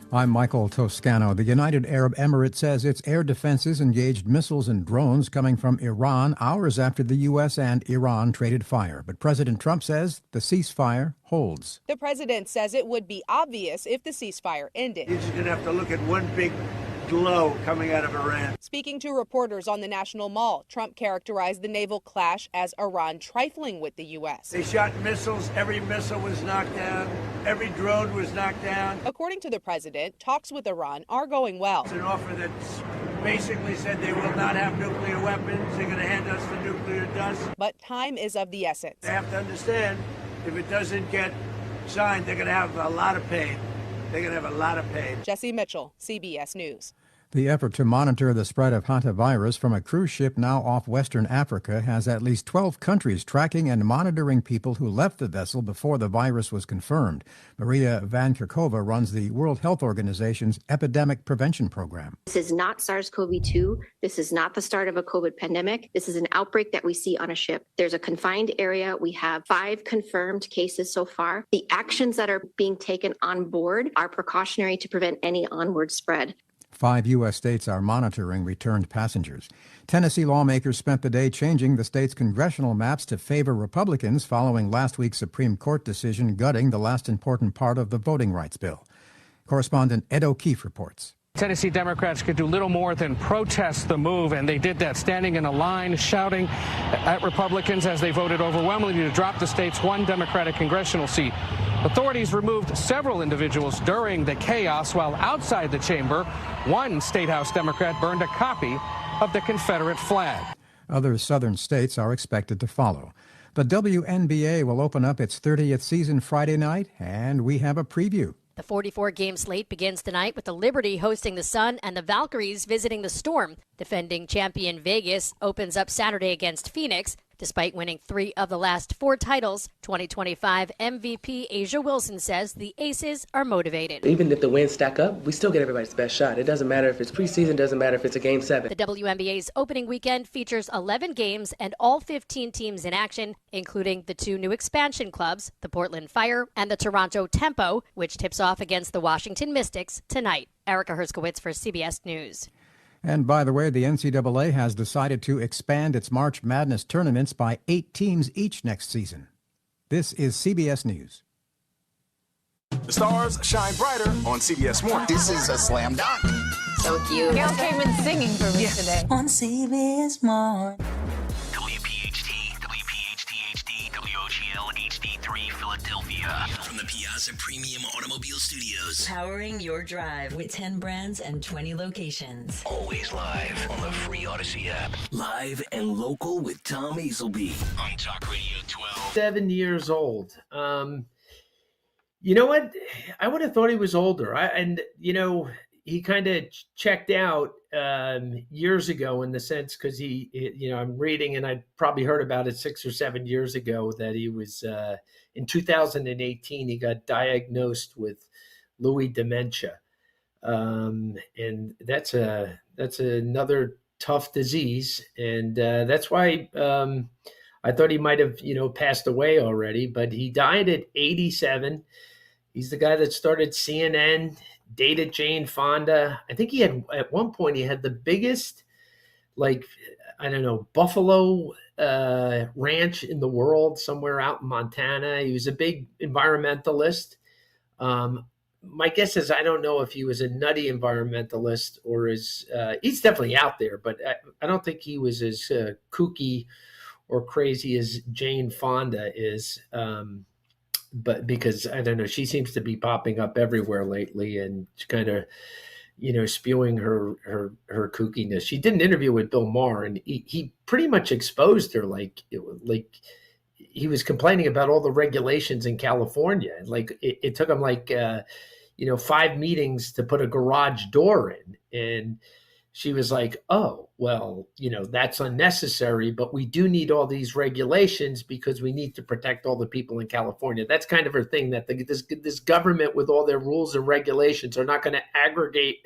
I'm Michael Toscano. The United Arab Emirates says its air defenses engaged missiles and drones coming from Iran hours after the U.S. and Iran traded fire. But President Trump says the ceasefire holds. The president says it would be obvious if the ceasefire ended. You're just going to have to look at one big glow coming out of Iran. Speaking to reporters on the National Mall, Trump characterized the naval clash as Iran trifling with the U.S. They shot missiles. Every missile was knocked down. Every drone was knocked down. According to the president, talks with Iran are going well. It's an offer that's basically said they will not have nuclear weapons. They're going to hand us the nuclear dust. But time is of the essence. They have to understand, if it doesn't get signed, they're going to have a lot of pain. They're going to have a lot of pain. Jesse Mitchell, CBS News. The effort to monitor the spread of hantavirus from a cruise ship now off Western Africa has at least 12 countries tracking and monitoring people who left the vessel before the virus was confirmed. Maria Van Kerkhove runs the World Health Organization's Epidemic Prevention Program. This is not SARS-CoV-2. This is not the start of a COVID pandemic. This is an outbreak that we see on a ship. There's a confined area. We have 5 confirmed cases so far. The actions that are being taken on board are precautionary to prevent any onward spread. 5 U.S. states are monitoring returned passengers. Tennessee lawmakers spent the day changing the state's congressional maps to favor Republicans following last week's Supreme Court decision gutting the last important part of the voting rights bill. Correspondent Ed O'Keefe reports. Tennessee Democrats could do little more than protest the move, and they did that standing in a line, shouting at Republicans as they voted overwhelmingly to drop the state's one Democratic congressional seat. Authorities removed several individuals during the chaos, while outside the chamber, one State House Democrat burned a copy of the Confederate flag. Other southern states are expected to follow. The WNBA will open up its 30th season Friday night, and we have a preview. The 44-game slate begins tonight with the Liberty hosting the Sun and the Valkyries visiting the Storm. Defending champion Vegas opens up Saturday against Phoenix. Despite winning 3 of the last 4 titles, 2025 MVP Asia Wilson says the Aces are motivated. Even if the wins stack up, we still get everybody's best shot. It doesn't matter if it's preseason, doesn't matter if it's a Game 7. The WNBA's opening weekend features 11 games and all 15 teams in action, including the 2 new expansion clubs, the Portland Fire and the Toronto Tempo, which tips off against the Washington Mystics tonight. Erica Herskowitz for CBS News. And by the way, the NCAA has decided to expand its March Madness tournaments by 8 teams each next season. This is CBS News. The stars shine brighter on CBS Morning. This is a slam dunk. So cute. Gail came in singing for me today. On CBS Morning. WPHT HD, WOGL HD3 Philadelphia. From the Piazza Piazza Premium Automobile Studios. Powering your drive with 10 brands and 20 locations. Always live on the free Odyssey app. Live and local with Tom Azelby on Talk Radio 12. 7 years old. You know what? I would have thought he was older. He kind of checked out years ago in the sense because I'm reading, and I probably heard about it 6 or 7 years ago that he was in 2018 he got diagnosed with Lewy dementia, and that's another tough disease, and that's why I thought he might have passed away already, but he died at 87. He's the guy that started CNN, dated Jane Fonda. I think at one point he had the biggest, buffalo ranch in the world somewhere out in Montana. He was a big environmentalist. My guess is I don't know if he was a nutty environmentalist or he's definitely out there, but I don't think he was as kooky or crazy as Jane Fonda is. But because I don't know, she seems to be popping up everywhere lately and kind of, spewing her kookiness. She did an interview with Bill Maher, and he pretty much exposed her, like he was complaining about all the regulations in California. Like it took him 5 meetings to put a garage door in, and she was like, oh, well, that's unnecessary, but we do need all these regulations because we need to protect all the people in California. That's kind of her thing, that this government with all their rules and regulations are not going to aggregate,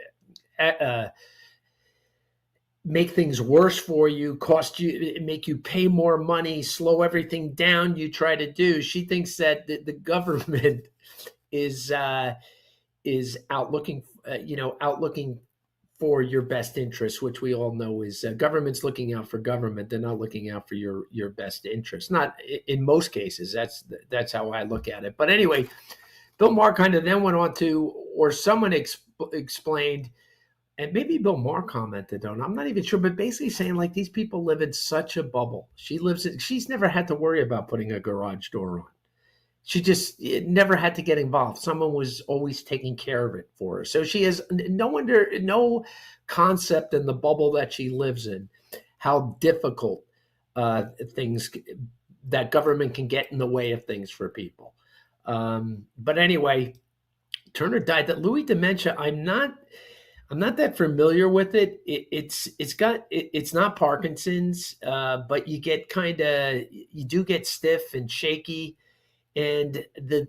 make things worse for you, cost you, make you pay more money, slow everything down you try to do. She thinks that the government is out looking for your best interest, which we all know is government's looking out for government. They're not looking out for your best interest. Not in most cases. That's how I look at it. But anyway, Bill Maher kind of then went on to, or someone explained, and maybe Bill Maher commented on, I'm not even sure, but basically saying like these people live in such a bubble. She's never had to worry about putting a garage door on. She just never had to get involved. Someone was always taking care of it for her. So she has no concept in the bubble that she lives in, how difficult things that government can get in the way of things for people. But anyway, Turner died. That Lewy dementia, I'm not that familiar with it. It's not Parkinson's, but you do get stiff and shaky. And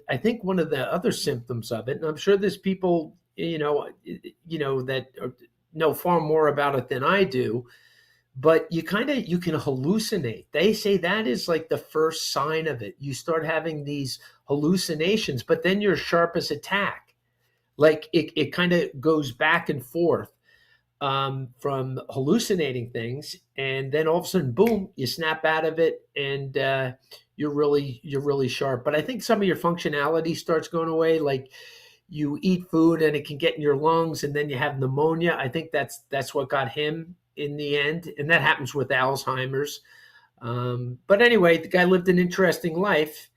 I think one of the other symptoms of it, and I'm sure there's people, that know far more about it than I do, but you can hallucinate. They say that is like the first sign of it. You start having these hallucinations, but then you're sharp as a tack. Like it kind of goes back and forth from hallucinating things, and then all of a sudden, boom, you snap out of it, and you're really sharp. But I think some of your functionality starts going away. Like you eat food and it can get in your lungs, and then you have pneumonia. I think that's what got him in the end, and that happens with Alzheimer's. But anyway, the guy lived an interesting life,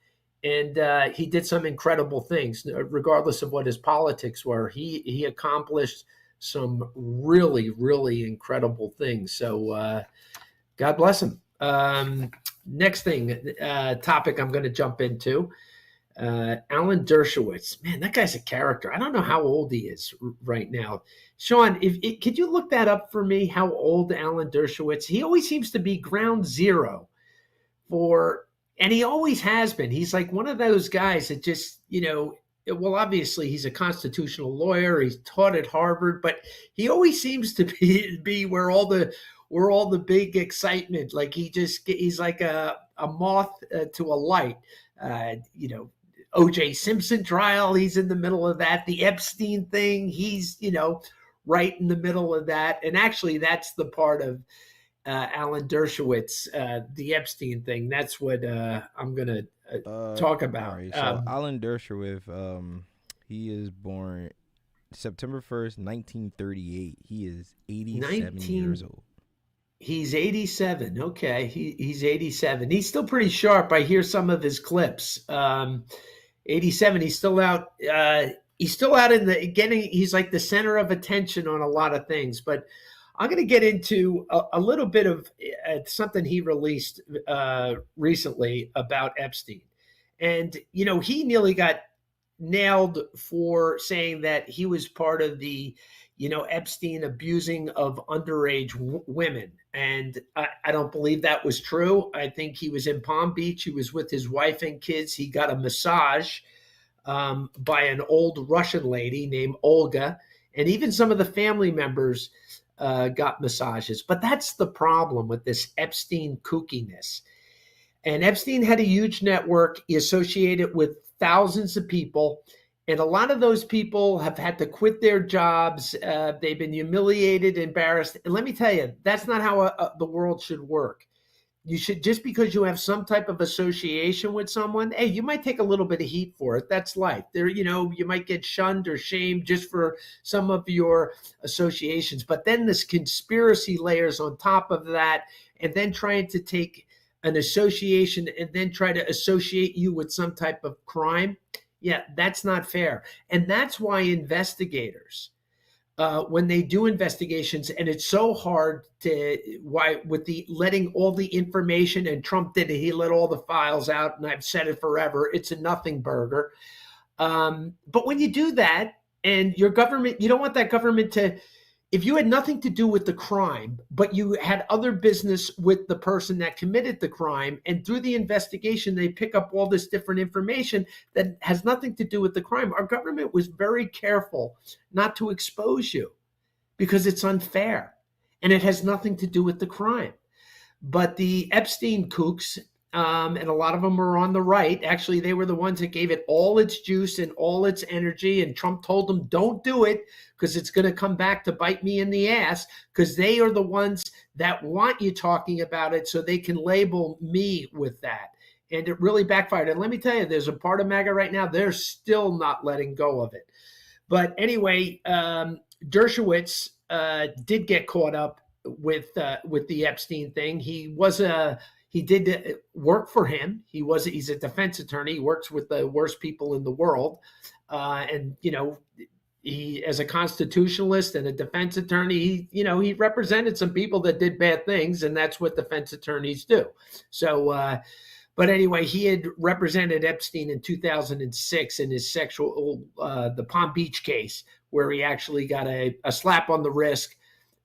and he did some incredible things, regardless of what his politics were. He accomplished some really, really incredible things. So God bless him. Next topic I'm going to jump into, Alan Dershowitz. Man, that guy's a character. I don't know how old he is right now. Sean, could you look that up for me, how old Alan Dershowitz? He always seems to be ground zero and he always has been. He's like one of those guys that just, well, obviously he's a constitutional lawyer. He's taught at Harvard, but he always seems to be where all the big excitement, like he's like a moth to a light. O.J. Simpson trial, he's in the middle of that. The Epstein thing, he's, right in the middle of that. And actually that's the part of Alan Dershowitz, the Epstein thing. That's what I'm going to talk about. Right. So Alan Dershowitz, he is born September 1st, 1938. He is 87 years old. He's 87. Okay. He's 87. He's still pretty sharp. I hear some of his clips. 87. He's still out. He's still out in the getting. He's like the center of attention on a lot of things. But I'm going to get into a little bit of something he released recently about Epstein. And, he nearly got nailed for saying that he was part of the, Epstein abusing of underage women. And I don't believe that was true. I think he was in Palm Beach. He was with his wife and kids. He got a massage by an old Russian lady named Olga. And even some of the family members got massages. But that's the problem with this Epstein kookiness. And Epstein had a huge network. He associated with thousands of people. And a lot of those people have had to quit their jobs. They've been humiliated, embarrassed. And let me tell you, that's not how the world should work. You should, just because you have some type of association with someone, hey, you might take a little bit of heat for it. That's life. There, you might get shunned or shamed just for some of your associations. But then this conspiracy layers on top of that, and then trying to take an association and then try to associate you with some type of crime. Yeah, that's not fair. And that's why investigators, when they do investigations, and it's so hard with the letting all the information, and Trump did it, he let all the files out, and I've said it forever, it's a nothing burger. But when you do that, and your government, you don't want that government to, if you had nothing to do with the crime, but you had other business with the person that committed the crime, and through the investigation, they pick up all this different information that has nothing to do with the crime. Our government was very careful not to expose you because it's unfair and it has nothing to do with the crime. But the Epstein kooks, and a lot of them were on the right. Actually, they were the ones that gave it all its juice and all its energy. And Trump told them, don't do it because it's going to come back to bite me in the ass, because they are the ones that want you talking about it so they can label me with that. And it really backfired. And let me tell you, there's a part of MAGA right now, they're still not letting go of it. But anyway, Dershowitz did get caught up with the Epstein thing. He did work for him. He's a defense attorney. He works with the worst people in the world. And, he, as a constitutionalist and a defense attorney, he represented some people that did bad things, and that's what defense attorneys do. So, but anyway, he had represented Epstein in 2006 in his the Palm Beach case, where he actually got a slap on the wrist,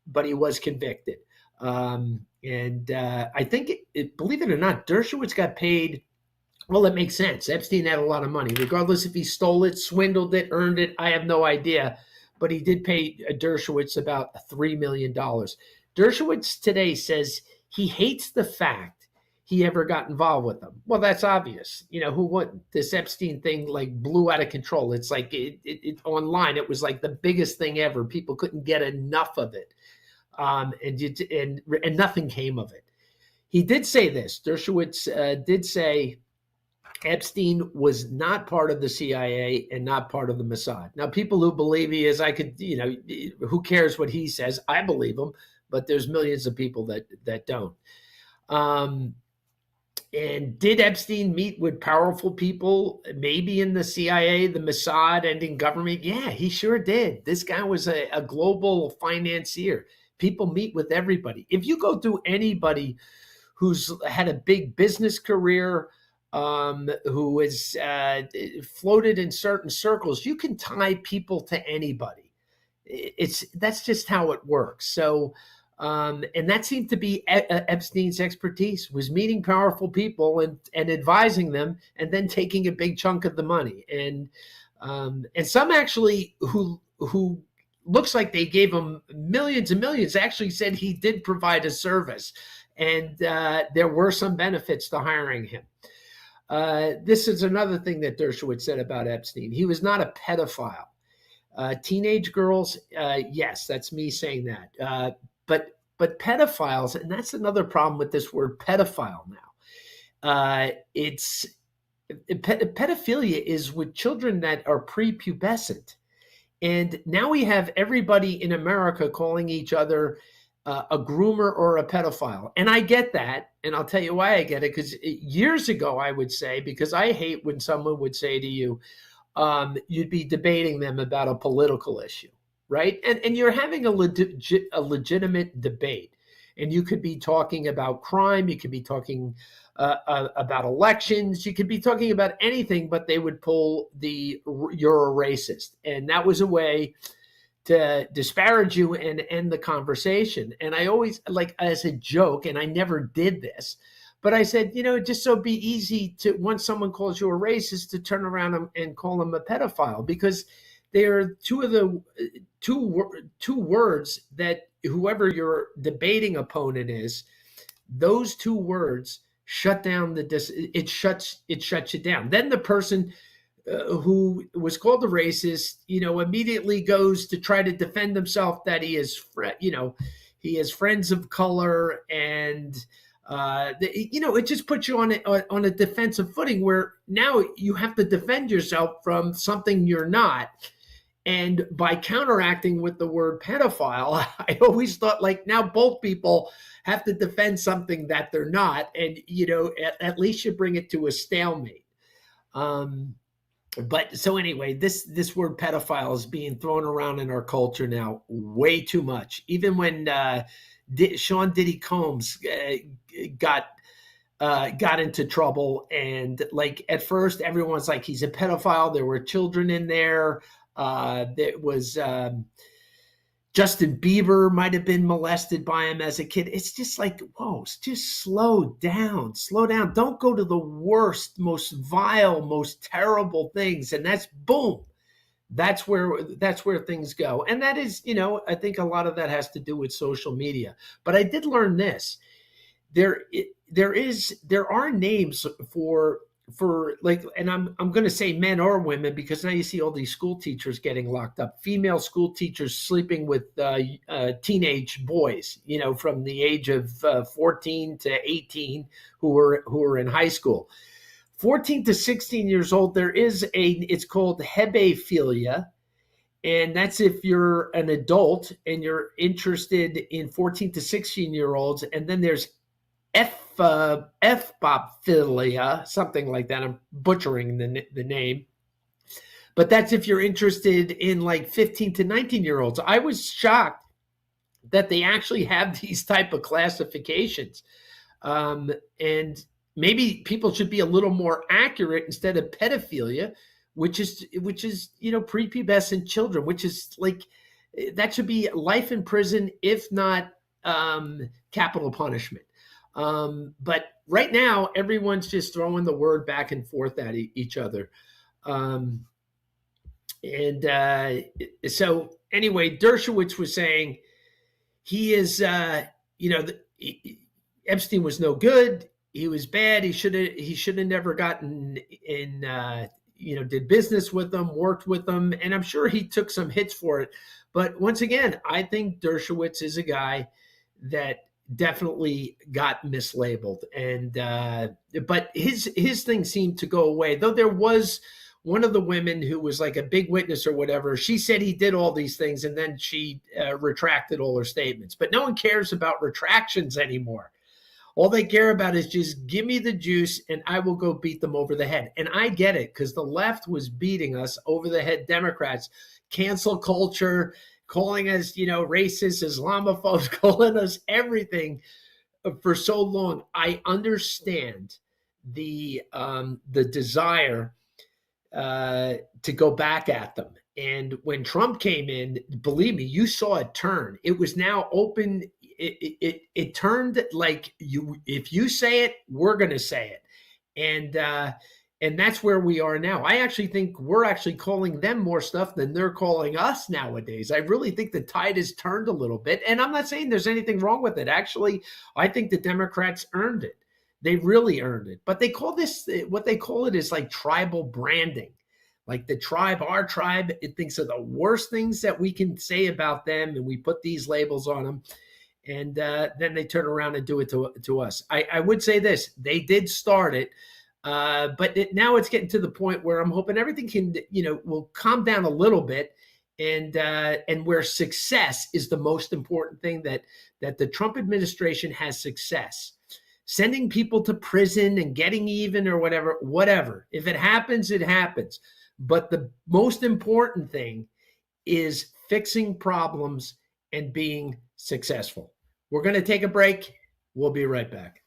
but he was convicted. And I think, believe it or not, Dershowitz got paid. Well, it makes sense. Epstein had a lot of money, regardless if he stole it, swindled it, earned it. I have no idea. But he did pay Dershowitz about $3 million. Dershowitz today says he hates the fact he ever got involved with them. Well, that's obvious. Who wouldn't? This Epstein thing blew out of control. It's like it online. It was like the biggest thing ever. People couldn't get enough of it. And nothing came of it. He did say this. Dershowitz did say Epstein was not part of the CIA and not part of the Mossad. Now, people who believe he is, who cares what he says? I believe him, but there's millions of people that don't. And did Epstein meet with powerful people, maybe in the CIA, the Mossad, and in government? Yeah, he sure did. This guy was a global financier. People meet with everybody. If you go through anybody who's had a big business career, who is floated in certain circles, you can tie people to anybody. That's just how it works. So, and that seemed to be Epstein's expertise, was meeting powerful people and advising them, and then taking a big chunk of the money. And some actually who looks like they gave him millions and millions actually said he did provide a service, and there were some benefits to hiring him. This is another thing that Dershowitz said about Epstein. He was not a pedophile. Teenage girls, yes, that's me saying that. But pedophiles, and that's another problem with this word pedophile now. Pedophilia is with children that are prepubescent. And now we have everybody in America calling each other a groomer or a pedophile. And I get that. And I'll tell you why I get it. Because years ago, I would say, because I hate when someone would say to you, you'd be debating them about a political issue, right? And you're having a legitimate debate. And you could be talking about crime. You could be talking about elections. You could be talking about anything, but they would pull you're a racist. And that was a way to disparage you and end the conversation. And I always, like, as a joke, and I never did this, but I said, just so be easy to, once someone calls you a racist, to turn around and call them a pedophile, because they're two words that whoever your debating opponent is, those two words shut down it shuts you down. Then the person who was called a racist, immediately goes to try to defend himself that he is, he has friends of color, and it just puts you on a defensive footing where now you have to defend yourself from something you're not. And by counteracting with the word pedophile, I always thought, like, now both people have to defend something that they're not, and at least you bring it to a stalemate. But so anyway, this word pedophile is being thrown around in our culture now way too much. Even when Sean Diddy Combs got into trouble, and like at first everyone's like, he's a pedophile. There were children in there. There was Justin Bieber might have been molested by him as a kid. It's just like, whoa, just slow down. Don't go to the worst, most vile, most terrible things. And that's boom. That's where things go. And that is, I think a lot of that has to do with social media. But I did learn this. There are names for like, and I'm going to say men or women, because now you see all these school teachers getting locked up, female school teachers sleeping with teenage boys, from the age of 14 to 18 who are in high school. 14 to 16 years old, it's called hebephilia. And that's if you're an adult and you're interested in 14 to 16-year-olds. And then there's F-bophilia, something like that. I'm butchering the name. But that's if you're interested in like 15 to 19-year-olds. I was shocked that they actually have these type of classifications. And maybe people should be a little more accurate instead of pedophilia, which is prepubescent children, which is like, that should be life in prison, if not capital punishment. But right now, everyone's just throwing the word back and forth at each other. So anyway, Dershowitz was saying he is, Epstein was no good. He was bad. He should have never gotten in, did business with them, worked with them. And I'm sure he took some hits for it. But once again, I think Dershowitz is a guy that definitely got mislabeled, and but his thing seemed to go away. Though there was one of the women who was like a big witness or whatever. She said he did all these things, and then she retracted all her statements. But no one cares about retractions anymore. All they care about is just give me the juice and I will go beat them over the head. And I get it, because the left was beating us over the head. Democrats, cancel culture, calling us, racist, Islamophobes, calling us everything for so long. I understand the desire to go back at them. And when Trump came in, believe me, you saw it turn. It was now open. It turned like if you say it, we're going to say it. And that's where we are now. I actually think we're actually calling them more stuff than they're calling us nowadays. I really think the tide has turned a little bit. And I'm not saying there's anything wrong with it. Actually, I think the Democrats earned it. They really earned it. But they call this, what they call it is like tribal branding. Like the tribe, our tribe, it thinks of the worst things that we can say about them, and we put these labels on them. And then they turn around and do it to us. I would say this, they did start it. But now it's getting to the point where I'm hoping everything can, will calm down a little bit, and where success is the most important thing, that the Trump administration has success. Sending people to prison and getting even or whatever. If it happens, it happens. But the most important thing is fixing problems and being successful. We're going to take a break. We'll be right back.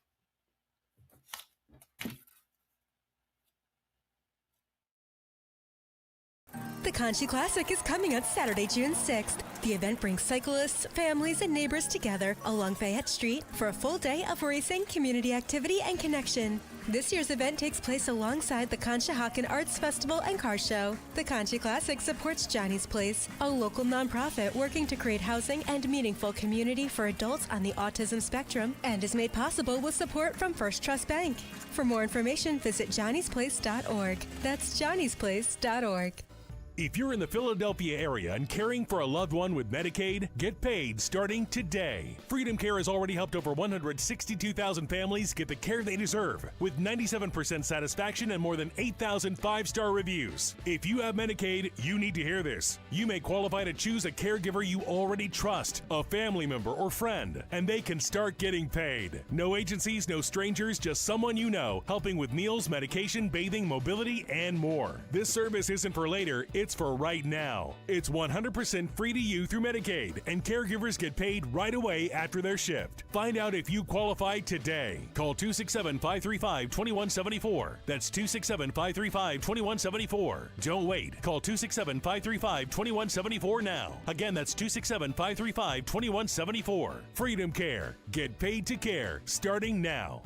The Conchi Classic is coming on Saturday, June 6th. The event brings cyclists, families, and neighbors together along Fayette Street for a full day of racing, community activity, and connection. This year's event takes place alongside the Conshohocken Arts Festival and Car Show. The Conchi Classic supports Johnny's Place, a local nonprofit working to create housing and meaningful community for adults on the autism spectrum, and is made possible with support from First Trust Bank. For more information, visit johnnysplace.org. That's johnnysplace.org. If you're in the Philadelphia area and caring for a loved one with Medicaid, get paid starting today. Freedom Care has already helped over 162,000 families get the care they deserve, with 97% satisfaction and more than 8,000 five-star reviews. If you have Medicaid, you need to hear this. You may qualify to choose a caregiver you already trust, a family member or friend, and they can start getting paid. No agencies, no strangers, just someone you know, helping with meals, medication, bathing, mobility, and more. This service isn't for later. It's for right now. It's 100% free to you through Medicaid, and caregivers get paid right away after their shift. Find out if you qualify today. Call 267-535-2174. That's 267-535-2174. Don't wait. Call 267-535-2174 now. Again, that's 267-535-2174. Freedom Care. Get paid to care starting now.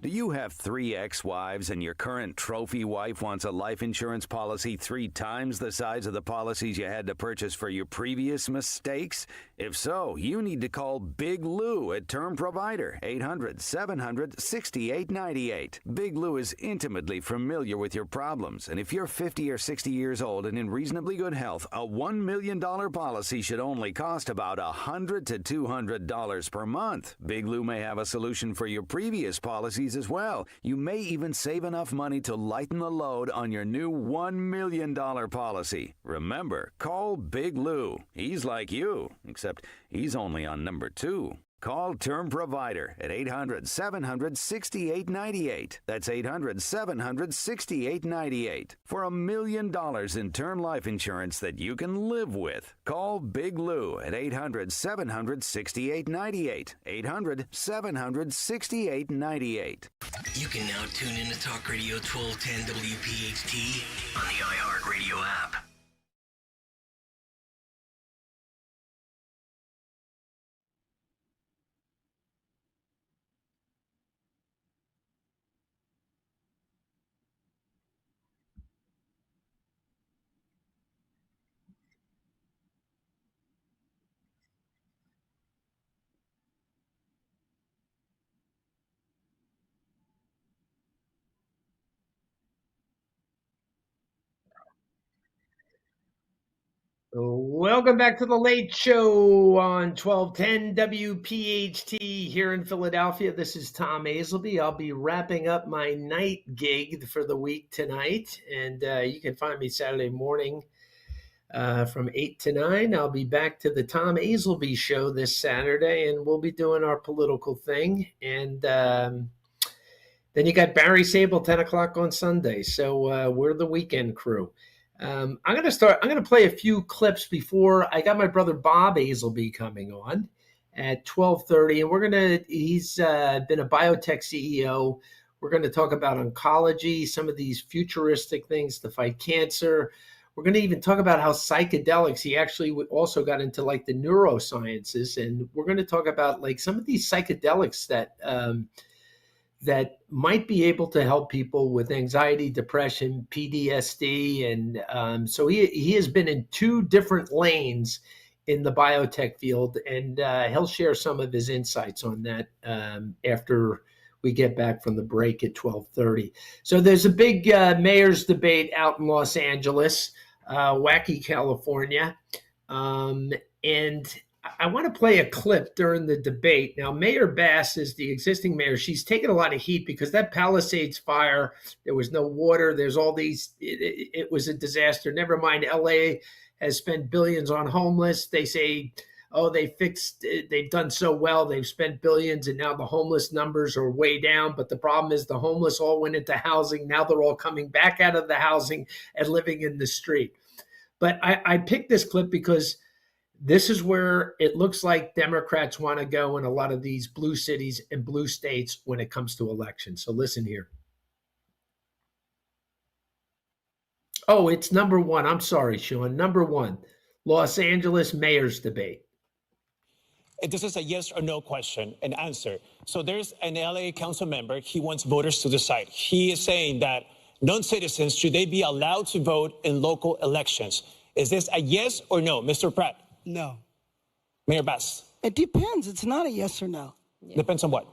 Do you have 3 ex-wives and your current trophy wife wants a life insurance policy 3 times the size of the policies you had to purchase for your previous mistakes? If so, you need to call Big Lou at Term Provider, 800-700-6898. Big Lou is intimately familiar with your problems, and if you're 50 or 60 years old and in reasonably good health, a $1 million policy should only cost about $100 to $200 per month. Big Lou may have a solution for your previous policies as well. You may even save enough money to lighten the load on your new $1 million policy. Remember, call Big Lou. He's like you, except he's only on number 2. Call Term Provider at 800-700-6898. That's 800-700-6898. For $1 million in term life insurance that you can live with. Call Big Lou at 800-700-6898. 800-700-6898. You can now tune in to Talk Radio 1210 WPHT on the iHeartRadio app. Welcome back to the Late Show on 1210 WPHT here in Philadelphia. This is Tom Azelby. I'll be wrapping up my night gig for the week tonight, and you can find me Saturday morning from 8 to 9. I'll be back to the Tom Azelby Show this Saturday, and we'll be doing our political thing. And then you got Barry Sable, 10 o'clock on Sunday. So we're the weekend crew. I'm going to play a few clips before I got my brother Bob Azelby coming on at 12:30, and he's been a biotech CEO. We're going to talk about oncology, some of these futuristic things to fight cancer. We're going to even talk about how psychedelics, he actually also got into like the neurosciences, and we're going to talk about like some of these psychedelics that might be able to help people with anxiety, depression, PTSD. And so he has been in 2 different lanes in the biotech field, and he'll share some of his insights on that after we get back from the break at 12:30. So there's a big mayor's debate out in Los Angeles, wacky California. And I want to play a clip during the debate. Now, Mayor Bass is the existing mayor. She's taken a lot of heat because that Palisades fire, there was no water. There's all these, it was a disaster. Never mind, LA has spent billions on homeless. They say, oh, they've done so well. They've spent billions and now the homeless numbers are way down. But the problem is the homeless all went into housing. Now they're all coming back out of the housing and living in the street. But I picked this clip because this is where it looks like Democrats want to go in a lot of these blue cities and blue states when it comes to elections. So listen here. Oh, it's number one. I'm sorry, Sean. Number one, Los Angeles mayor's debate. This is a yes or no question and answer. So there's an LA council member. He wants voters to decide. He is saying that non-citizens, should they be allowed to vote in local elections? Is this a yes or no, Mr. Pratt? No. Mayor Bass? It depends. It's not a yes or no. Depends on what?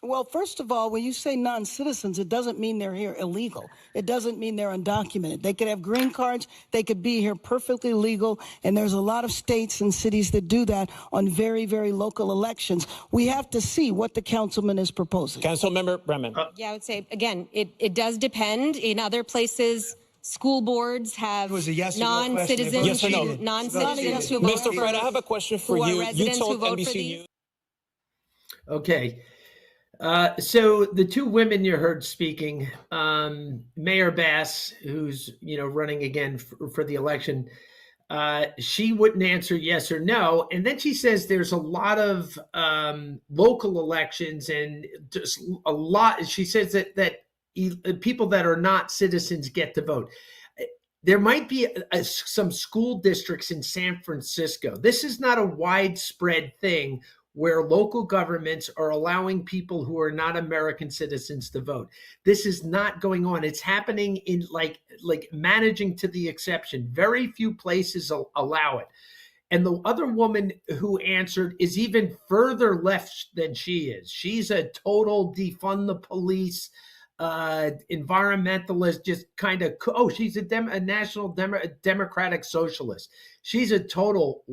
Well, first of all, when you say non-citizens, it doesn't mean they're here illegal. It doesn't mean they're undocumented. They could have green cards. They could be here perfectly legal. And there's a lot of states and cities that do that on very, very local elections. We have to see what the councilman is proposing. Councilmember Bremen. Yeah, I would say, again, it does depend. In other places, school boards have non-citizens. Yes or no? Non-citizens who vote Mr. Fred, I have a question for you. You told NBC News. Okay. So the two women you heard speaking, Mayor Bass, who's running again for the election, she wouldn't answer yes or no, and then she says there's a lot of local elections and just a lot. She says that people that are not citizens get to vote. There might be some school districts in San Francisco. This is not a widespread thing where local governments are allowing people who are not American citizens to vote. This is not going on. It's happening in like managing to the exception. Very few places allow it. And the other woman who answered is even further left than she is. She's a total defund the police, environmentalist, just kind of, she's a national democratic socialist. She's a total,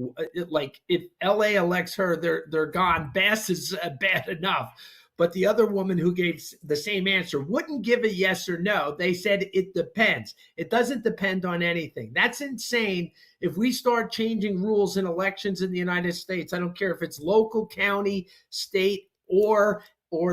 like, if LA elects her, they're gone. Bass is bad enough. But the other woman who gave the same answer wouldn't give a yes or no. They said it depends. It doesn't depend on anything. That's insane. If we start changing rules in elections in the United States, I don't care if it's local, county, state, or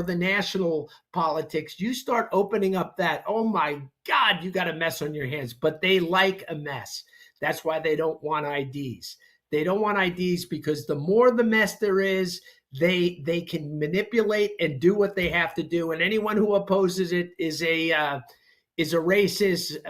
the national politics, you start opening up that, oh my God, you got a mess on your hands. But they like a mess. That's why they don't want IDs. They don't want IDs because the more the mess there is, they can manipulate and do what they have to do. And anyone who opposes it is a racist,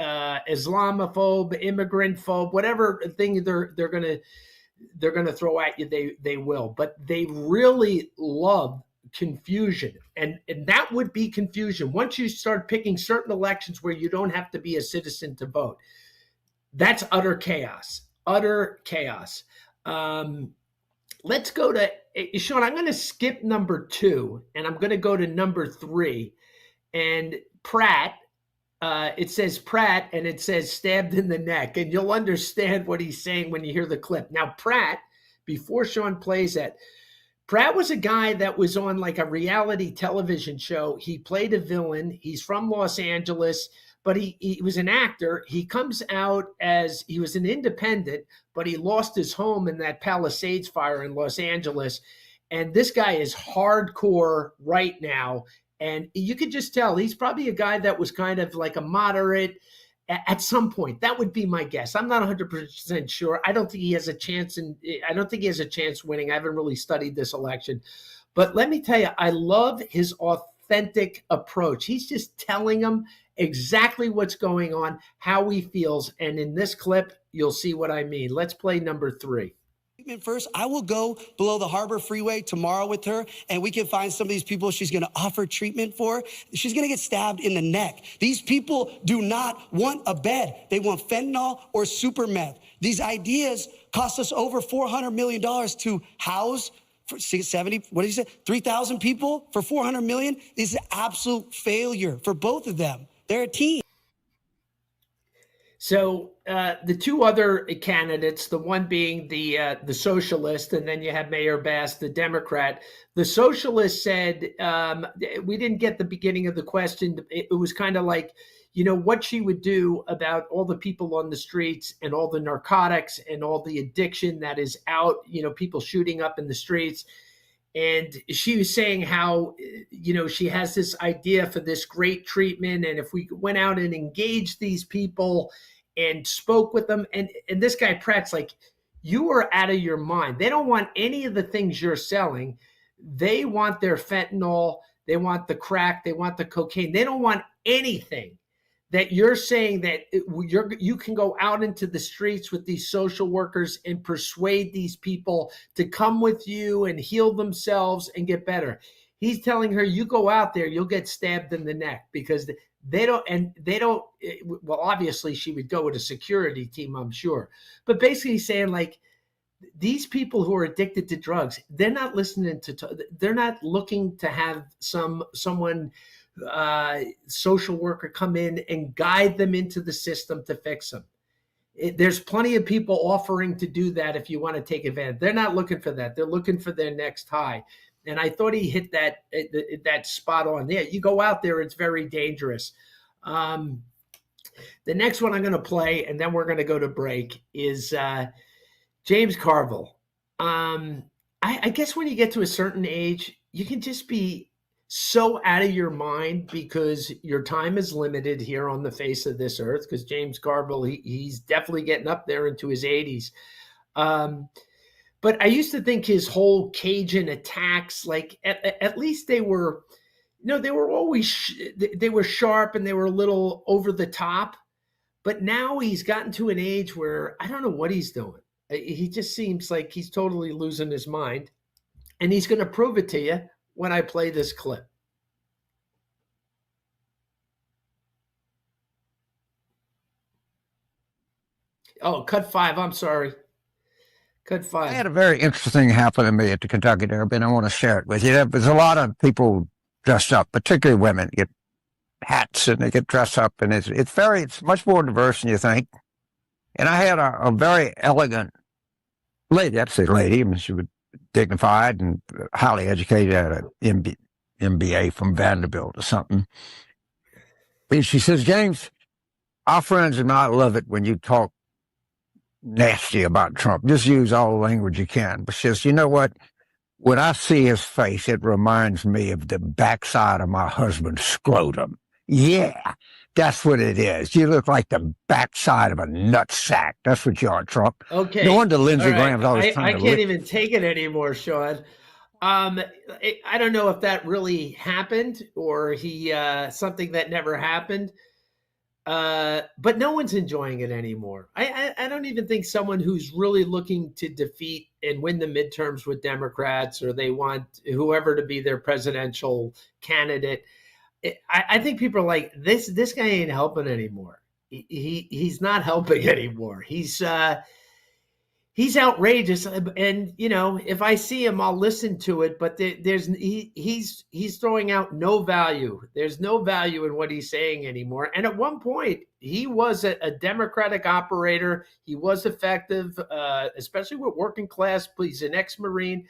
Islamophobe, immigrant phobe, whatever thing they're gonna throw at you, they will. But they really love confusion, and that would be confusion once you start picking certain elections where you don't have to be a citizen to vote. That's utter chaos. Let's go to Sean. I'm going to skip number 2 and I'm going to go to number 3. And Pratt, it says Pratt and it says stabbed in the neck, and you'll understand what he's saying when you hear the clip. Now, Pratt, before Sean plays that, Pratt was a guy that was on like a reality television show. He played a villain. He's from Los Angeles, but he was an actor. He comes out as he was an independent, but he lost his home in that Palisades fire in Los Angeles. And this guy is hardcore right now. And you could just tell he's probably a guy that was kind of like a moderate at some point. That would be my guess. I'm not 100% sure. I don't think he has a chance winning. I haven't really studied this election. But let me tell you, I love his authentic approach. He's just telling them exactly what's going on, how he feels. And in this clip, you'll see what I mean. Let's play number 3. First, I will go below the Harbor Freeway tomorrow with her, and we can find some of these people she's going to offer treatment for. She's going to get stabbed in the neck. These people do not want a bed. They want fentanyl or super meth. These ideas cost us over $400 million to house for 70, what did you say, 3,000 people for $400 million? This is an absolute failure for both of them. They're a team. So the two other candidates, the one being the socialist, and then you have Mayor Bass, the Democrat. The socialist said, we didn't get the beginning of the question. It was kind of like, what she would do about all the people on the streets and all the narcotics and all the addiction that is out, people shooting up in the streets. And she was saying how, she has this idea for this great treatment. And if we went out and engaged these people and spoke with them, and this guy Pratt's like, you are out of your mind. They don't want any of the things you're selling. They want their fentanyl. They want the crack. They want the cocaine. They don't want anything that you're saying that you can go out into the streets with these social workers and persuade these people to come with you and heal themselves and get better. He's telling her, you go out there, you'll get stabbed in the neck, because they don't, well, obviously she would go with a security team, I'm sure. But basically saying, like, these people who are addicted to drugs, they're not listening they're not looking to have someone social worker come in and guide them into the system to fix them. There's plenty of people offering to do that if you want to take advantage. They're not looking for that. They're looking for their next high. And I thought he hit that spot on there. You go out there, it's very dangerous. The next one I'm going to play, and then we're going to go to break, is James Carville. I guess when you get to a certain age, you can just be so out of your mind because your time is limited here on the face of this earth, because James Carville, he's definitely getting up there into his 80s. But I used to think his whole Cajun attacks, like at least they were, they were always, they were sharp and they were a little over the top. But now he's gotten to an age where I don't know what he's doing. He just seems like he's totally losing his mind. And he's going to prove it to you when I play this clip. Oh, cut 5. I'm sorry. Cut 5. I had a very interesting thing happen to me at the Kentucky Derby, and I want to share it with you. There's a lot of people dressed up, particularly women, get hats and they get dressed up, and it's much more diverse than you think. And I had a very elegant lady, I'd say lady, I mean, she was dignified and highly educated at an MBA from Vanderbilt or something. And she says, James, our friends and I love it when you talk nasty about Trump. Just use all the language you can. But she says, you know what? When I see his face, it reminds me of the backside of my husband's scrotum. Yeah, that's what it is. You look like the backside of a nutsack. That's what you are, Trump. Okay. No wonder Lindsey Graham's always trying I can't even take it anymore, Sean. I don't know if that really happened or he something that never happened. But no one's enjoying it anymore. I don't even think someone who's really looking to defeat and win the midterms with Democrats, or they want whoever to be their presidential candidate. I think people are like, this guy ain't helping anymore. He's not helping anymore. He's outrageous. And, if I see him, I'll listen to it, but he's throwing out no value. There's no value in what he's saying anymore. And at one point he was a Democratic operator. He was effective, especially with working class. He's an ex-Marine,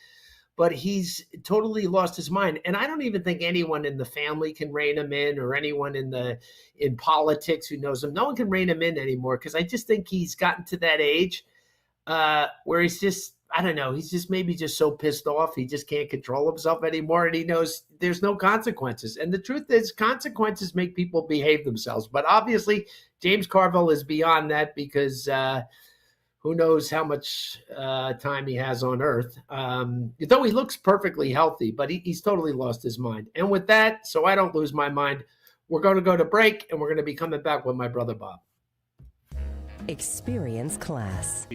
but he's totally lost his mind. And I don't even think anyone in the family can rein him in, or anyone in politics who knows him. No one can rein him in anymore, because I just think he's gotten to that age where he's just, I don't know, he's just maybe just so pissed off he just can't control himself anymore, and he knows there's no consequences. And the truth is, consequences make people behave themselves. But obviously, James Carville is beyond that, because who knows how much time he has on Earth. Though he looks perfectly healthy, but he's totally lost his mind. And with that, so I don't lose my mind, we're going to go to break, and we're going to be coming back with my brother Bob. Experience class.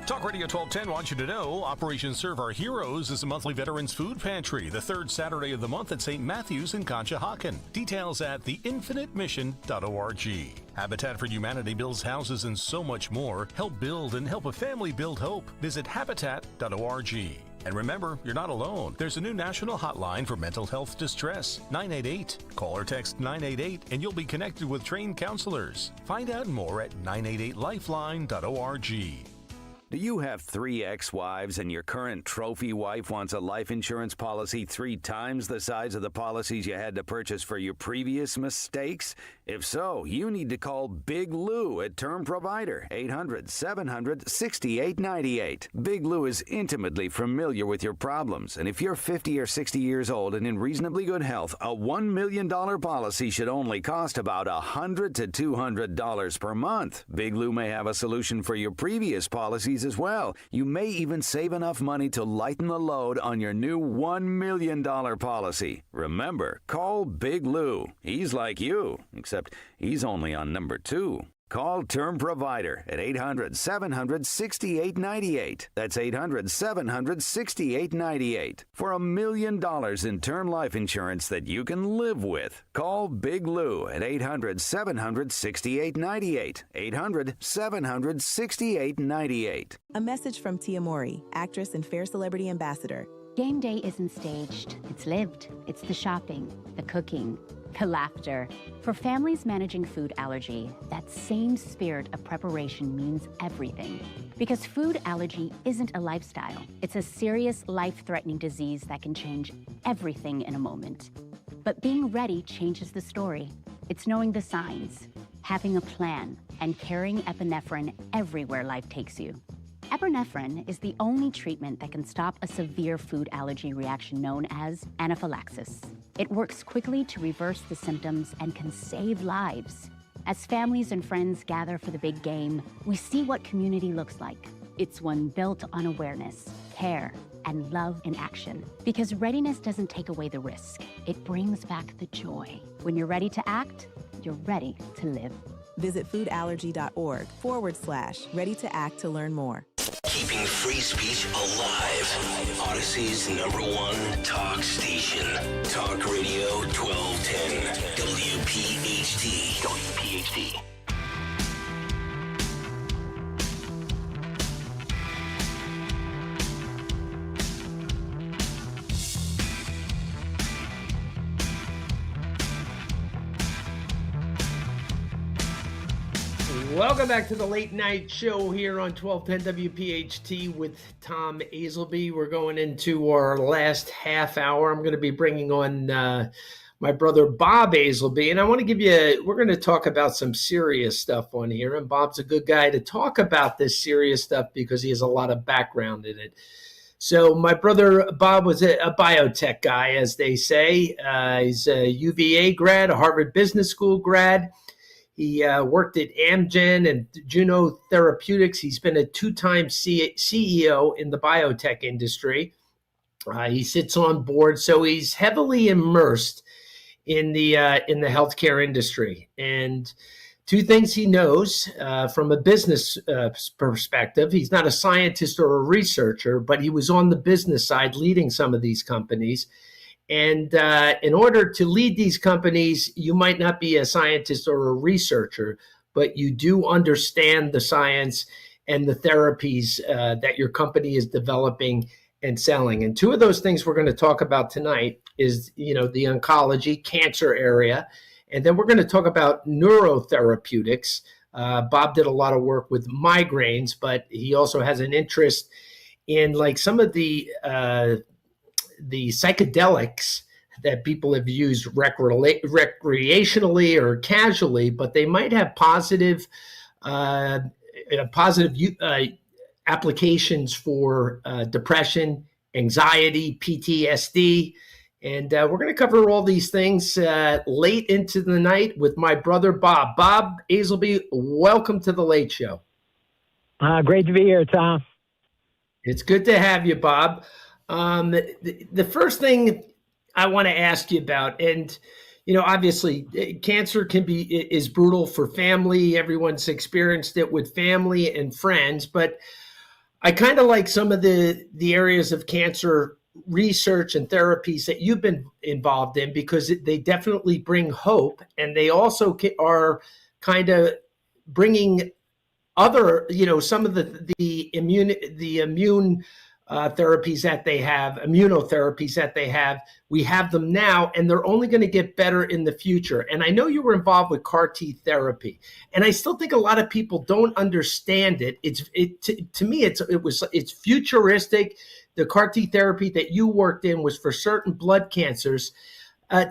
Talk Radio 1210 wants you to know Operation Serve Our Heroes is a monthly Veterans Food Pantry, the third Saturday of the month at St. Matthew's in Conshohocken. Details at theinfinitemission.org. Habitat for Humanity builds houses and so much more. Help build and help a family build hope. Visit habitat.org. And remember, you're not alone. There's a new national hotline for mental health distress, 988. Call or text 988 and you'll be connected with trained counselors. Find out more at 988lifeline.org. Do you have 3 ex-wives and your current trophy wife wants a life insurance policy 3 times the size of the policies you had to purchase for your previous mistakes? If so, you need to call Big Lou at Term Provider, 800-700-6898. Big Lou is intimately familiar with your problems, and if you're 50 or 60 years old and in reasonably good health, a $1 million policy should only cost about $100 to $200 per month. Big Lou may have a solution for your previous policies as well. You may even save enough money to lighten the load on your new $1 million policy. Remember, call Big Lou. He's like you, except he's only on number 2. Call Term Provider at 800-700-6898. That's 800-700-6898. For $1 million in term life insurance that you can live with. Call Big Lou at 800-700-6898. 800-700-6898. A message from Tia Mori, actress and Fair Celebrity Ambassador. Game day isn't staged. It's lived. It's the shopping, the cooking, the laughter. For families managing food allergy, that same spirit of preparation means everything. Because food allergy isn't a lifestyle. It's a serious, life-threatening disease that can change everything in a moment. But being ready changes the story. It's knowing the signs, having a plan, and carrying epinephrine everywhere life takes you. Epinephrine is the only treatment that can stop a severe food allergy reaction known as anaphylaxis. It works quickly to reverse the symptoms and can save lives. As families and friends gather for the big game, we see what community looks like. It's one built on awareness, care, and love in action. Because readiness doesn't take away the risk. It brings back the joy. When you're ready to act, you're ready to live. Visit foodallergy.org/ready to act to learn more. Keeping free speech alive. Odyssey's #1 talk station. Talk Radio 1210. WPHT. WPHT. Welcome back to the late night show here on 1210 WPHT with Tom Azelby. We're going into our last half hour. I'm going to be bringing on my brother Bob Azelby, and I want to we're going to talk about some serious stuff on here. And Bob's a good guy to talk about this serious stuff because he has a lot of background in it. So my brother Bob was a biotech guy, as they say. He's a UVA grad, a Harvard Business School grad. He worked at Amgen and Juno Therapeutics. He's been a 2-time CEO in the biotech industry. He sits on board, so he's heavily immersed in the healthcare industry. And 2 things he knows from a business perspective: he's not a scientist or a researcher, but he was on the business side leading some of these companies. And in order to lead these companies, you might not be a scientist or a researcher, but you do understand the science and the therapies that your company is developing and selling. And 2 of those things we're going to talk about tonight is, the oncology, cancer area. And then we're going to talk about neurotherapeutics. Bob did a lot of work with migraines, but he also has an interest in some of the psychedelics that people have used recreationally or casually, but they might have positive applications for depression, anxiety, PTSD. And we're going to cover all these things late into the night with my brother Bob. Bob Azelby, welcome to the Late Show. Great to be here, Tom. It's good to have you, Bob. The first thing I want to ask you about, and obviously cancer is brutal for family. Everyone's experienced it with family and friends, but I kind of like some of the areas of cancer research and therapies that you've been involved in, because they definitely bring hope, and they also are kind of bringing other, some of the immune therapies that they have, immunotherapies that they have. We have them now, and they're only going to get better in the future. And I know you were involved with CAR T therapy, and I still think a lot of people don't understand it. To me, it's futuristic. The CAR T therapy that you worked in was for certain blood cancers.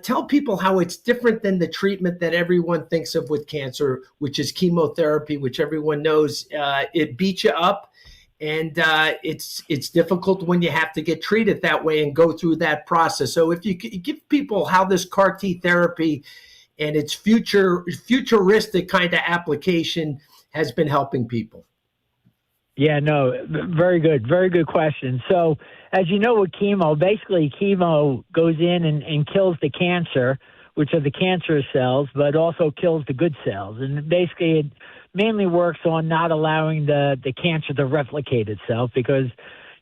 Tell people how it's different than the treatment that everyone thinks of with cancer, which is chemotherapy, which everyone knows it beats you up. And it's difficult when you have to get treated that way and go through that process. So if you give people how this CAR T therapy and its futuristic kind of application has been helping people. Yeah, no, very good. Very good question. So as you know, with chemo, basically chemo goes in and kills the cancer, which are the cancerous cells, but also kills the good cells. And basically it mainly works on not allowing the cancer to replicate itself, because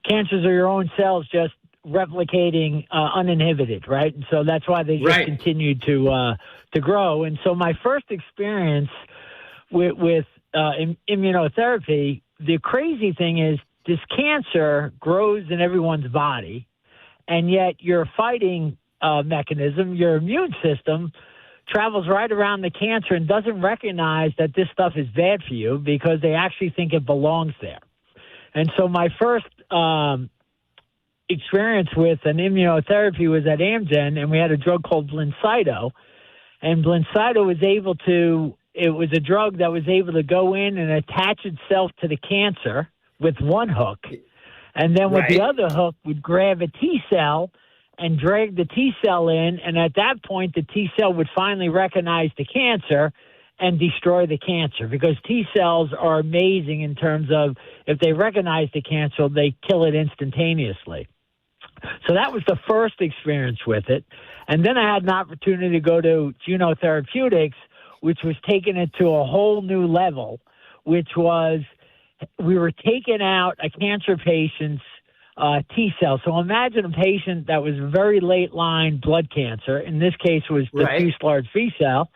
cancers are your own cells just replicating uninhibited, right? And so that's why they just continue to grow. And so my first experience with immunotherapy, the crazy thing is this cancer grows in everyone's body, and yet your fighting mechanism, your immune system, travels right around the cancer and doesn't recognize that this stuff is bad for you because they actually think it belongs there. And so my first experience with an immunotherapy was at Amgen, and we had a drug called Blincyto. And Blincyto it was a drug that was able to go in and attach itself to the cancer with one hook. And then with the other hook would grab a T cell and drag the T cell in, and at that point, the T cell would finally recognize the cancer and destroy the cancer, because T cells are amazing in terms of if they recognize the cancer, they kill it instantaneously. So that was the first experience with it. And then I had an opportunity to go to Juno Therapeutics, which was taking it to a whole new level, which was we were taking out a cancer patient's T cell. So imagine a patient that was very late line blood cancer. In this case, was diffuse large B cell,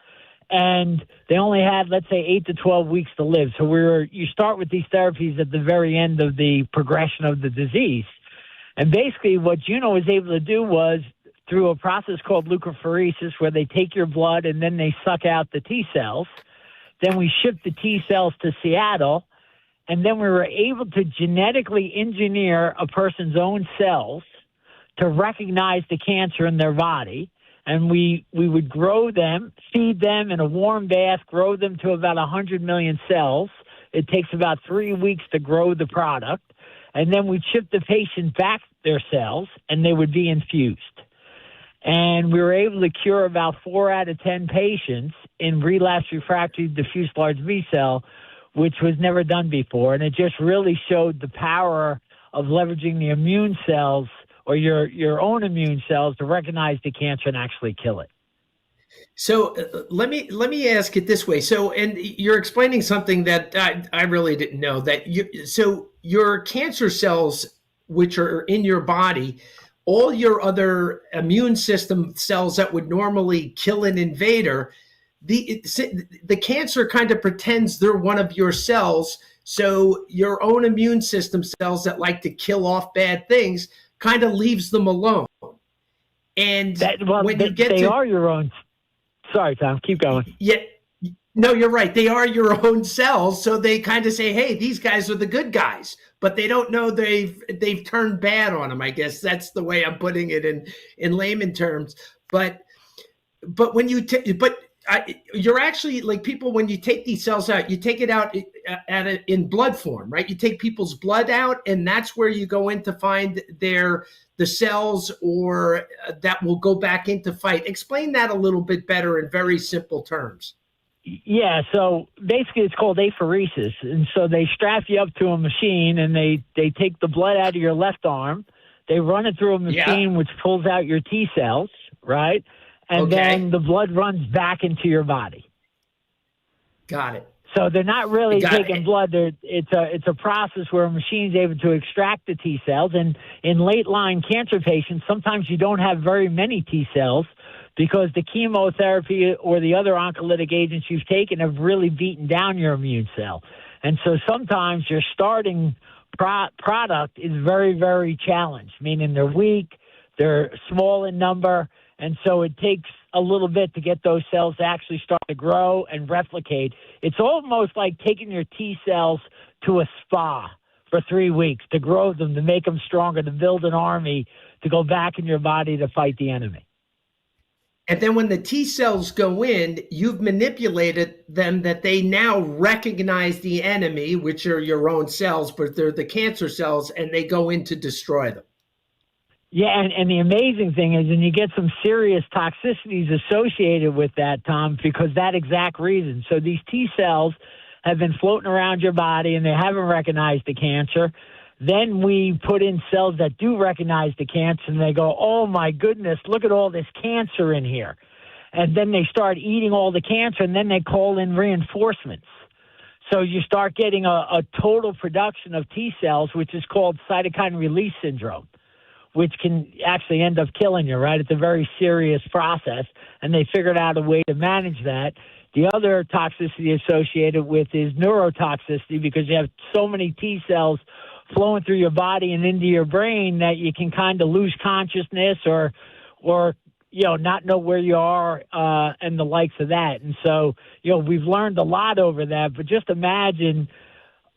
and they only had, let's say, 8 to 12 weeks to live. So you start with these therapies at the very end of the progression of the disease. And basically, what Juno was able to do was through a process called leukapheresis, where they take your blood and then they suck out the T cells. Then we ship the T cells to Seattle. And then we were able to genetically engineer a person's own cells to recognize the cancer in their body. And we would grow them, feed them in a warm bath, grow them to about 100 million cells. It takes about 3 weeks to grow the product. And then we'd ship the patient back their cells, and they would be infused. And we were able to cure about 4 out of 10 patients in relapsed refractory diffuse large B cell, which was never done before. And it just really showed the power of leveraging the immune cells, or your own immune cells, to recognize the cancer and actually kill it. So let me ask it this way. So, and you're explaining something that I really didn't know, that your cancer cells, which are in your body, all your other immune system cells that would normally kill an invader, the cancer kind of pretends they're one of your cells. So your own immune system cells that like to kill off bad things kind of leaves them alone. And they are your own. Sorry, Tom, keep going. Yeah, no, you're right. They are your own cells. So they kind of say, hey, these guys are the good guys, but they don't know they've turned bad on them. I guess that's the way I'm putting it in layman terms. But when you you're actually, like, people, when you take these cells out, you take it out in blood form, right? You take people's blood out, and that's where you go in to find the cells or that will go back into fight. Explain that a little bit better in very simple terms. Yeah, so basically it's called apheresis. And so they strap you up to a machine, and they take the blood out of your left arm. They run it through a machine which pulls out your T cells, right? And then the blood runs back into your body. Got it. So they're not really taking blood. It's a process where a machine's able to extract the T cells. And in late-line cancer patients, sometimes you don't have very many T cells because the chemotherapy or the other oncolytic agents you've taken have really beaten down your immune cell. And so sometimes you're starting product is very, very challenged, meaning they're weak, they're small in number, and so it takes a little bit to get those cells to actually start to grow and replicate. It's almost like taking your T cells to a spa for 3 weeks to grow them, to make them stronger, to build an army, to go back in your body to fight the enemy. And then when the T cells go in, you've manipulated them that they now recognize the enemy, which are your own cells, but they're the cancer cells, and they go in to destroy them. Yeah, and the amazing thing is, and you get some serious toxicities associated with that, Tom, because that exact reason. So these T cells have been floating around your body, and they haven't recognized the cancer. Then we put in cells that do recognize the cancer, and they go, oh, my goodness, look at all this cancer in here. And then they start eating all the cancer, and then they call in reinforcements. So you start getting a total production of T cells, which is called cytokine release syndrome, which can actually end up killing you, right? It's a very serious process, and they figured out a way to manage that. The other toxicity associated with is neurotoxicity, because you have so many T cells flowing through your body and into your brain that you can kind of lose consciousness or not know where you are and the likes of that. And so, we've learned a lot over that, but just imagine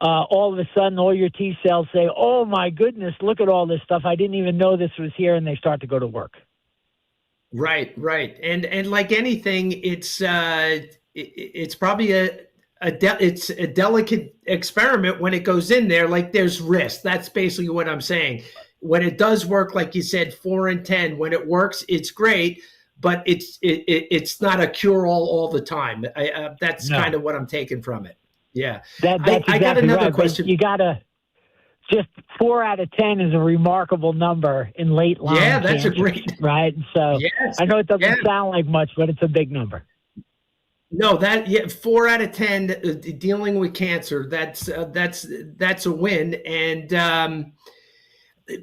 all of a sudden all your T cells say, oh, my goodness, look at all this stuff. I didn't even know this was here, and they start to go to work. Right. And like anything, it's probably it's a delicate experiment when it goes in there. Like, there's risk. That's basically what I'm saying. When it does work, like you said, 4 in 10, when it works, it's great, but it's not a cure-all all the time. That's kind of what I'm taking from it. Yeah. That's I got exactly another right, question. You got to just 4 out of 10 is a remarkable number in late line. Yeah, that's cancers, a great. right? So Yes, I know it doesn't sound like much, but it's a big number. No, 4 out of 10 dealing with cancer. That's a win. And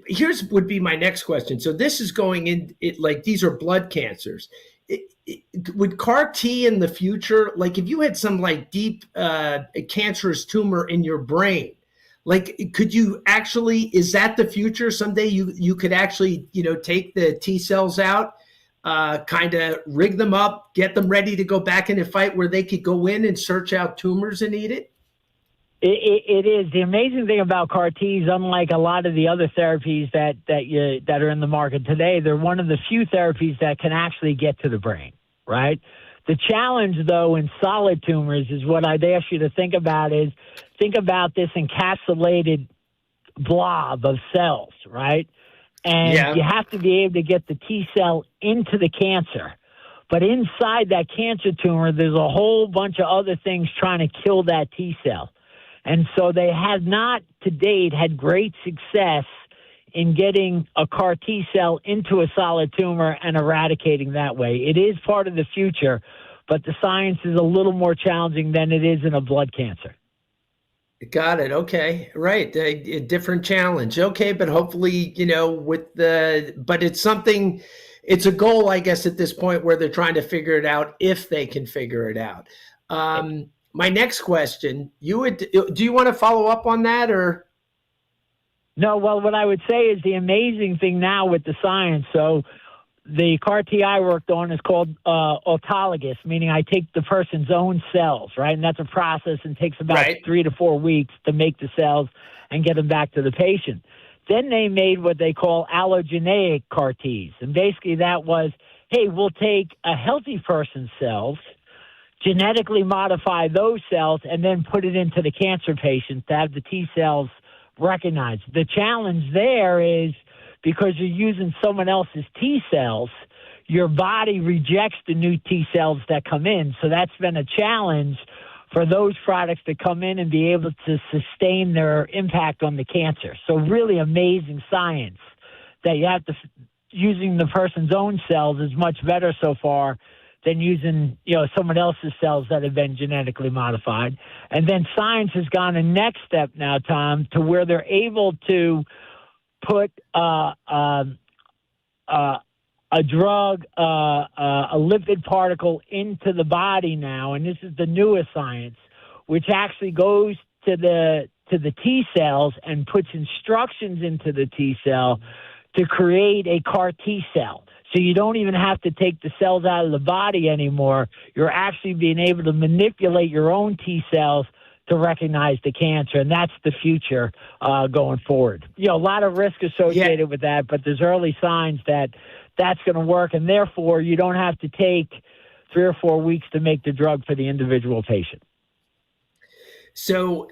here's would be my next question. So this is going in like these are blood cancers. Would CAR T in the future, like if you had some like deep cancerous tumor in your brain, like could you actually, is that the future? Someday you could actually take the T cells out, kind of rig them up, get them ready to go back in a fight where they could go in and search out tumors and eat it? It is. The amazing thing about CAR Ts, unlike a lot of the other therapies that are in the market today, they're one of the few therapies that can actually get to the brain, right? The challenge, though, in solid tumors is what I'd ask you to think about is think about this encapsulated blob of cells, right? And you have to be able to get the T cell into the cancer. But inside that cancer tumor, there's a whole bunch of other things trying to kill that T cell. And so they have not to date had great success in getting a CAR T cell into a solid tumor and eradicating that way. It is part of the future, but the science is a little more challenging than it is in a blood cancer. Got it. Okay. Right. A different challenge. Okay. But hopefully, but it's something, it's a goal, I guess, at this point where they're trying to figure it out if they can figure it out. My next question, do you want to follow up on that or? No, well, what I would say is the amazing thing now with the science. So the CAR T I worked on is called autologous, meaning I take the person's own cells, right? And that's a process and takes about 3 to 4 weeks to make the cells and get them back to the patient. Then they made what they call allogeneic CAR Ts. And basically that was, hey, we'll take a healthy person's cells, genetically modify those cells, and then put it into the cancer patient to have the T cells recognized. The challenge there is because you're using someone else's T cells, your body rejects the new T cells that come in. So that's been a challenge for those products to come in and be able to sustain their impact on the cancer. So really amazing science that you have to, using the person's own cells is much better so far than using, someone else's cells that have been genetically modified. And then science has gone a next step now, Tom, to where they're able to put a drug, a lipid particle into the body now, and this is the newest science, which actually goes to to the T cells and puts instructions into the T cell to create a CAR T cell. So you don't even have to take the cells out of the body anymore. You're actually being able to manipulate your own T cells to recognize the cancer, and that's the future going forward. You know, a lot of risk associated with that, but there's early signs that that's going to work, and therefore you don't have to take 3 or 4 weeks to make the drug for the individual patient. So,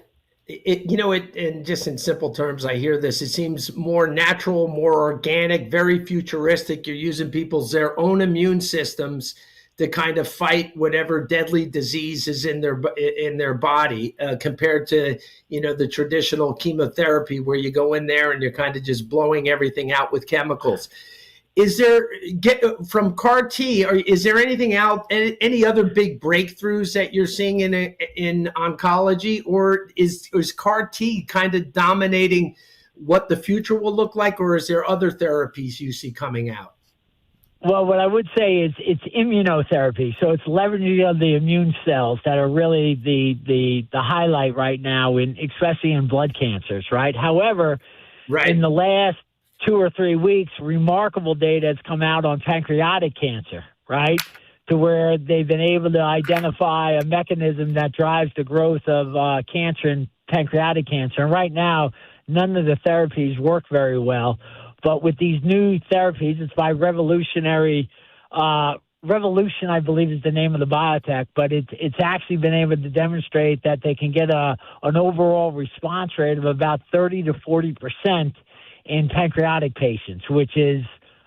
and just in simple terms, I hear this, it seems more natural, more organic, very futuristic. You're using their own immune systems to kind of fight whatever deadly disease is in their body, compared to, the traditional chemotherapy where you go in there and you're kind of just blowing everything out with chemicals. Is there, from CAR T, is there anything out, any other big breakthroughs that you're seeing in oncology, or is CAR T kind of dominating what the future will look like, or is there other therapies you see coming out? Well, what I would say is it's immunotherapy. So it's leveraging of the immune cells that are really the highlight right now, especially in blood cancers, right? However, in the last 2 or 3 weeks, remarkable data has come out on pancreatic cancer, right? To where they've been able to identify a mechanism that drives the growth of cancer and pancreatic cancer. And right now, none of the therapies work very well. But with these new therapies, it's by Revolution, I believe is the name of the biotech, but it's actually been able to demonstrate that they can get an overall response rate of about 30 to 40% in pancreatic patients, which is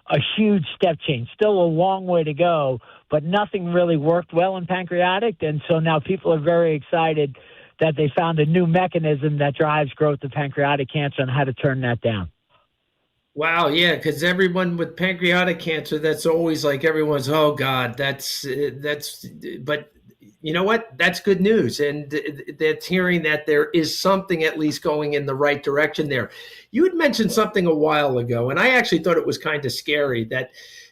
a huge step change. Still a long way to go, but nothing really worked well in pancreatic. And so now people are very excited that they found a new mechanism that drives growth of pancreatic cancer and how to turn that down. Wow, yeah, because everyone with pancreatic cancer, that's always like everyone's, oh God, but you know what? That's good news. And that's hearing that there is something at least going in the right direction there. You had mentioned something a while ago, and I actually thought it was kind of scary, that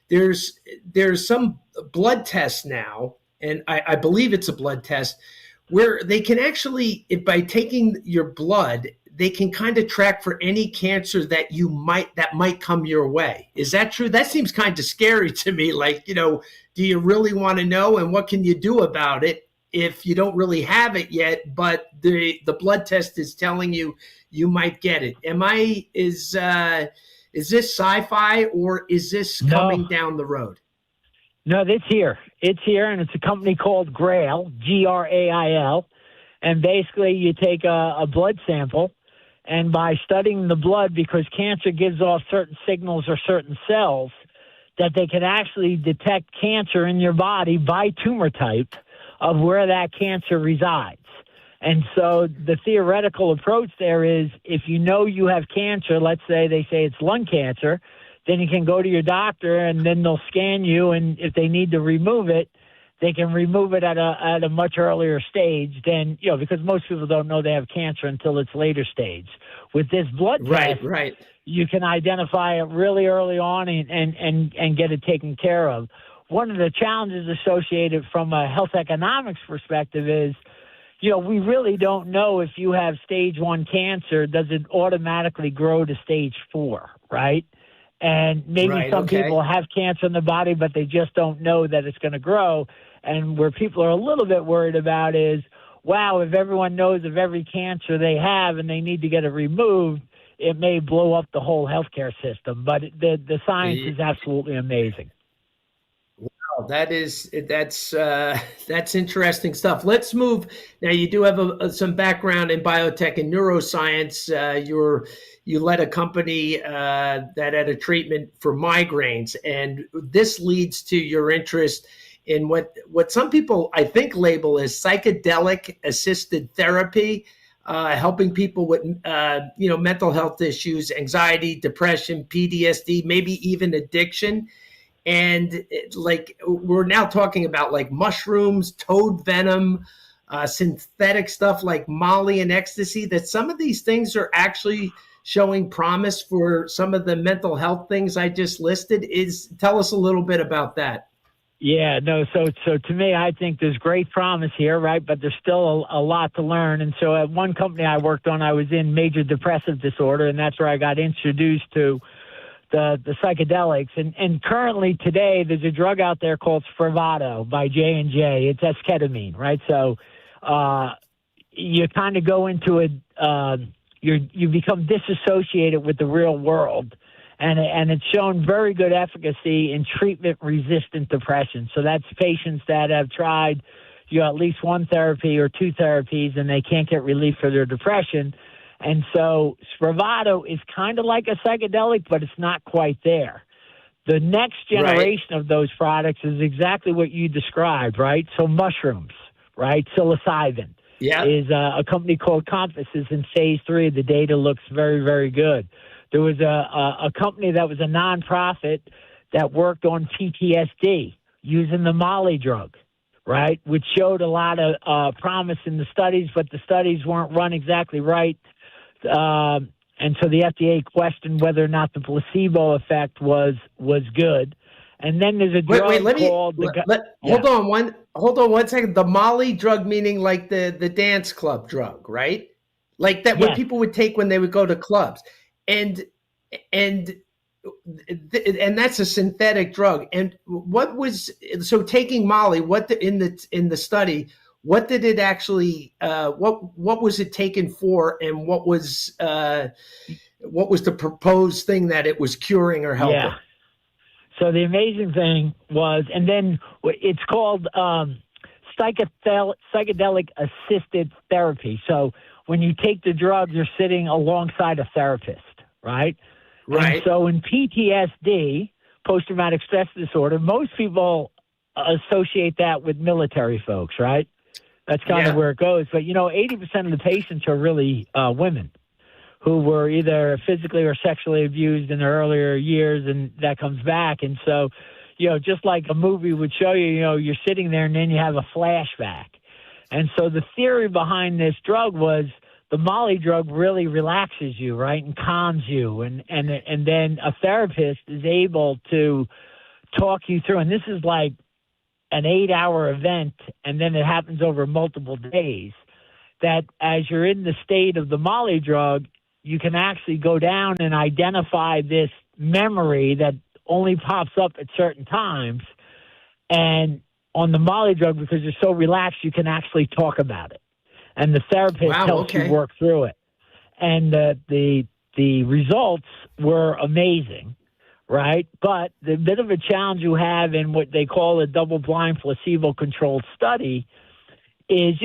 there's some blood tests now, and I believe it's a blood test, where they can actually, by taking your blood, they can kind of track for any cancer that might come your way. Is that true? That seems kind of scary to me. Like, do you really want to know, and what can you do about it if you don't really have it yet, but the blood test is telling you might get it? Is this sci-fi, or is this coming down the road? No, it's here. It's here, and it's a company called Grail, Grail. And basically you take a blood sample, and by studying the blood, because cancer gives off certain signals or certain cells, that they can actually detect cancer in your body by tumor type of where that cancer resides. And so the theoretical approach there is, if you know you have cancer, let's say they say it's lung cancer, then you can go to your doctor and then they'll scan you, and if they need to remove it, they can remove it at a much earlier stage than, because most people don't know they have cancer until it's later stage. With this blood test, you can identify it really early on and get it taken care of. One of the challenges associated from a health economics perspective is, we really don't know if you have stage 1 cancer, does it automatically grow to stage 4, right? And maybe some people have cancer in the body, but they just don't know that it's going to grow. And where people are a little bit worried about is, wow, if everyone knows of every cancer they have and they need to get it removed, it may blow up the whole healthcare system. But the science is absolutely amazing. Wow, that's interesting stuff. Let's move now. You do have some background in biotech and neuroscience. You led a company that had a treatment for migraines, and this leads to your interest in what some people, I think, label as psychedelic assisted therapy, helping people with mental health issues, anxiety, depression, PTSD, maybe even addiction. And we're now talking about like mushrooms, toad venom, synthetic stuff like Molly and ecstasy, that some of these things are actually showing promise for some of the mental health things I just listed. Tell us a little bit about that. Yeah, no, so to me, I think there's great promise here, right? But there's still a lot to learn. And so at one company I worked on, I was in major depressive disorder, and that's where I got introduced to the psychedelics. And currently today, there's a drug out there called Spravato by J&J. It's esketamine, right? So you kind of go into you become disassociated with the real world. And it's shown very good efficacy in treatment-resistant depression. So that's patients that have tried at least one therapy or two therapies, and they can't get relief for their depression. And so Spravato is kind of like a psychedelic, but it's not quite there. The next generation of those products is exactly what you described, right? So mushrooms, right? Psilocybin is a company called Compass is in phase 3. The data looks very, very good. There was a company that was a nonprofit that worked on PTSD using the Molly drug, right, which showed a lot of promise in the studies, but the studies weren't run exactly right. And so the FDA questioned whether or not the placebo effect was good. And then there's a drug called... Hold on one second. The Molly drug, meaning like the dance club drug, right? Like that what people would take when they would go to clubs. And that's a synthetic drug. And what was taking Molly? In the study? What did it actually? What was it taken for? And what was the proposed thing that it was curing or helping? Yeah. So the amazing thing was, and then it's called psychedelic assisted therapy. So when you take the drug, you're sitting alongside a therapist. Right. And so in PTSD, post-traumatic stress disorder, most people associate that with military folks, right? That's kind of where it goes. But, 80% of the patients are really women who were either physically or sexually abused in their earlier years, and that comes back. And so, just like a movie would show you, you're sitting there and then you have a flashback. And so the theory behind this drug was the Molly drug really relaxes you, right, and calms you. And then a therapist is able to talk you through. And this is like an 8-hour event, and then it happens over multiple days, that as you're in the state of the Molly drug, you can actually go down and identify this memory that only pops up at certain times. And on the Molly drug, because you're so relaxed, you can actually talk about it. And the therapist helps you work through it. And the results were amazing, right? But the bit of a challenge you have in what they call a double-blind placebo-controlled study is,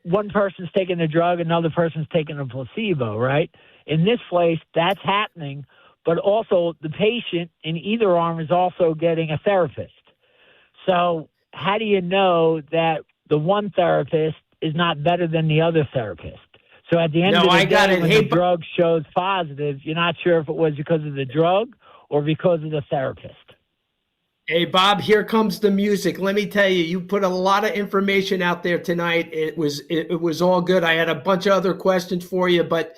one person's taking the drug, another person's taking a placebo, right? In this place, that's happening, but also the patient in either arm is also getting a therapist. So how do you know that the one therapist is not better than the other therapist? So at the end of the day, when the drug shows positive, you're not sure if it was because of the drug or because of the therapist. Hey, Bob, here comes the music. Let me tell you, you put a lot of information out there tonight. It was all good. I had a bunch of other questions for you, but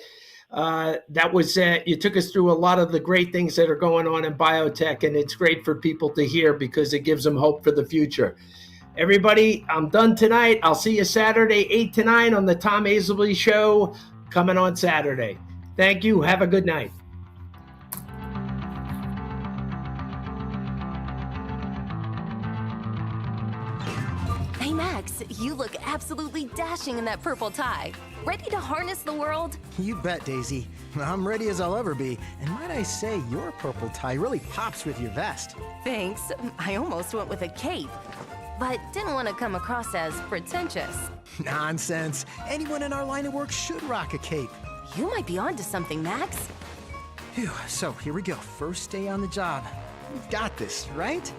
that was you took us through a lot of the great things that are going on in biotech, and it's great for people to hear because it gives them hope for the future. Everybody, I'm done tonight. I'll see you Saturday, 8 to 9 on the Tom Azelby Show, coming on Saturday. Thank you. Have a good night. Hey, Max, you look absolutely dashing in that purple tie. Ready to harness the world? You bet, Daisy. I'm ready as I'll ever be. And might I say, your purple tie really pops with your vest. Thanks. I almost went with a cape, but didn't want to come across as pretentious. Nonsense. Anyone in our line of work should rock a cape. You might be onto something, Max. Phew, so here we go. First day on the job. We've got this, right?